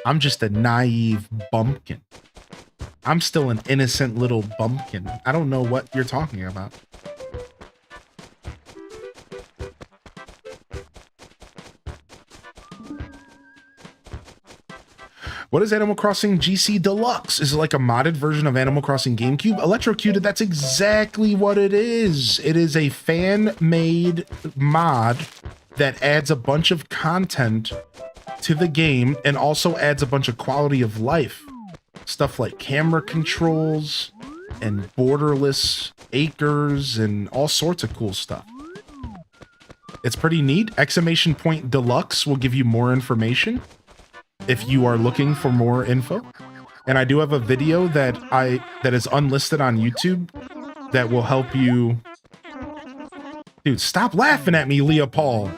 I'm just a naive bumpkin. I'm still an innocent little bumpkin. I don't know what you're talking about. What is Animal Crossing GC Deluxe? Is it like a modded version of Animal Crossing GameCube? Electrocuted, that's exactly what it is. It is a fan-made mod that adds a bunch of content to the game and also adds a bunch of quality of life. Stuff like camera controls and borderless acres and all sorts of cool stuff. It's pretty neat. Exclamation point Deluxe will give you more information if you are looking for more info. And I do have a video that is unlisted on YouTube that will help you. Dude, stop laughing at me, Leopold.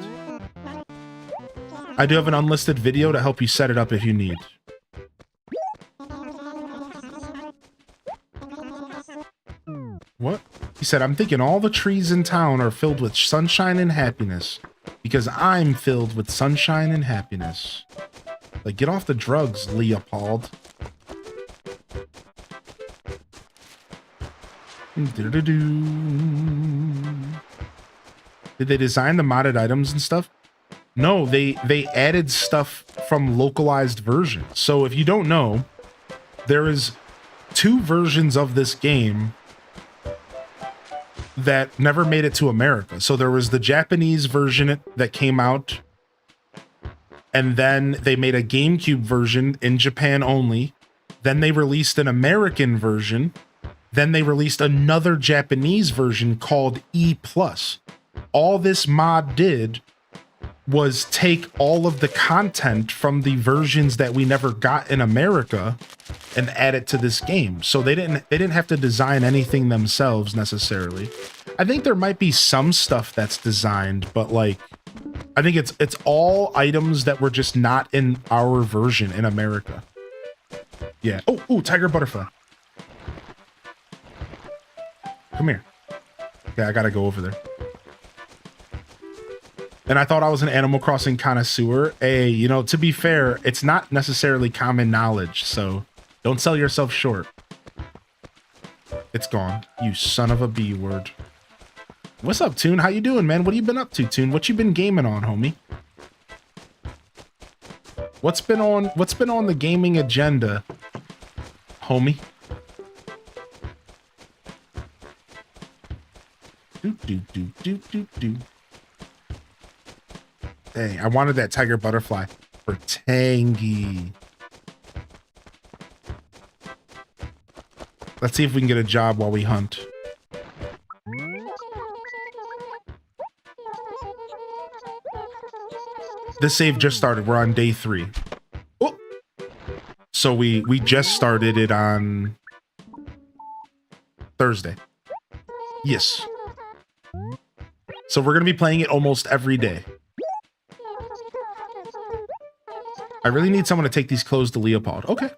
I do have an unlisted video to help you set it up if you need. What? He said, I'm thinking all the trees in town are filled with sunshine and happiness because I'm filled with sunshine and happiness. Like, get off the drugs, Leopold. Did they design the modded items and stuff? No, they added stuff from localized versions. So if you don't know, there is 2 versions of this game that never made it to America. So there was the Japanese version that came out, and then they made a GameCube version in Japan only. Then they released an American version. Then they released another Japanese version called E+. All this mod did was take all of the content from the versions that we never got in America and add it to this game. So they didn't have to design anything themselves necessarily. I think there might be some stuff that's designed, but like I think it's all items that were just not in our version in America. Yeah. Oh, tiger butterfly. Come here. Okay, I gotta go over there. And I thought I was an Animal Crossing connoisseur. Hey, you know, to be fair, it's not necessarily common knowledge, so don't sell yourself short. It's gone. You son of a B word. What's up, Toon? How you doing, man? What have you been up to, Toon? What you been gaming on, homie? What's been on the gaming agenda, homie? Do. Dang, I wanted that tiger butterfly for Tangy. Let's see if we can get a job while we hunt. This save just started. We're on day 3. Oh! So we just started it on Thursday. Yes. So we're going to be playing it almost every day. I really need someone to take these clothes to Leopold. Okay.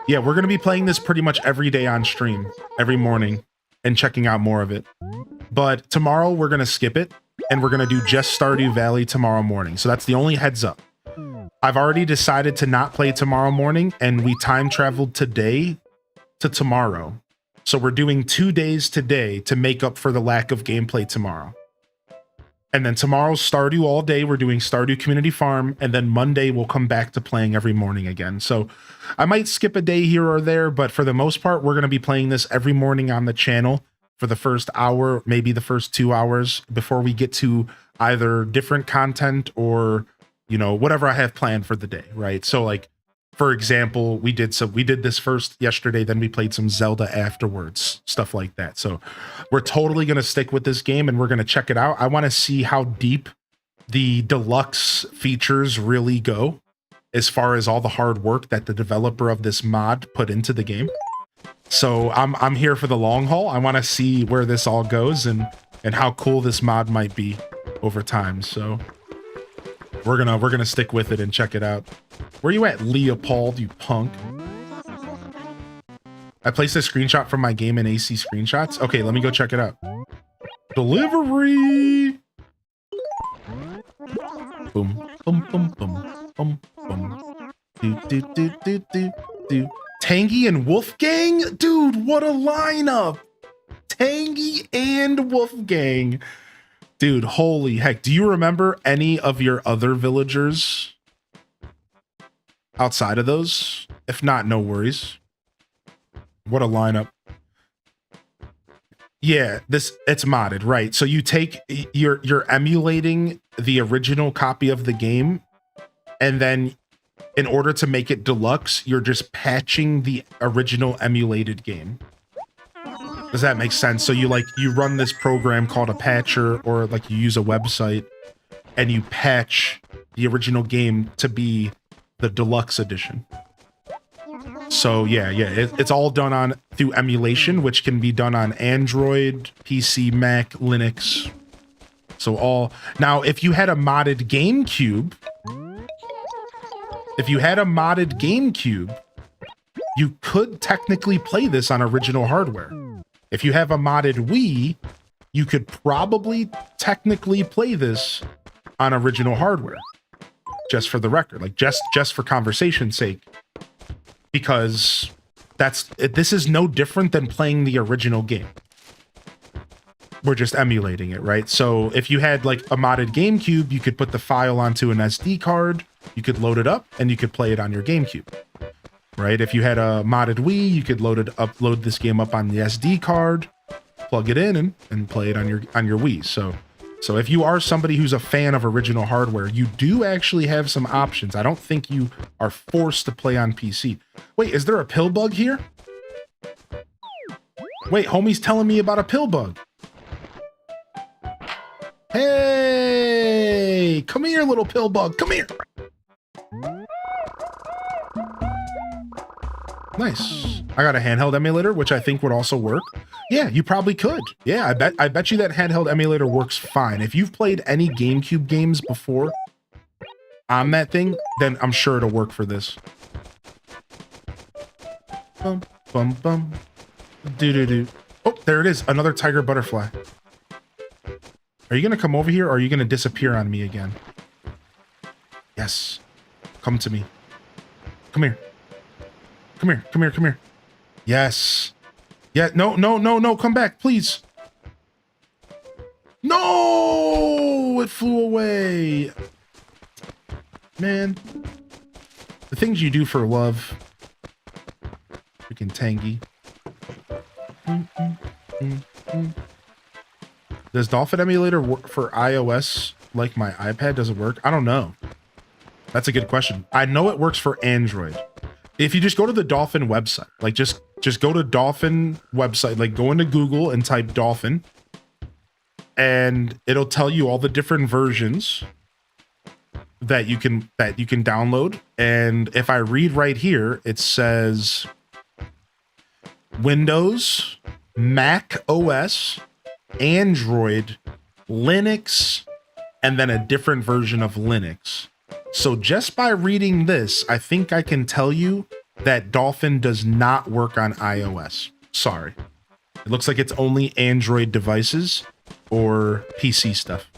Yeah, we're going to be playing this pretty much every day on stream, every morning, and checking out more of it. But tomorrow we're going to skip it, and we're going to do just Stardew Valley tomorrow morning. So that's the only heads up. I've already decided to not play tomorrow morning, and we time traveled today to tomorrow. So we're doing 2 days today to make up for the lack of gameplay tomorrow. And then tomorrow's Stardew all day. We're doing Stardew Community Farm. And then Monday we'll come back to playing every morning again. So I might skip a day here or there, but for the most part, we're going to be playing this every morning on the channel for the first hour, maybe the first 2 hours before we get to either different content or, you know, whatever I have planned for the day, right? So like, for example, we did this first yesterday, then we played some Zelda afterwards, stuff like that. So we're totally going to stick with this game and we're going to check it out. I want to see how deep the deluxe features really go as far as all the hard work that the developer of this mod put into the game. So I'm here for the long haul. I want to see where this all goes and how cool this mod might be over time. So we're gonna stick with it and check it out. Where you at, Leopold, you punk? I placed a screenshot from my game in AC Screenshots. Okay, let me go check it out. Delivery! Boom, boom, boom, boom, boom, boom. Do. Tangy and Wolfgang? Dude, what a lineup! Tangy and Wolfgang. Dude, holy heck. Do you remember any of your other villagers outside of those? If not, no worries. What a lineup. Yeah, it's modded, right? So you take, you're emulating the original copy of the game, and then in order to make it deluxe, you're just patching the original emulated game. Does that make sense? So you run this program called a patcher, or like you use a website and you patch the original game to be the deluxe edition. So yeah, it's all done on through emulation, which can be done on Android, PC, Mac, Linux. So all now, if you had a modded GameCube, you could technically play this on original hardware. If you have a modded Wii, you could probably technically play this on original hardware. Just for the record, like just for conversation's sake. Because this is no different than playing the original game. We're just emulating it, right? So if you had like a modded GameCube, you could put the file onto an SD card, you could load it up, and you could play it on your GameCube, right? If you had a modded Wii, you could upload this game up on the SD card, plug it in, and play it on your Wii. So if you are somebody who's a fan of original hardware, you do actually have some options. I don't think you are forced to play on PC. Wait, is there a pill bug here? Wait, homie's telling me about a pill bug. Hey, come here, little pill bug. Come here. Nice. I got a handheld emulator, which I think would also work. Yeah, you probably could. Yeah, I bet you that handheld emulator works fine. If you've played any GameCube games before on that thing, then I'm sure it'll work for this. Bum, bum, bum. Do. Oh, there it is. Another tiger butterfly. Are you going to come over here, or are you going to disappear on me again? Yes. Come to me. Come here. Come here. Yes. Yeah, no, come back, please. No! It flew away. Man. The things you do for love. Freaking tangy. Does Dolphin Emulator work for iOS like my iPad? Does it work? I don't know. That's a good question. I know it works for Android. If you just go to the Dolphin website, like just go to Dolphin website, like go into Google and type Dolphin, and it'll tell you all the different versions that you can download. And if I read right here, it says Windows, Mac OS, Android, Linux, and then a different version of Linux. So just by reading this, I think I can tell you that Dolphin does not work on iOS. Sorry. It looks like it's only Android devices or PC stuff.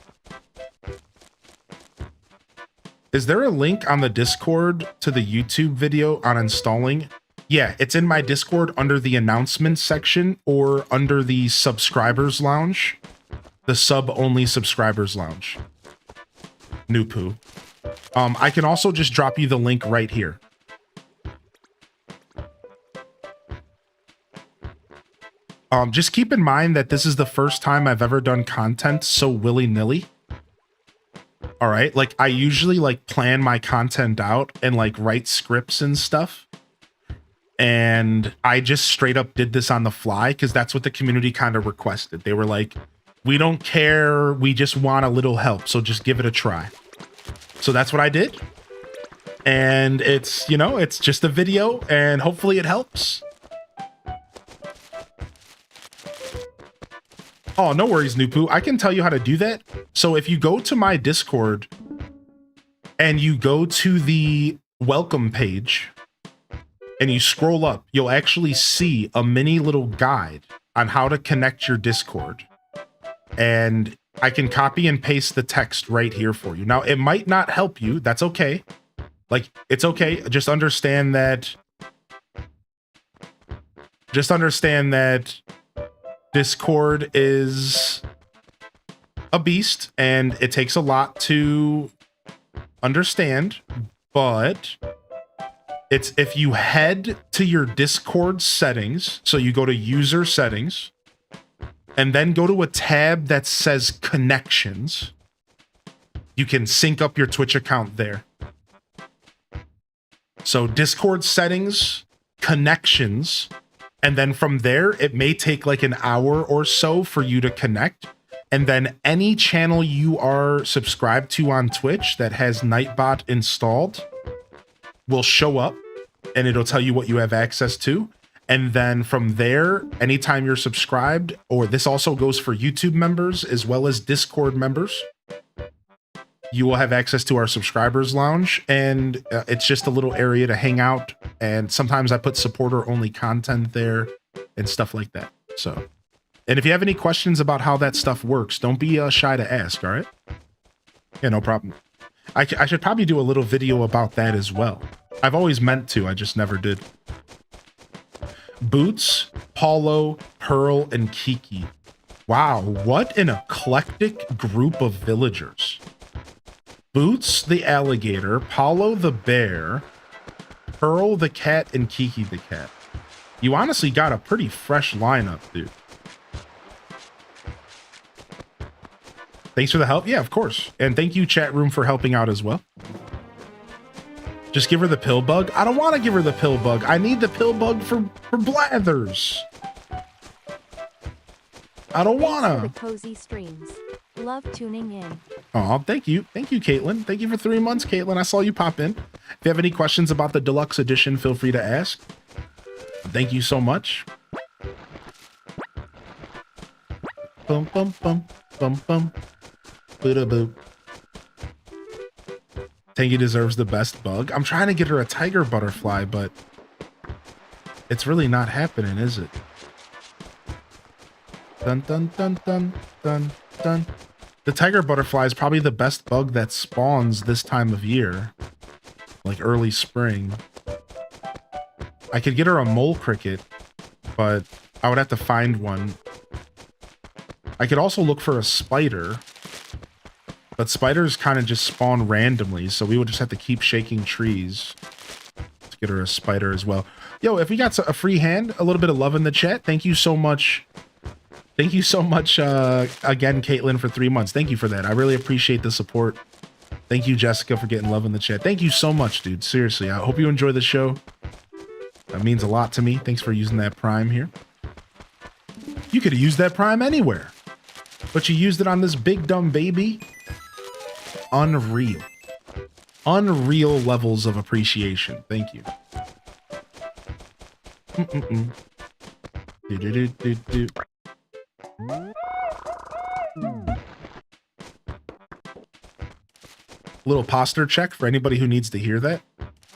Is there a link on the Discord to the YouTube video on installing? Yeah, it's in my Discord under the announcements section or under the subscribers lounge. The sub-only subscribers lounge. New poo. I can also just drop you the link right here. Just keep in mind that this is the first time I've ever done content so willy-nilly. All right, like I usually like plan my content out and like write scripts and stuff. And I just straight up did this on the fly because that's what the community kind of requested. They were like, we don't care, we just want a little help, so just give it a try. So that's what I did. And it's, you know, it's just a video and hopefully it helps. Oh, no worries, Nupu. I can tell you how to do that. So if you go to my Discord and you go to the welcome page and you scroll up, you'll actually see a mini little guide on how to connect your Discord. And I can copy and paste the text right here for you. Now, it might not help you. That's okay. Like, it's okay. Just understand that Discord is a beast and it takes a lot to understand, but it's if you head to your Discord settings, so you go to user settings and then go to a tab that says connections, you can sync up your Twitch account there. So Discord settings, connections, and then from there, it may take like an hour or so for you to connect. And then any channel you are subscribed to on Twitch that has Nightbot installed will show up and it'll tell you what you have access to. And then from there, anytime you're subscribed, or this also goes for YouTube members as well as Discord members, you will have access to our subscribers lounge. And it's just a little area to hang out. And sometimes I put supporter only content there and stuff like that. So, and if you have any questions about how that stuff works, don't be shy to ask. All right. Yeah, no problem. I should probably do a little video about that as well. I've always meant to, I just never did. Boots, Paulo, Pearl, and Kiki. Wow, what an eclectic group of villagers. Boots the alligator, Paulo the bear, Pearl the cat, and Kiki the cat. You honestly got a pretty fresh lineup, dude. Thanks for the help. Yeah, of course. And thank you, chat room, for helping out as well. Just give her the pill bug. I don't want to give her the pill bug. I need the pill bug for Blathers. I don't wanna. The cozy streams. Love tuning in. Oh, thank you. Thank you, Caitlin. Thank you for 3 months, Caitlin. I saw you pop in. If you have any questions about the deluxe edition, feel free to ask. Thank you so much. Bum bum bum bum bum. Boo boo. Tangy deserves the best bug. I'm trying to get her a tiger butterfly, but it's really not happening, is it? Dun dun dun dun dun dun. The tiger butterfly is probably the best bug that spawns this time of year, like early spring. I could get her a mole cricket, but I would have to find one. I could also look for a spider, but spiders kind of just spawn randomly, so we would just have to keep shaking trees to get her a spider as well. Yo, if we got a free hand, a little bit of love in the chat, thank you so much. Thank you so much, again, Caitlin, for 3 months. Thank you for that. I really appreciate the support. Thank you, Jessica, for getting love in the chat. Thank you so much, dude. Seriously, I hope you enjoy the show. That means a lot to me. Thanks for using that Prime here. You could have used that Prime anywhere, but you used it on this big dumb baby. Unreal. Unreal levels of appreciation. Thank you. Do-do-do-do-do. Little posture check for anybody who needs to hear that.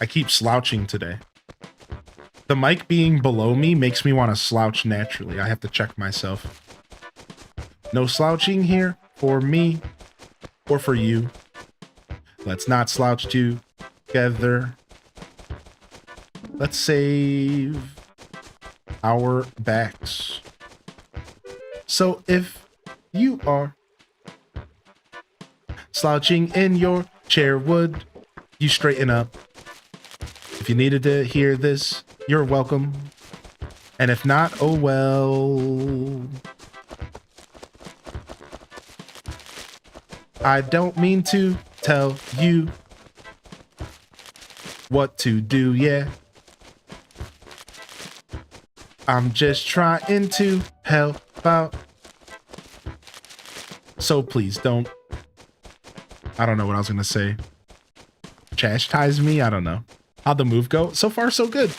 I keep slouching today. The mic being below me makes me want to slouch naturally. I have to check myself. No slouching here for me or for you. Let's not slouch together. Let's save our backs. So if you are slouching in your chair, would you straighten up? If you needed to hear this, you're welcome. And if not, oh well. I don't mean to tell you what to do, yeah. I'm just trying to help out. So please don't. I don't know what I was gonna say. Chastise me? I don't know. How'd the move go? So far, so good.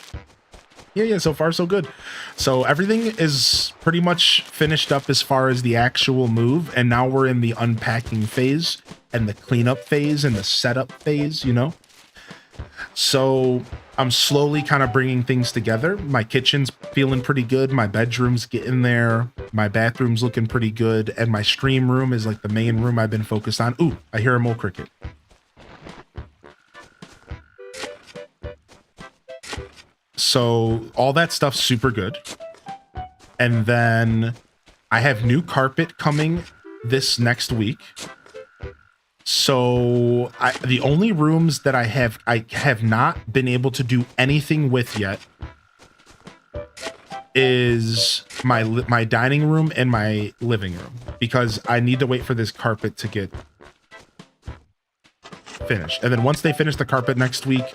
Yeah, so far, so good. So everything is pretty much finished up as far as the actual move, and now we're in the unpacking phase and the cleanup phase and the setup phase, you know? So I'm slowly kind of bringing things together. My kitchen's feeling pretty good. My bedroom's getting there. My bathroom's looking pretty good. And my stream room is like the main room I've been focused on. Ooh, I hear a mole cricket. So all that stuff's super good. And then I have new carpet coming this next week. So the only rooms that I have not been able to do anything with yet is my dining room and my living room, because I need to wait for this carpet to get finished. And then once they finish the carpet next week,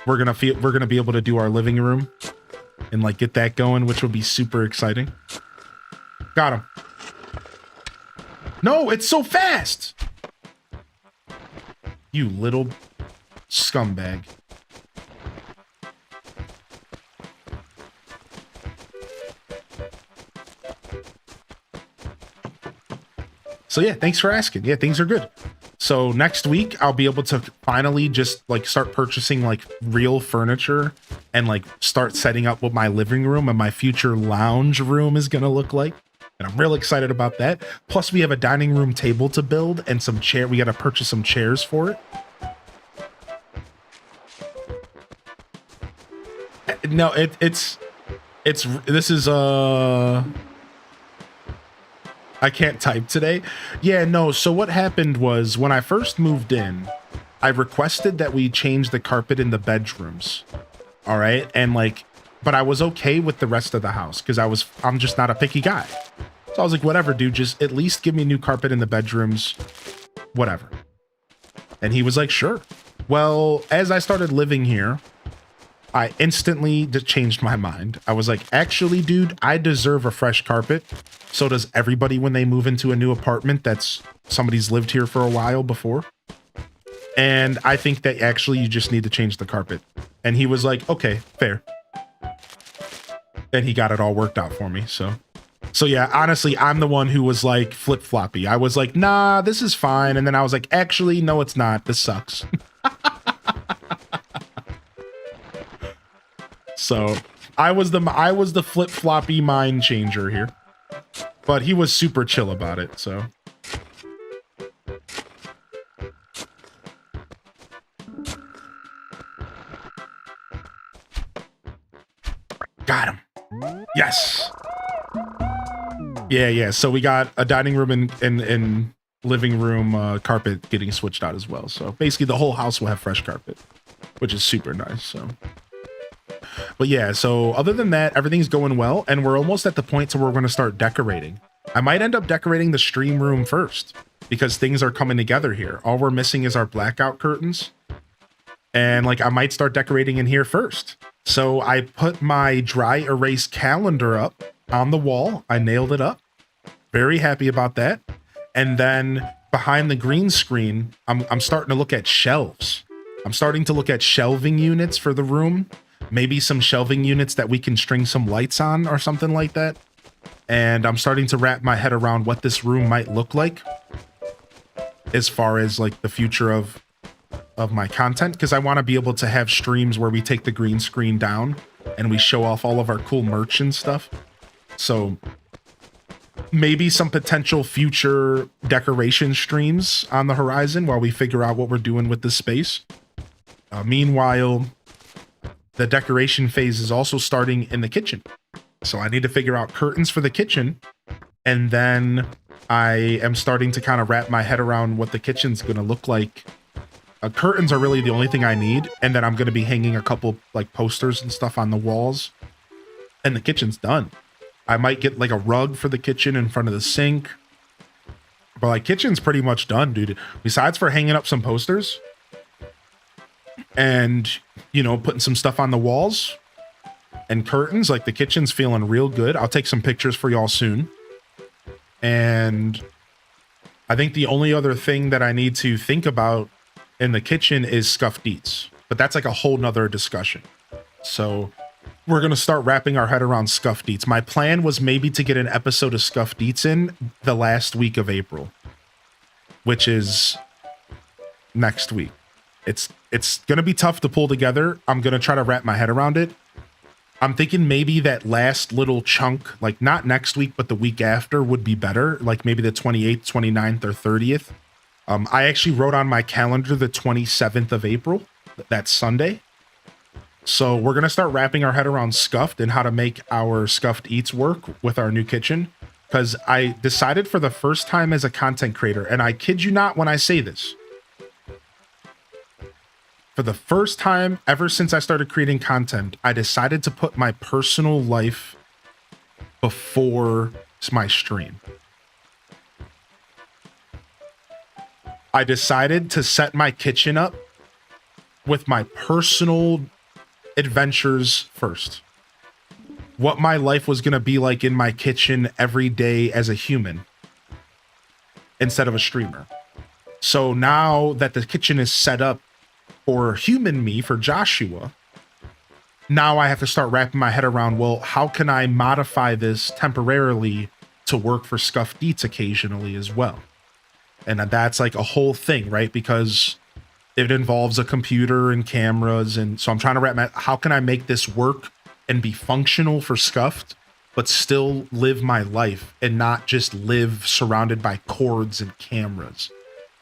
we're gonna be able to do our living room and like get that going, which will be super exciting. Got him. No, it's so fast. You little scumbag. So yeah, thanks for asking. Yeah, things are good. So next week I'll be able to finally just like start purchasing like real furniture and like start setting up what my living room and my future lounge room is going to look like. And I'm real excited about that. Plus we have a dining room table to build and some chair. We got to purchase some chairs for it. No, this is I can't type today. Yeah, no. So what happened was when I first moved in, I requested that we change the carpet in the bedrooms. All right. And like, but I was okay with the rest of the house because I'm just not a picky guy. So I was like, whatever, dude, just at least give me new carpet in the bedrooms, whatever. And he was like, sure. Well, as I started living here, I instantly just changed my mind. I was like, actually, dude, I deserve a fresh carpet. So does everybody when they move into a new apartment that's somebody's lived here for a while before. And I think that actually you just need to change the carpet. And he was like, okay, fair. And he got it all worked out for me. So yeah, honestly, I'm the one who was like flip-floppy. I was like, nah, this is fine. And then I was like, actually, no, it's not. This sucks. So I was the flip-floppy mind changer here, but he was super chill about it. So got him. Yes. Yeah. So we got a dining room and living room carpet getting switched out as well. So basically the whole house will have fresh carpet, which is super nice. So. But yeah, so other than that, everything's going well, and we're almost at the point to where we're going to start decorating. I might end up decorating the stream room first, because things are coming together here. All we're missing is our blackout curtains, and like I might start decorating in here first. So I put my dry erase calendar up on the wall. I nailed it up. Very happy about that. And then behind the green screen, I'm starting to look at shelves. I'm starting to look at shelving units for the room. Maybe some shelving units that we can string some lights on or something like that. And I'm starting to wrap my head around what this room might look like as far as like the future of my content, because I want to be able to have streams where we take the green screen down and we show off all of our cool merch and stuff. So maybe some potential future decoration streams on the horizon while we figure out what we're doing with this space. Meanwhile, the decoration phase is also starting in the kitchen. So I need to figure out curtains for the kitchen. And then I am starting to kind of wrap my head around what the kitchen's going to look like. Curtains are really the only thing I need. And then I'm going to be hanging a couple like posters and stuff on the walls. And the kitchen's done. I might get like a rug for the kitchen in front of the sink. But like kitchen's pretty much done, dude. Besides for hanging up some posters and, you know, putting some stuff on the walls and curtains, like the kitchen's feeling real good. I'll take some pictures for y'all soon. And I think the only other thing that I need to think about in the kitchen is scuffed eats, but that's like a whole nother discussion. So we're going to start wrapping our head around scuffed eats. My plan was maybe to get an episode of scuffed eats in the last week of April, which is next week. It's going to be tough to pull together. I'm going to try to wrap my head around it. I'm thinking maybe that last little chunk, like not next week, but the week after would be better. Like maybe the 28th, 29th, or 30th. I actually wrote on my calendar the 27th of April. That's Sunday. So we're going to start wrapping our head around scuffed and how to make our scuffed eats work with our new kitchen. Because I decided for the first time as a content creator, and I kid you not when I say this, for the first time ever since I started creating content, I decided to put my personal life before my stream. I decided to set my kitchen up with my personal adventures first. What my life was going to be like in my kitchen every day as a human. instead of a streamer. So now that the kitchen is set up for human me, for Joshua, now I have to start wrapping my head around, well, how can I modify this temporarily to work for Scuffed Eats occasionally as well? And that's like a whole thing, right? Because it involves a computer and cameras. And so I'm trying to wrap my, how can I make this work and be functional for Scuffed, but still live my life and not just live surrounded by cords and cameras?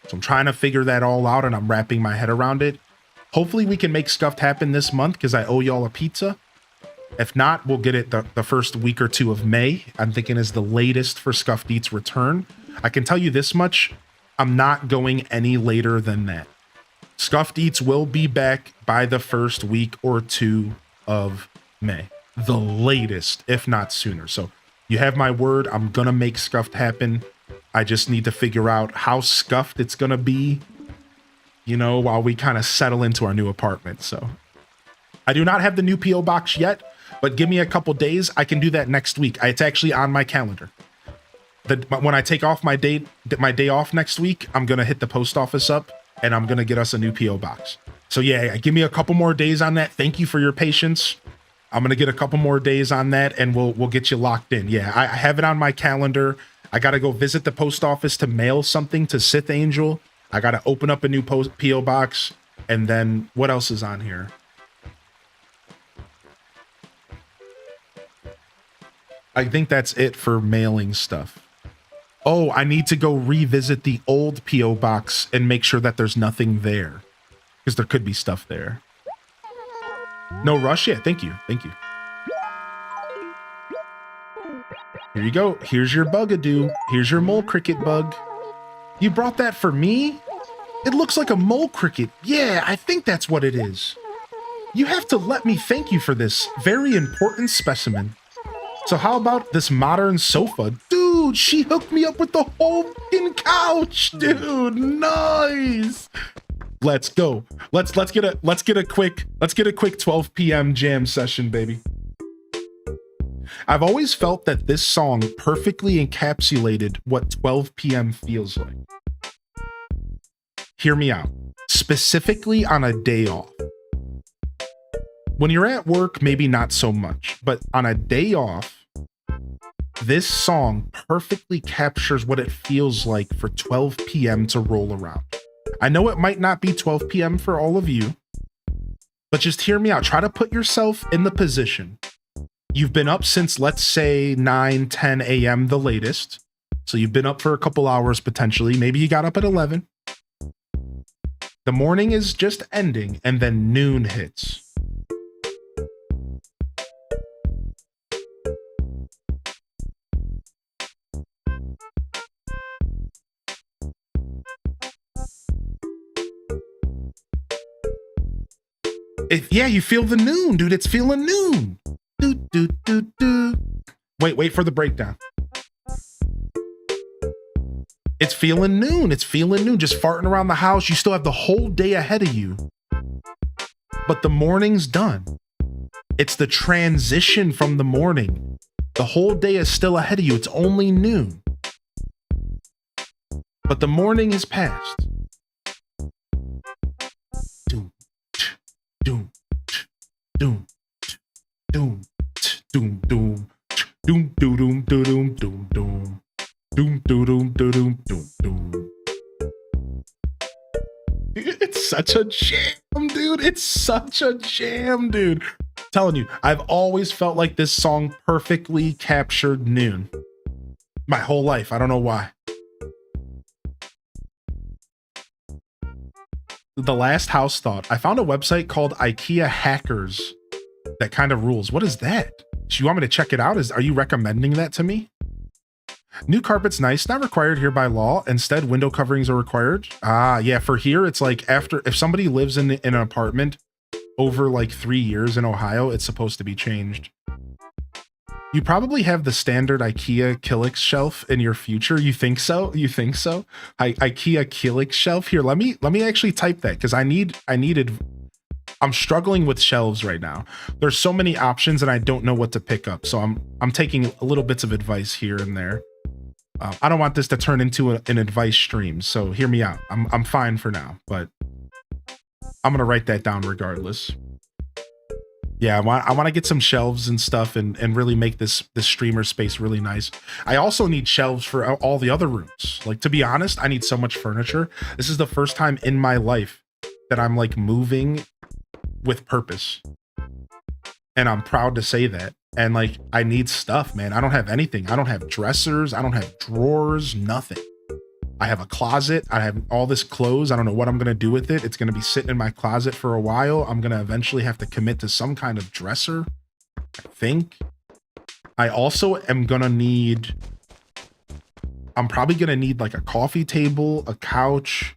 So I'm trying to figure that all out, and I'm wrapping my head around it. Hopefully we can make Scuffed happen this month, because I owe y'all a pizza. If not, we'll get it the first week or two of May. I'm thinking is the latest for Scuffed Eats return. I can tell you this much, I'm not going any later than that. Scuffed Eats will be back by the first week or two of May. The latest, if not sooner. So you have my word, I'm gonna make Scuffed happen. I just need to figure out how scuffed it's gonna be, you know, while we kind of settle into our new apartment. So I do not have the new P.O. box yet, but give me a couple days. I can do that next week. It's actually on my calendar. When I take off my day off next week, I'm gonna hit the post office up and I'm gonna get us a new P.O. box. So yeah, give me a couple more days on that. Thank you for your patience. I'm gonna get a couple more days on that, and we'll get you locked in. Yeah, I have it on my calendar. I gotta go visit the post office to mail something to Sith Angel. I gotta open up a new P.O. box, and then what else is on here? I think that's it for mailing stuff. Oh, I need to go revisit the old P.O. box and make sure that there's nothing there, because there could be stuff there. No rush? Yeah, thank you. Thank you. Here you go. Here's your Bugadoo. Here's your mole cricket bug. You brought that for me? It looks like a mole cricket. Yeah, I think that's what it is. You have to let me thank you for this very important specimen. So how about this modern sofa? Dude, she hooked me up with the whole fucking couch, dude. Nice. Let's go. Let's get a quick 12 p.m. jam session, baby. I've always felt that this song perfectly encapsulated what 12 p.m. feels like. Hear me out. Specifically on a day off. When you're at work, maybe not so much, but on a day off, this song perfectly captures what it feels like for 12 p.m. to roll around. I know it might not be 12 p.m. for all of you, but just hear me out. Try to put yourself in the position. You've been up since, let's say, 9, 10 a.m. the latest. So you've been up for a couple hours potentially. Maybe you got up at 11. The morning is just ending, and then noon hits. Yeah, you feel the noon, dude. It's feeling noon. Do, do, do, do. Wait for the breakdown. It's feeling noon. It's feeling noon. Just farting around the house. You still have the whole day ahead of you. But the morning's done. It's the transition from the morning. The whole day is still ahead of you. It's only noon. But the morning is past. Doom, doom, doom, doom, doom, doom, doom, doom, doom, doom, doom, doom. Doom, doom, doom, doom, doom, doom. It's such a jam, dude. It's such a jam, dude. I'm telling you, I've always felt like this song perfectly captured noon. My whole life. I don't know why. The last house thought. I found a website called IKEA Hackers that kind of rules. What is that? Do you want me to check it out? Are you recommending that to me? New carpet's nice, not required here by law. Instead, window coverings are required. Ah, yeah, for here, it's like if somebody lives in an apartment over like 3 years in Ohio, it's supposed to be changed. You probably have the standard IKEA Kilix shelf in your future. You think so? You think so? IKEA Kilix shelf. Here, let me actually type that because I'm struggling with shelves right now. There's so many options and I don't know what to pick up. So I'm taking a little bits of advice here and there. I don't want this to turn into an advice stream, so hear me out. I'm fine for now, but I'm gonna write that down regardless. Yeah, I want to get some shelves and stuff and really make this streamer space really nice. I also need shelves for all the other rooms. Like, to be honest, I need so much furniture. This is the first time in my life that I'm like moving with purpose. And I'm proud to say that. And like, I need stuff, man. I don't have anything. I don't have dressers. I don't have drawers, nothing. I have a closet. I have all this clothes. I don't know what I'm going to do with it. It's going to be sitting in my closet for a while. I'm going to eventually have to commit to some kind of dresser, I think. I also am going to need, I'm probably going to need like a coffee table, a couch.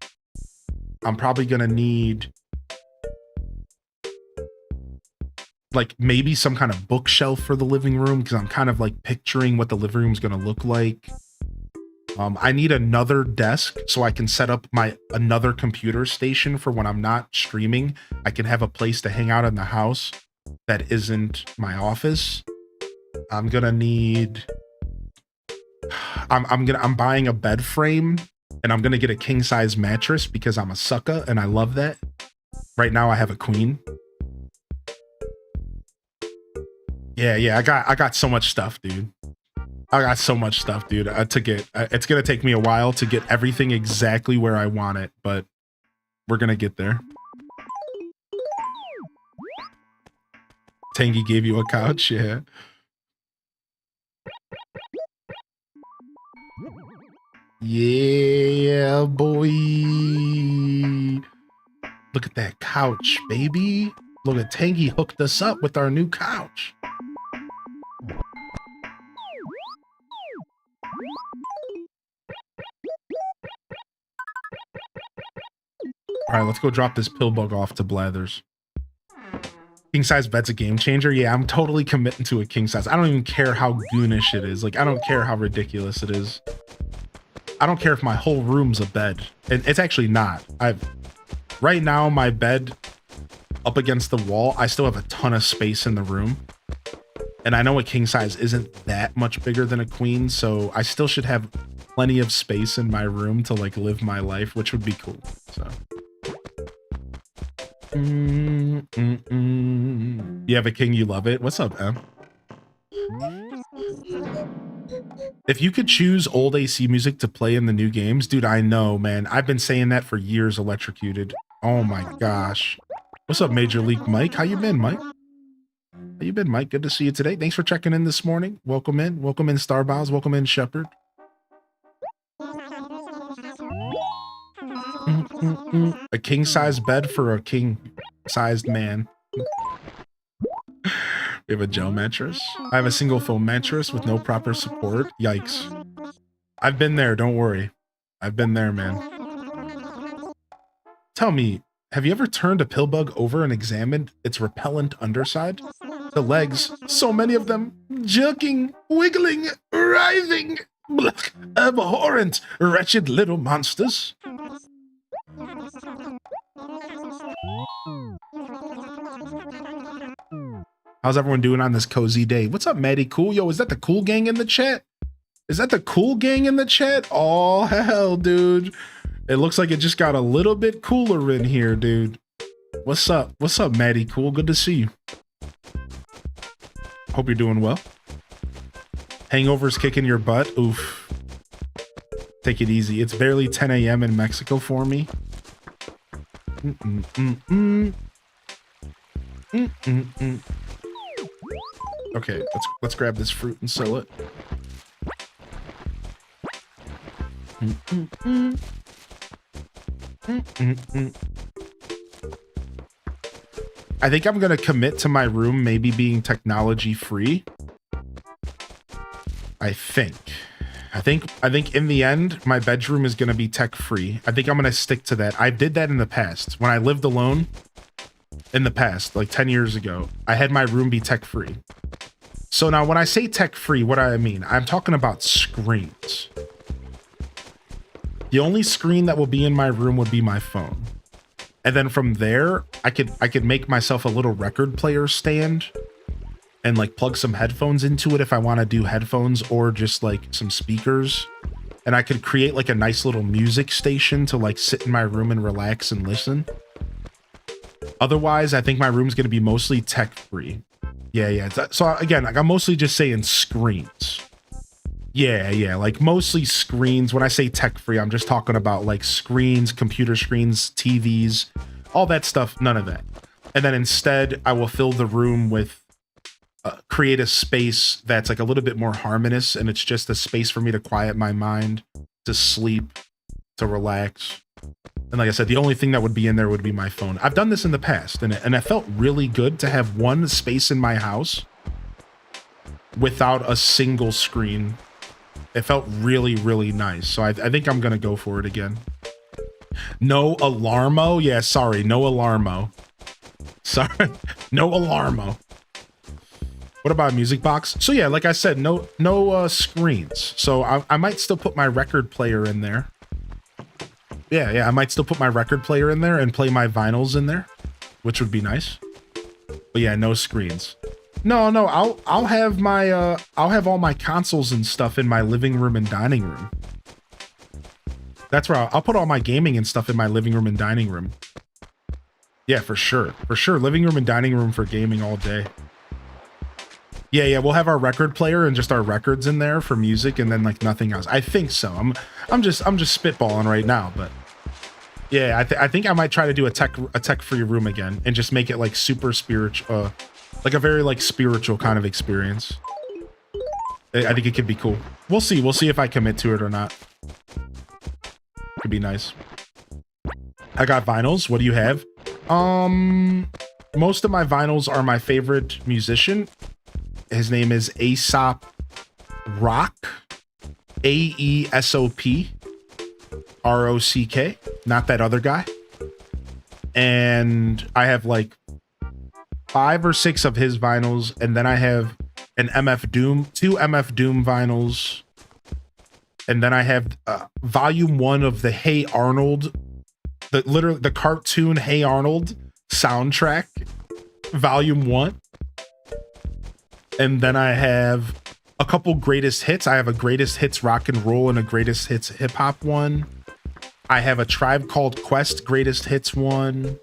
I'm probably going to need like maybe some kind of bookshelf for the living room, because I'm kind of like picturing what the living room is going to look like. I need another desk so I can set up another computer station for when I'm not streaming. I can have a place to hang out in the house that isn't my office. I'm gonna need, I'm buying a bed frame, and I'm gonna get a king size mattress because I'm a sucker and I love that. Right now I have a queen. Yeah, I got so much stuff, dude. I got so much stuff, dude, to get. It's going to take me a while to get everything exactly where I want it, but we're going to get there. Tangy gave you a couch, yeah. Yeah, boy. Look at that couch, baby. Look at Tangy hooked us up with our new couch. All right, let's go drop this pill bug off to Blathers. King size bed's a game changer. Yeah, I'm totally committing to a king size. I don't even care how goonish it is. Like, I don't care how ridiculous it is. I don't care if my whole room's a bed. It's actually not. Right now, my bed up against the wall, I still have a ton of space in the room. And I know a king size isn't that much bigger than a queen, so I still should have plenty of space in my room to like live my life, which would be cool. So. You have a king, you love it. What's up, Em? If you could choose old AC music to play in the new games, dude, I know, man. I've been saying that for years, Electrocuted. Oh my gosh. What's up, Major League Mike? How you been, Mike? How you been, Mike? Good to see you today. Thanks for checking in this morning. Welcome in. Welcome in, Starbows. Welcome in, Shepherd. A king-sized bed for a king-sized man. We have a gel mattress. I have a single foam mattress with no proper support. Yikes. I've been there, don't worry. I've been there, man. Tell me, have you ever turned a pill bug over and examined its repellent underside? The legs, so many of them, jerking, wiggling, writhing. Blech, abhorrent, wretched little monsters. How's everyone doing on this cozy day? What's up, Maddie Cool? Yo, is that the cool gang in the chat? Is that the cool gang in the chat? Oh, hell, dude. It looks like it just got a little bit cooler in here, dude. What's up? What's up, Maddie Cool? Good to see you. Hope you're doing well. Hangovers kicking your butt? Oof. Take it easy. It's barely 10 a.m. in Mexico for me. Okay, let's grab this fruit and sell it. I think I'm gonna commit to my room maybe being technology free. I think in the end, my bedroom is gonna be tech free. I think I'm gonna stick to that. I did that in the past. When I lived alone in the past, like 10 years ago, I had my room be tech free. So now when I say tech free, what do I mean? I'm talking about screens. The only screen that will be in my room would be my phone. And then from there, I could make myself a little record player stand and like plug some headphones into it if I want to do headphones or just like some speakers and I could create like a nice little music station to like sit in my room and relax and listen. Otherwise, I think my room's going to be mostly tech free. Yeah. So again, like I'm mostly just saying screens. Yeah, like mostly screens. When I say tech free, I'm just talking about like screens, computer screens, TVs, all that stuff, none of that. And then instead, I will fill the room with, create a space that's like a little bit more harmonious, and it's just a space for me to quiet my mind, to sleep, to relax. And like I said, the only thing that would be in there would be my phone. I've done this in the past, and it felt really good to have one space in my house without a single screen. It felt really, really nice. So I think I'm going to go for it again. No Alarmo? Yeah, sorry. No Alarmo. Sorry. No Alarmo. What about a music box? So yeah, like I said, no screens. So I might still put my record player in there. Yeah, I might still put my record player in there and play my vinyls in there, which would be nice. But yeah, no screens. No, I'll have my I'll have all my consoles and stuff in my living room and dining room. That's where I'll put all my gaming and stuff in my living room and dining room. Yeah, for sure. For sure. Living room and dining room for gaming all day. Yeah, we'll have our record player and just our records in there for music and then like nothing else. I think so. I'm just spitballing right now, but yeah, I think I might try to do a tech free room again and just make it like super spiritual, like a very like spiritual kind of experience. I think it could be cool. We'll see if I commit to it or not. Could be nice. I got vinyls. What do you have? Most of my vinyls are my favorite musician. His name is Aesop Rock. AESOP ROCK. Not that other guy. And I have like 5 or 6 of his vinyls, and then I have an MF Doom, 2 MF Doom vinyls, and then I have volume 1 of the Hey Arnold, the cartoon Hey Arnold soundtrack, volume 1. And then I have a couple greatest hits. I have a greatest hits rock and roll and a greatest hits hip hop one. I have a Tribe Called Quest greatest hits one.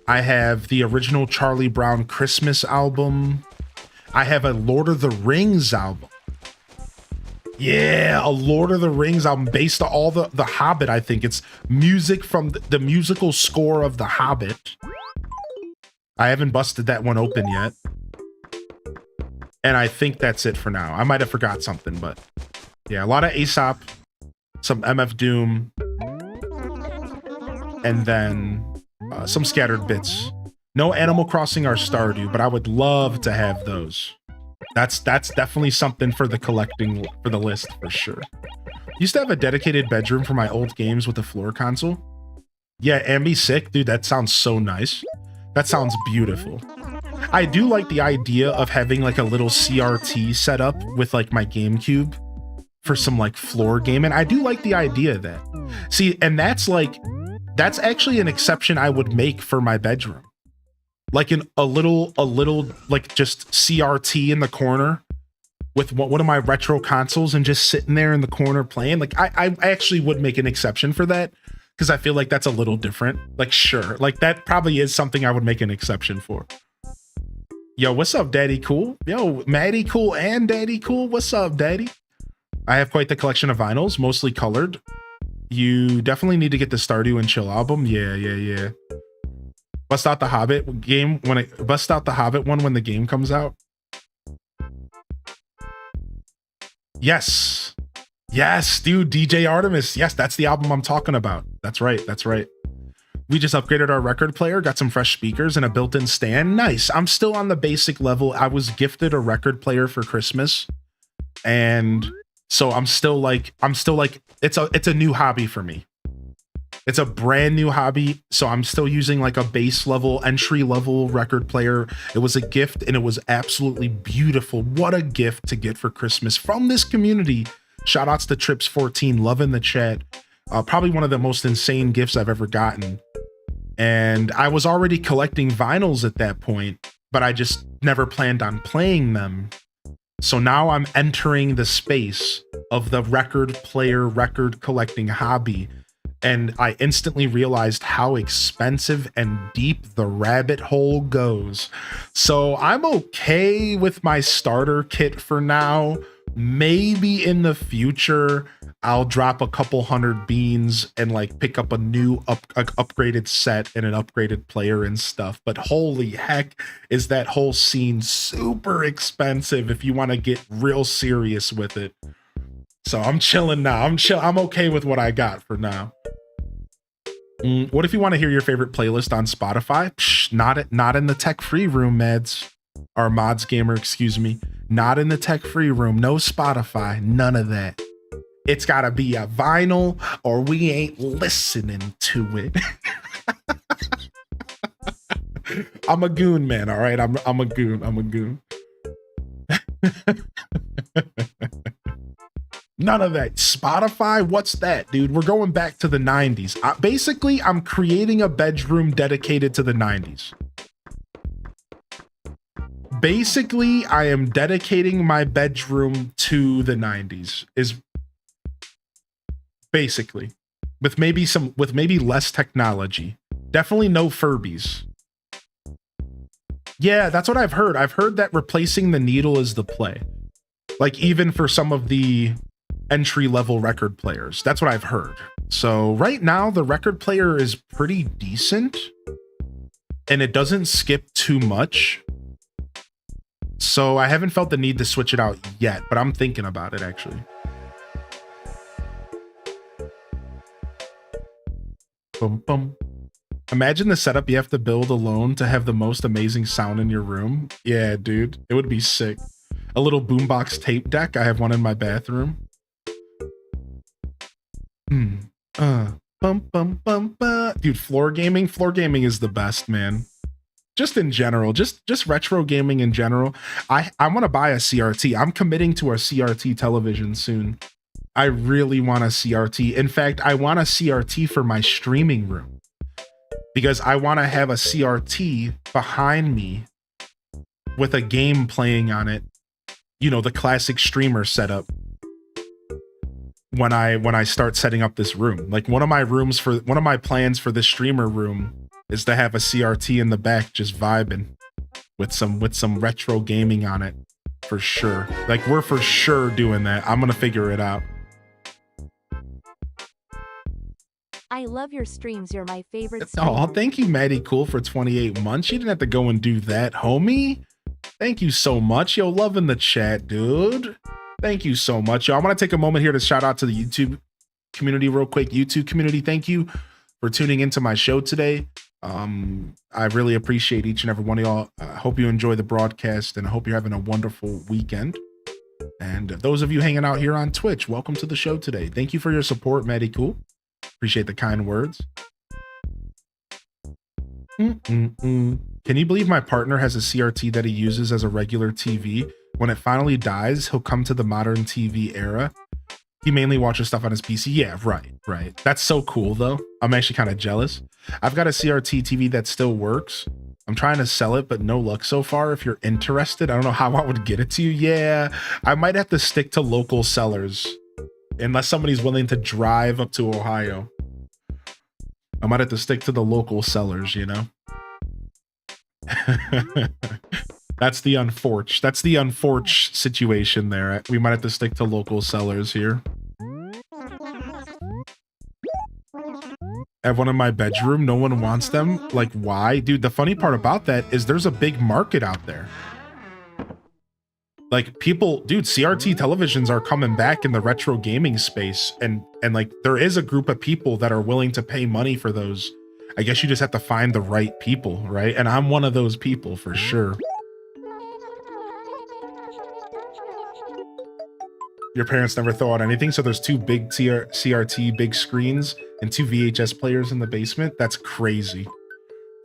I have the original Charlie Brown Christmas album. I have a Lord of the Rings album. Yeah, a Lord of the Rings album based on all the Hobbit. I think it's music from the musical score of The Hobbit. I haven't busted that one open yet. And I think that's it for now. I might have forgot something, but yeah, a lot of Aesop, some MF Doom, and then some scattered bits. No Animal Crossing or Stardew, but I would love to have those. That's definitely something for the collecting, for the list for sure. Used to have a dedicated bedroom for my old games with a floor console. Yeah, Ambi Sick, dude, that sounds so nice. That sounds beautiful. I do like the idea of having like a little CRT set up with like my GameCube for some like floor gaming. I do like the idea of that. See, and that's actually an exception I would make for my bedroom. Like a little like just CRT in the corner with one of my retro consoles and just sitting there in the corner playing. Like I actually would make an exception for that because I feel like that's a little different. Like sure, like that probably is something I would make an exception for. Yo, what's up, Daddy Cool? Yo, Maddie Cool and Daddy Cool. What's up, Daddy? I have quite the collection of vinyls, mostly colored. You definitely need to get the Stardew and Chill album. Yeah. Bust out the Hobbit game bust out the Hobbit one when the game comes out. Yes, dude, DJ Artemis. Yes, that's the album I'm talking about. That's right. We just upgraded our record player, got some fresh speakers and a built-in stand. Nice. I'm still on the basic level. I was gifted a record player for Christmas. And so I'm still like, it's a new hobby for me. It's a brand new hobby. So I'm still using like a base level, entry level record player. It was a gift and it was absolutely beautiful. What a gift to get for Christmas from this community. Shout outs to Trips14, loving the chat. Probably one of the most insane gifts I've ever gotten. And I was already collecting vinyls at that point, but I just never planned on playing them So now I'm entering the space of the record player, record collecting hobby. And I instantly realized how expensive and deep the rabbit hole goes. So I'm okay with my starter kit for now. Maybe in the future, I'll drop a couple hundred beans and like pick up a new upgraded set and an upgraded player and stuff. But holy heck, is that whole scene super expensive if you want to get real serious with it. So I'm chilling now. I'm okay with what I got for now. What if you want to hear your favorite playlist on Spotify? Psh, not in the tech free room, meds. Or mods gamer, excuse me. Not in the tech free room. No Spotify. None of that. It's gotta be a vinyl or we ain't listening to it. I'm a goon, man. All right. I'm a goon. I'm a goon. None of that. Spotify? What's that, dude? We're going back to the 90s. Basically, I'm creating a bedroom dedicated to the 90s. Basically, I am dedicating my bedroom to the 90s. Is basically with maybe less technology. Definitely no Furbies. Yeah, that's what I've heard. I've heard that replacing the needle is the play. Like even for some of the entry-level record players. That's what I've heard. So right now the record player is pretty decent and it doesn't skip too much. So I haven't felt the need to switch it out yet, but I'm thinking about it actually. Boom, boom. Imagine the setup you have to build alone to have the most amazing sound in your room. Yeah, dude, it would be sick. A little boombox tape deck. I have one in my bathroom. Dude, floor gaming is the best, man. Just in general, just retro gaming in general. I want to buy a CRT. I'm committing to a CRT television soon. I really want a CRT. In fact, I want a CRT for my streaming room because I want to have a CRT behind me with a game playing on it. You know, the classic streamer setup. When I start setting up this room, like one of my plans for this streamer room is to have a CRT in the back just vibing with some retro gaming on it for sure. Like we're for sure doing that. I'm gonna figure it out. I love your streams. You're my favorite streamer. Oh, thank you, Maddie Cool, for 28 months. You didn't have to go and do that, homie. Thank you so much. Yo, love in the chat, dude. Thank you so much. Yo, I want to take a moment here to shout out to the YouTube community real quick. YouTube community, thank you for tuning into my show today. I really appreciate each and every one of y'all. I hope you enjoy the broadcast and I hope you're having a wonderful weekend. And those of you hanging out here on Twitch, welcome to the show today. Thank you for your support, Maddie Cool. Appreciate the kind words. Can you believe my partner has a CRT that he uses as a regular TV? When it finally dies, he'll come to the modern TV era. He mainly watches stuff on his PC. Yeah, right. That's so cool, though. I'm actually kind of jealous. I've got a CRT TV that still works. I'm trying to sell it, but no luck so far. If you're interested, I don't know how I would get it to you. Yeah, I might have to stick to local sellers. Unless somebody's willing to drive up to Ohio. I might have to stick to the local sellers, you know? That's the unfortunate situation there. We might have to stick to local sellers here. I have one in my bedroom. No one wants them. Like, why? Dude, the funny part about that is there's a big market out there. Like people, dude, CRT televisions are coming back in the retro gaming space. And like there is a group of people that are willing to pay money for those. I guess you just have to find the right people, right? And I'm one of those people for sure. Your parents never throw out anything, so there's two big CRT big screens and two VHS players in the basement. That's crazy.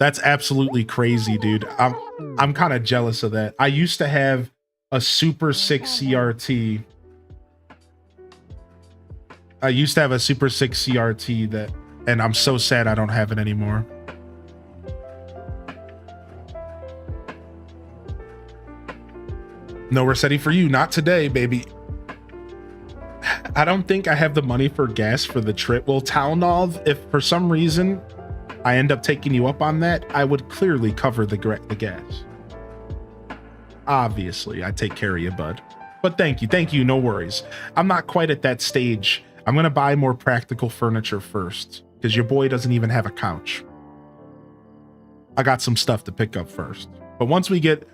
That's absolutely crazy, dude. I'm kind of jealous of that. I used to have a Super 6 CRT. I used to have a Super 6 CRT that, and I'm so sad I don't have it anymore. No Rossetti for you. Not today, baby. I don't think I have the money for gas for the trip. Well, Talnov, if for some reason I end up taking you up on that, I would clearly cover the gas. Obviously, I take care of you, bud. But thank you, no worries. I'm not quite at that stage. I'm gonna buy more practical furniture first, because your boy doesn't even have a couch. I got some stuff to pick up first. But once we get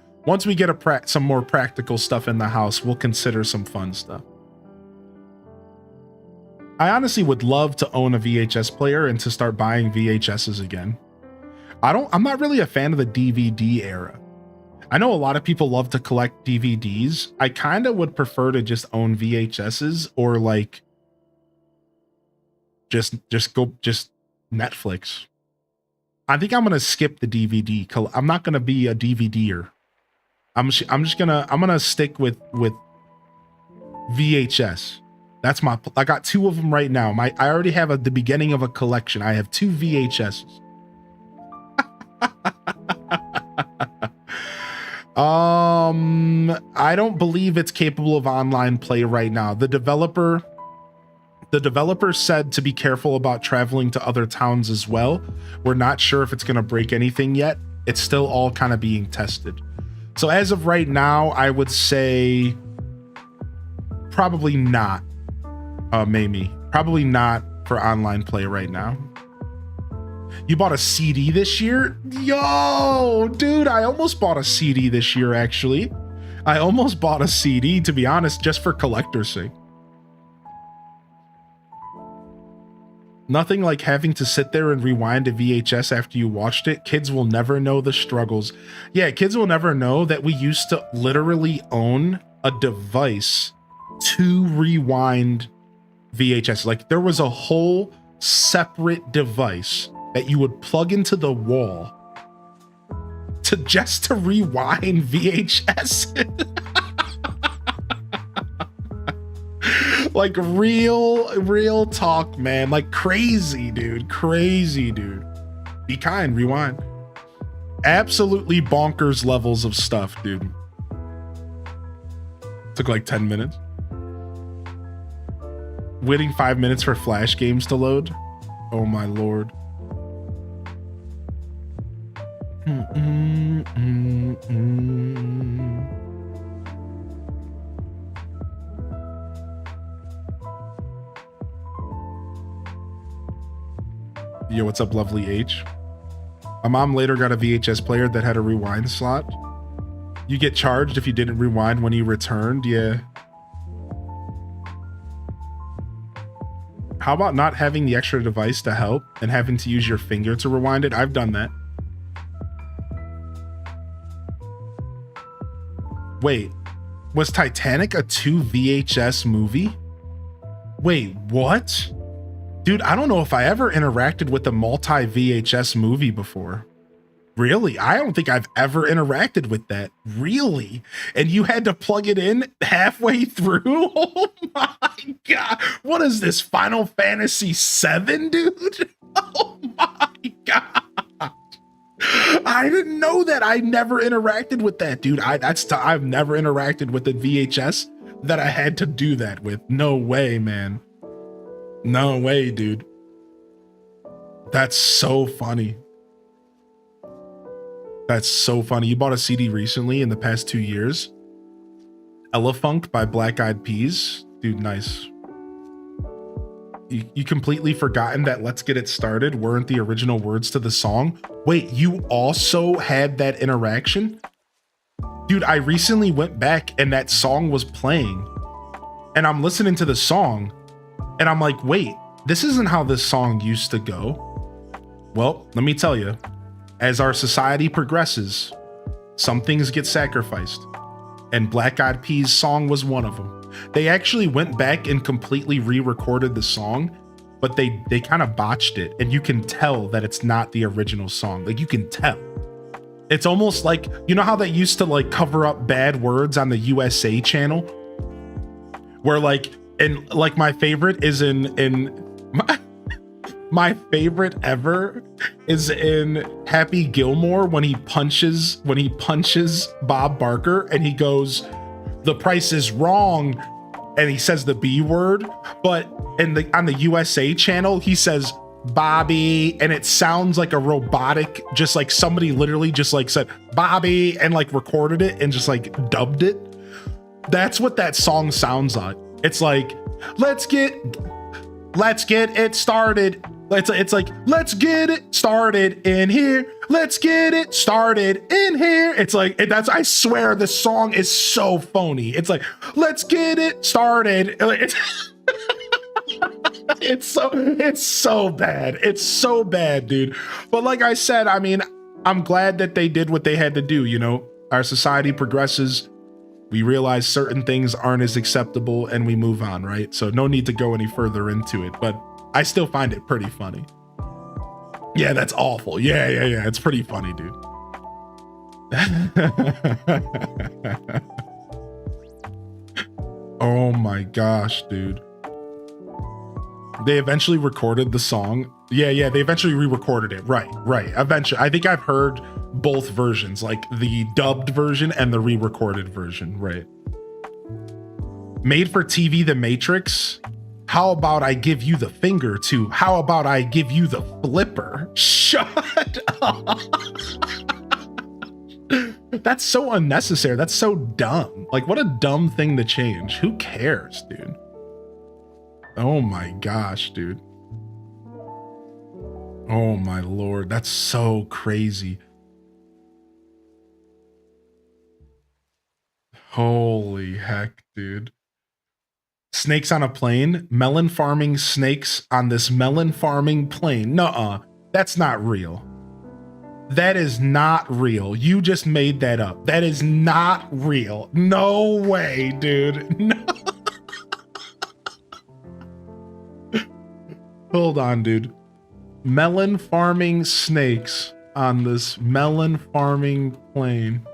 some more practical stuff in the house, we'll consider some fun stuff. I honestly would love to own a VHS player and to start buying VHSs again. I'm not really a fan of the DVD era. I know a lot of people love to collect DVDs. I kind of would prefer to just own VHSs or like just Netflix. I think I'm going to skip the DVD. I'm not going to be a DVDer. I'm gonna stick with VHS. I got 2 of them right now. I already have the beginning of a collection. I have 2 VHSs. I don't believe it's capable of online play right now. The developer said to be careful about traveling to other towns as well. We're not sure if it's going to break anything yet. It's still all kind of being tested. So as of right now, I would say probably not. Mamie, probably not for online play right now. You bought a CD this year? Yo, dude, I almost bought a CD this year, actually. I almost bought a CD, to be honest, just for collector's sake. Nothing like having to sit there and rewind a VHS after you watched it. Kids will never know the struggles. Yeah, kids will never know that we used to literally own a device to rewind VHS. Like there was a whole separate device that you would plug into the wall to rewind VHS. Like real talk, man. Like crazy, dude. Be kind, rewind. Absolutely bonkers levels of stuff, dude. Took like 10 minutes. Waiting 5 minutes for Flash games to load. Oh my lord. Yo, what's up, lovely H? My mom later got a VHS player that had a rewind slot. You get charged if you didn't rewind when you returned, yeah. How about not having the extra device to help and having to use your finger to rewind it? I've done that. Wait, was Titanic a 2 VHS movie? Wait, what? Dude, I don't know if I ever interacted with a multi-VHS movie before. Really? I don't think I've ever interacted with that. Really? And you had to plug it in halfway through? Oh my god. What is this, Final Fantasy VII, dude? Oh my god. I didn't know that. I never interacted with that, dude. I've never interacted with a VHS that I had to do that with. No way, man. No way, dude. That's so funny. That's so funny. You bought a CD recently in the past 2 years? Elefunk by Black Eyed Peas? Dude, nice. You completely forgotten that Let's Get It Started weren't the original words to the song? Wait, you also had that interaction? Dude, I recently went back and that song was playing. And I'm listening to the song and I'm like, wait, this isn't how this song used to go. Well, let me tell you, as our society progresses, some things get sacrificed. And Black Eyed Peas song was one of them. They actually went back and completely re-recorded the song, but they kind of botched it. And you can tell that it's not the original song. Like you can tell. It's almost like, you know how they used to like cover up bad words on the USA channel? Where like, and like my favorite is my favorite ever is in Happy Gilmore when he punches Bob Barker and he goes, the price is wrong, and he says the B word, but on the USA channel, he says Bobby, and it sounds like a robotic, just like somebody literally just like said Bobby and like recorded it and just like dubbed it. That's what that song sounds like. It's like, let's get it started. It's like, let's get it started in here. Let's get it started in here. It's like, that's, I swear the song is so phony. It's like, let's get it started. It's so bad. It's so bad, dude. But like I said, I mean, I'm glad that they did what they had to do. You know, our society progresses. We realize certain things aren't as acceptable and we move on, right? So no need to go any further into it, but I still find it pretty funny. Yeah, that's awful. Yeah. It's pretty funny, dude. Oh my gosh, dude. They eventually recorded the song. Yeah, they eventually re-recorded it. Right. Eventually. I think I've heard both versions, like the dubbed version and the re-recorded version, right? Made for TV, The Matrix. How about I give you the finger to how about I give you the flipper? Shut up. That's so unnecessary. That's so dumb. Like, what a dumb thing to change. Who cares, dude? Oh my gosh, dude. Oh my Lord. That's so crazy. Holy heck, dude. Snakes on a plane, melon farming snakes on this melon farming plane. Nuh-uh, that's not real. That is not real. You just made that up. That is not real. No way, dude. No. Hold on, dude. Melon farming snakes on this melon farming plane.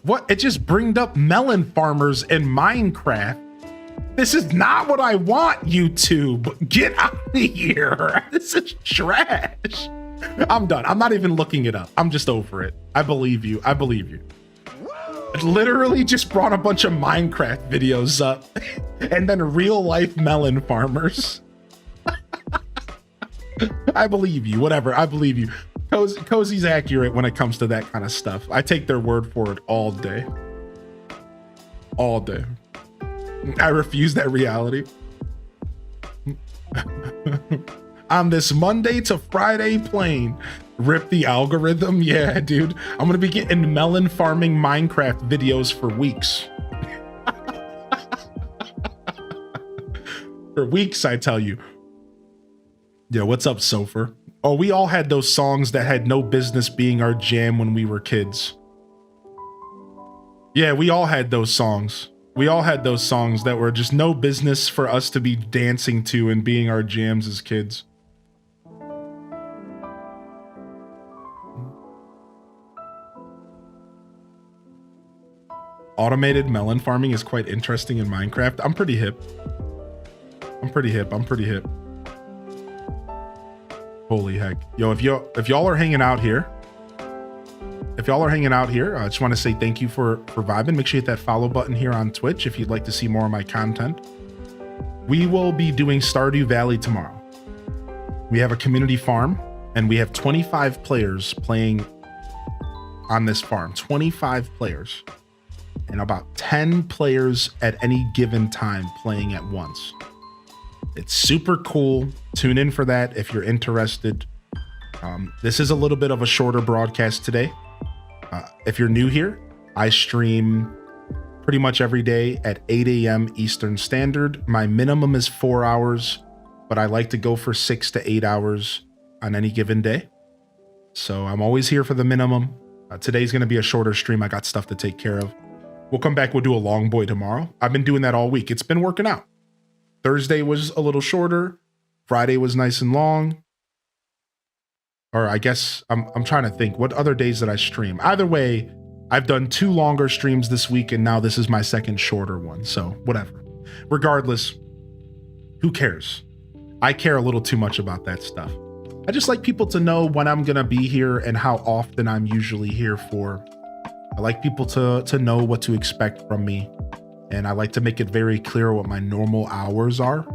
What? It just bringed up melon farmers in Minecraft. This is not what I want, YouTube. Get out of here. This is trash. I'm done. I'm not even looking it up. I'm just over it. I believe you. I believe you. It literally just brought a bunch of Minecraft videos up and then real life melon farmers. I believe you. Whatever. I believe you. Cozy's accurate when it comes to that kind of stuff. I take their word for it all day. All day. I refuse that reality. On this Monday to Friday plane, rip the algorithm. Yeah, dude. I'm gonna be getting melon farming Minecraft videos for weeks. For weeks, I tell you. Yeah, what's up, Sofer? Oh, we all had those songs that had no business being our jam when we were kids. Yeah, we all had those songs. We all had those songs that were just no business for us to be dancing to and being our jams as kids. Automated melon farming is quite interesting in Minecraft. I'm pretty hip. I'm pretty hip. Holy heck. Yo, if y'all are hanging out here, I just want to say thank you for vibing. Make sure you hit that follow button here on Twitch if you'd like to see more of my content. We will be doing Stardew Valley tomorrow. We have a community farm and we have 25 players playing on this farm. 25 players and about 10 players at any given time playing at once. It's super cool. Tune in for that if you're interested. This is a little bit of a shorter broadcast today. If you're new here, I stream pretty much every day at 8 a.m. Eastern Standard. My minimum is 4 hours, but I like to go for 6 to 8 hours on any given day. So I'm always here for the minimum. Today's going to be a shorter stream. I got stuff to take care of. We'll come back. We'll do a long boy tomorrow. I've been doing that all week. It's been working out. Thursday was a little shorter. Friday was nice and long. Or I guess I'm trying to think, what other days did I stream? Either way, I've done 2 longer streams this week, and now this is my second shorter one. So whatever. Regardless, who cares? I care a little too much about that stuff. I just like people to know when I'm gonna be here and how often I'm usually here for. I like people to know what to expect from me, and I like to make it very clear what my normal hours are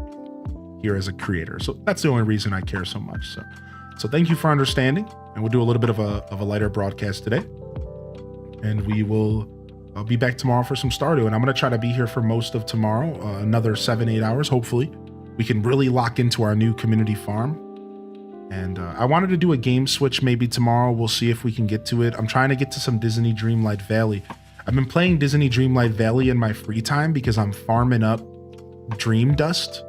here as a creator. So that's the only reason I care so much. So thank you for understanding, and we'll do a little bit of a lighter broadcast today, and we will be back tomorrow for some Stardew, and I'm gonna try to be here for most of tomorrow, another 7-8 hours. Hopefully we can really lock into our new community farm. And I wanted to do a game switch maybe tomorrow. We'll see if we can get to it. I'm trying to get to some Disney Dreamlight Valley. I've been playing Disney Dreamlight Valley in my free time because I'm farming up Dream Dust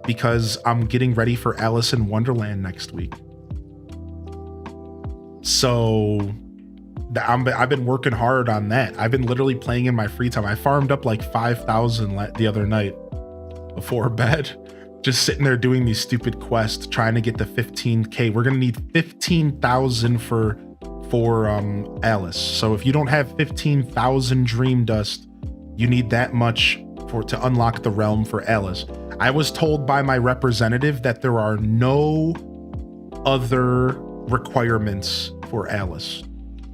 because I'm getting ready for Alice in Wonderland next week. So I've been working hard on that. I've been literally playing in my free time. I farmed up like 5,000 the other night before bed. Just sitting there doing these stupid quests, trying to get the 15K. We're gonna need 15,000 for Alice. So if you don't have 15,000 Dream Dust, you need that much to unlock the realm for Alice. I was told by my representative that there are no other requirements for Alice,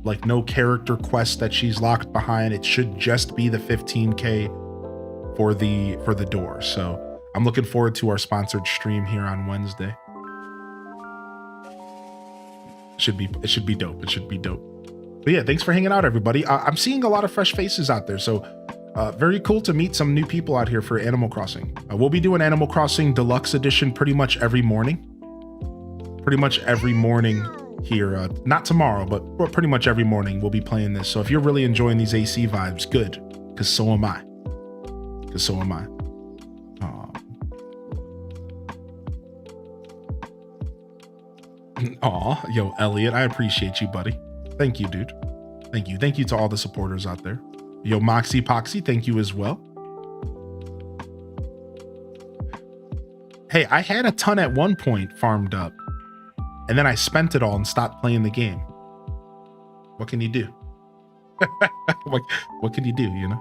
like no character quest that she's locked behind. It should just be the 15K for the door. So I'm looking forward to our sponsored stream here on Wednesday. It should be dope. It should be dope. But yeah, thanks for hanging out, everybody. I'm seeing a lot of fresh faces out there, so very cool to meet some new people out here for Animal Crossing. We'll be doing Animal Crossing Deluxe Edition pretty much every morning. Pretty much every morning here. Not tomorrow, but pretty much every morning we'll be playing this. So if you're really enjoying these AC vibes, good, because so am I. Aw, yo, Elliot, I appreciate you, buddy. Thank you, dude. Thank you. Thank you to all the supporters out there. Yo, Moxie Poxy, thank you as well. Hey, I had a ton at one point farmed up, and then I spent it all and stopped playing the game. What can you do? what can you do, you know?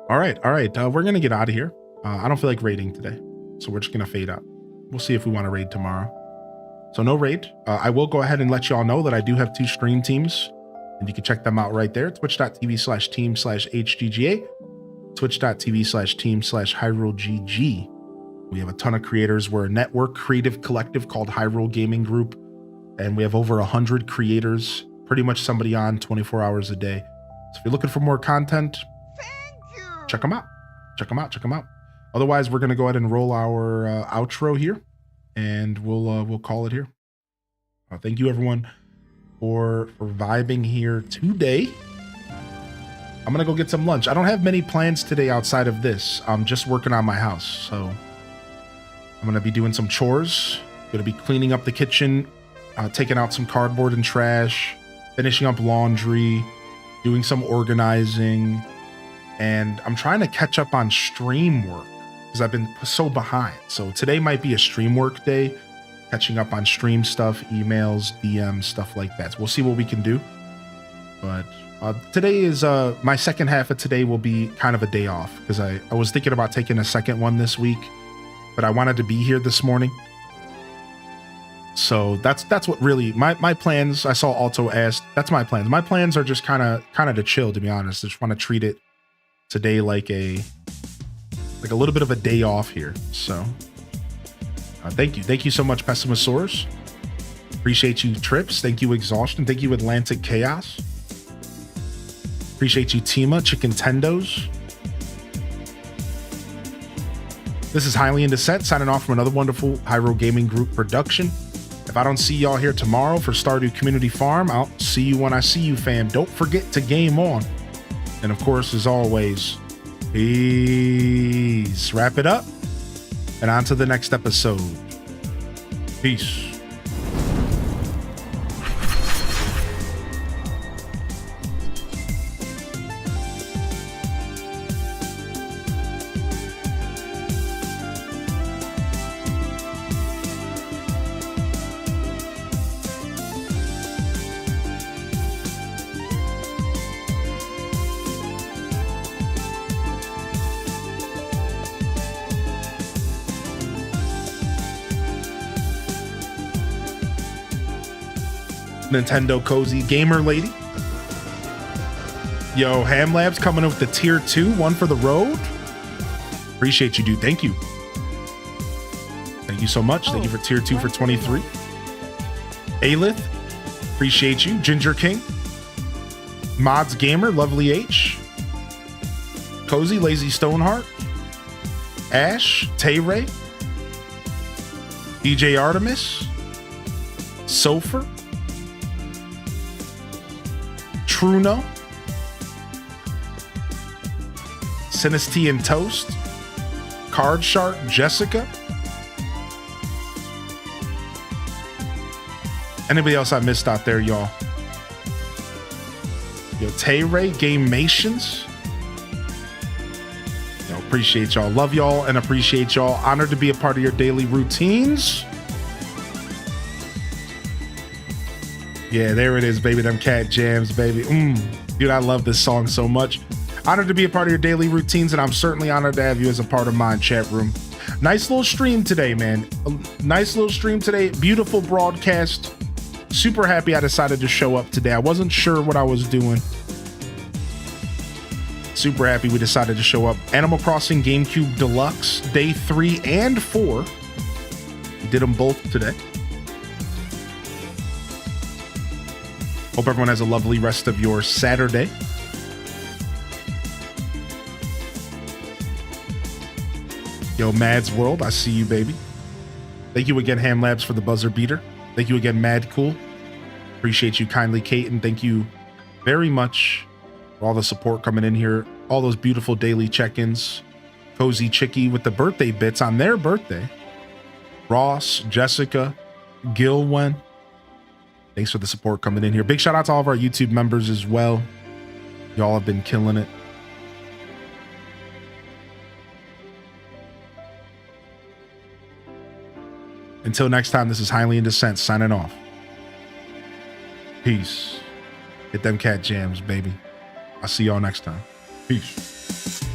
All right. We're going to get out of here. I don't feel like raiding today, so we're just going to fade out. We'll see if we want to raid tomorrow. So no raid. I will go ahead and let y'all know that I do have 2 stream teams, and you can check them out right there. Twitch.tv/team/HGGA, Twitch.tv/team/HyruleGG. We have a ton of creators. We're a network creative collective called Hyrule Gaming Group, and we have over 100 creators, pretty much somebody on 24 hours a day. So if you're looking for more content, check them out. Otherwise, we're going to go ahead and roll our outro here, and we'll call it here. Thank you, everyone, for vibing here today. I'm going to go get some lunch. I don't have many plans today outside of this. I'm just working on my house, so I'm going to be doing some chores. Going to be cleaning up the kitchen, taking out some cardboard and trash, finishing up laundry, doing some organizing, and I'm trying to catch up on stream work because I've been so behind. So today might be a stream work day, catching up on stream stuff, emails, DMs, stuff like that. So we'll see what we can do. But today is my second half of today will be kind of a day off because I was thinking about taking a second one this week, but I wanted to be here this morning. So that's what really my plans. I saw Alto asked. That's my plans. My plans are just kind of to chill, to be honest. I just want to treat it today like a little bit of a day off here. So thank you so much, Pessimosaurus. Appreciate you, Trips. Thank you, Exhaustion. Thank you, Atlantic Chaos. Appreciate you, Tima, Chicken Tendos. This is Highly Into Set signing off from another wonderful Hyrule Gaming Group production. If I don't see y'all here tomorrow for Stardew Community Farm, I'll see you when I see you, fam. Don't forget to game on. And of course, as always, peace. Wrap it up and on to the next episode. Peace. Nintendo Cozy Gamer Lady. Yo, Ham Labs coming in with the tier 2, one for the road. Appreciate you, dude. Thank you. Thank you so much. Thank you for tier 2 for 23. Alith, appreciate you. Ginger King. Mods Gamer, Lovely H. Cozy, Lazy Stoneheart. Ash, Tay-Ray. DJ Artemis. Sofer. Truno. Sinisty and Toast. Card Shark, Jessica. Anybody else I missed out there, y'all? Yo, Tay-Ray, Gamemations. Yo, appreciate y'all. Love y'all and appreciate y'all. Honored to be a part of your daily routines. Yeah, there it is, baby. Them cat jams, baby. Dude, I love this song so much. Honored to be a part of your daily routines, and I'm certainly honored to have you as a part of mine, chat room. Nice little stream today, man. Nice little stream today. Beautiful broadcast. Super happy I decided to show up today. I wasn't sure what I was doing. Super happy we decided to show up. Animal Crossing GameCube Deluxe, day 3 and 4. We did them both today. Hope everyone has a lovely rest of your Saturday. Yo, Mad's World, I see you, baby. Thank you again, Ham Labs, for the buzzer beater. Thank you again, Mad Cool. Appreciate you kindly, Kate, and thank you very much for all the support coming in here. All those beautiful daily check-ins. Cozy Chicky with the birthday bits on their birthday. Ross, Jessica, Gilwen. Thanks for the support coming in here. Big shout out to all of our YouTube members as well. Y'all have been killing it. Until next time, this is Highly in Dissent signing off. Peace. Hit them cat jams, baby. I'll see y'all next time. Peace.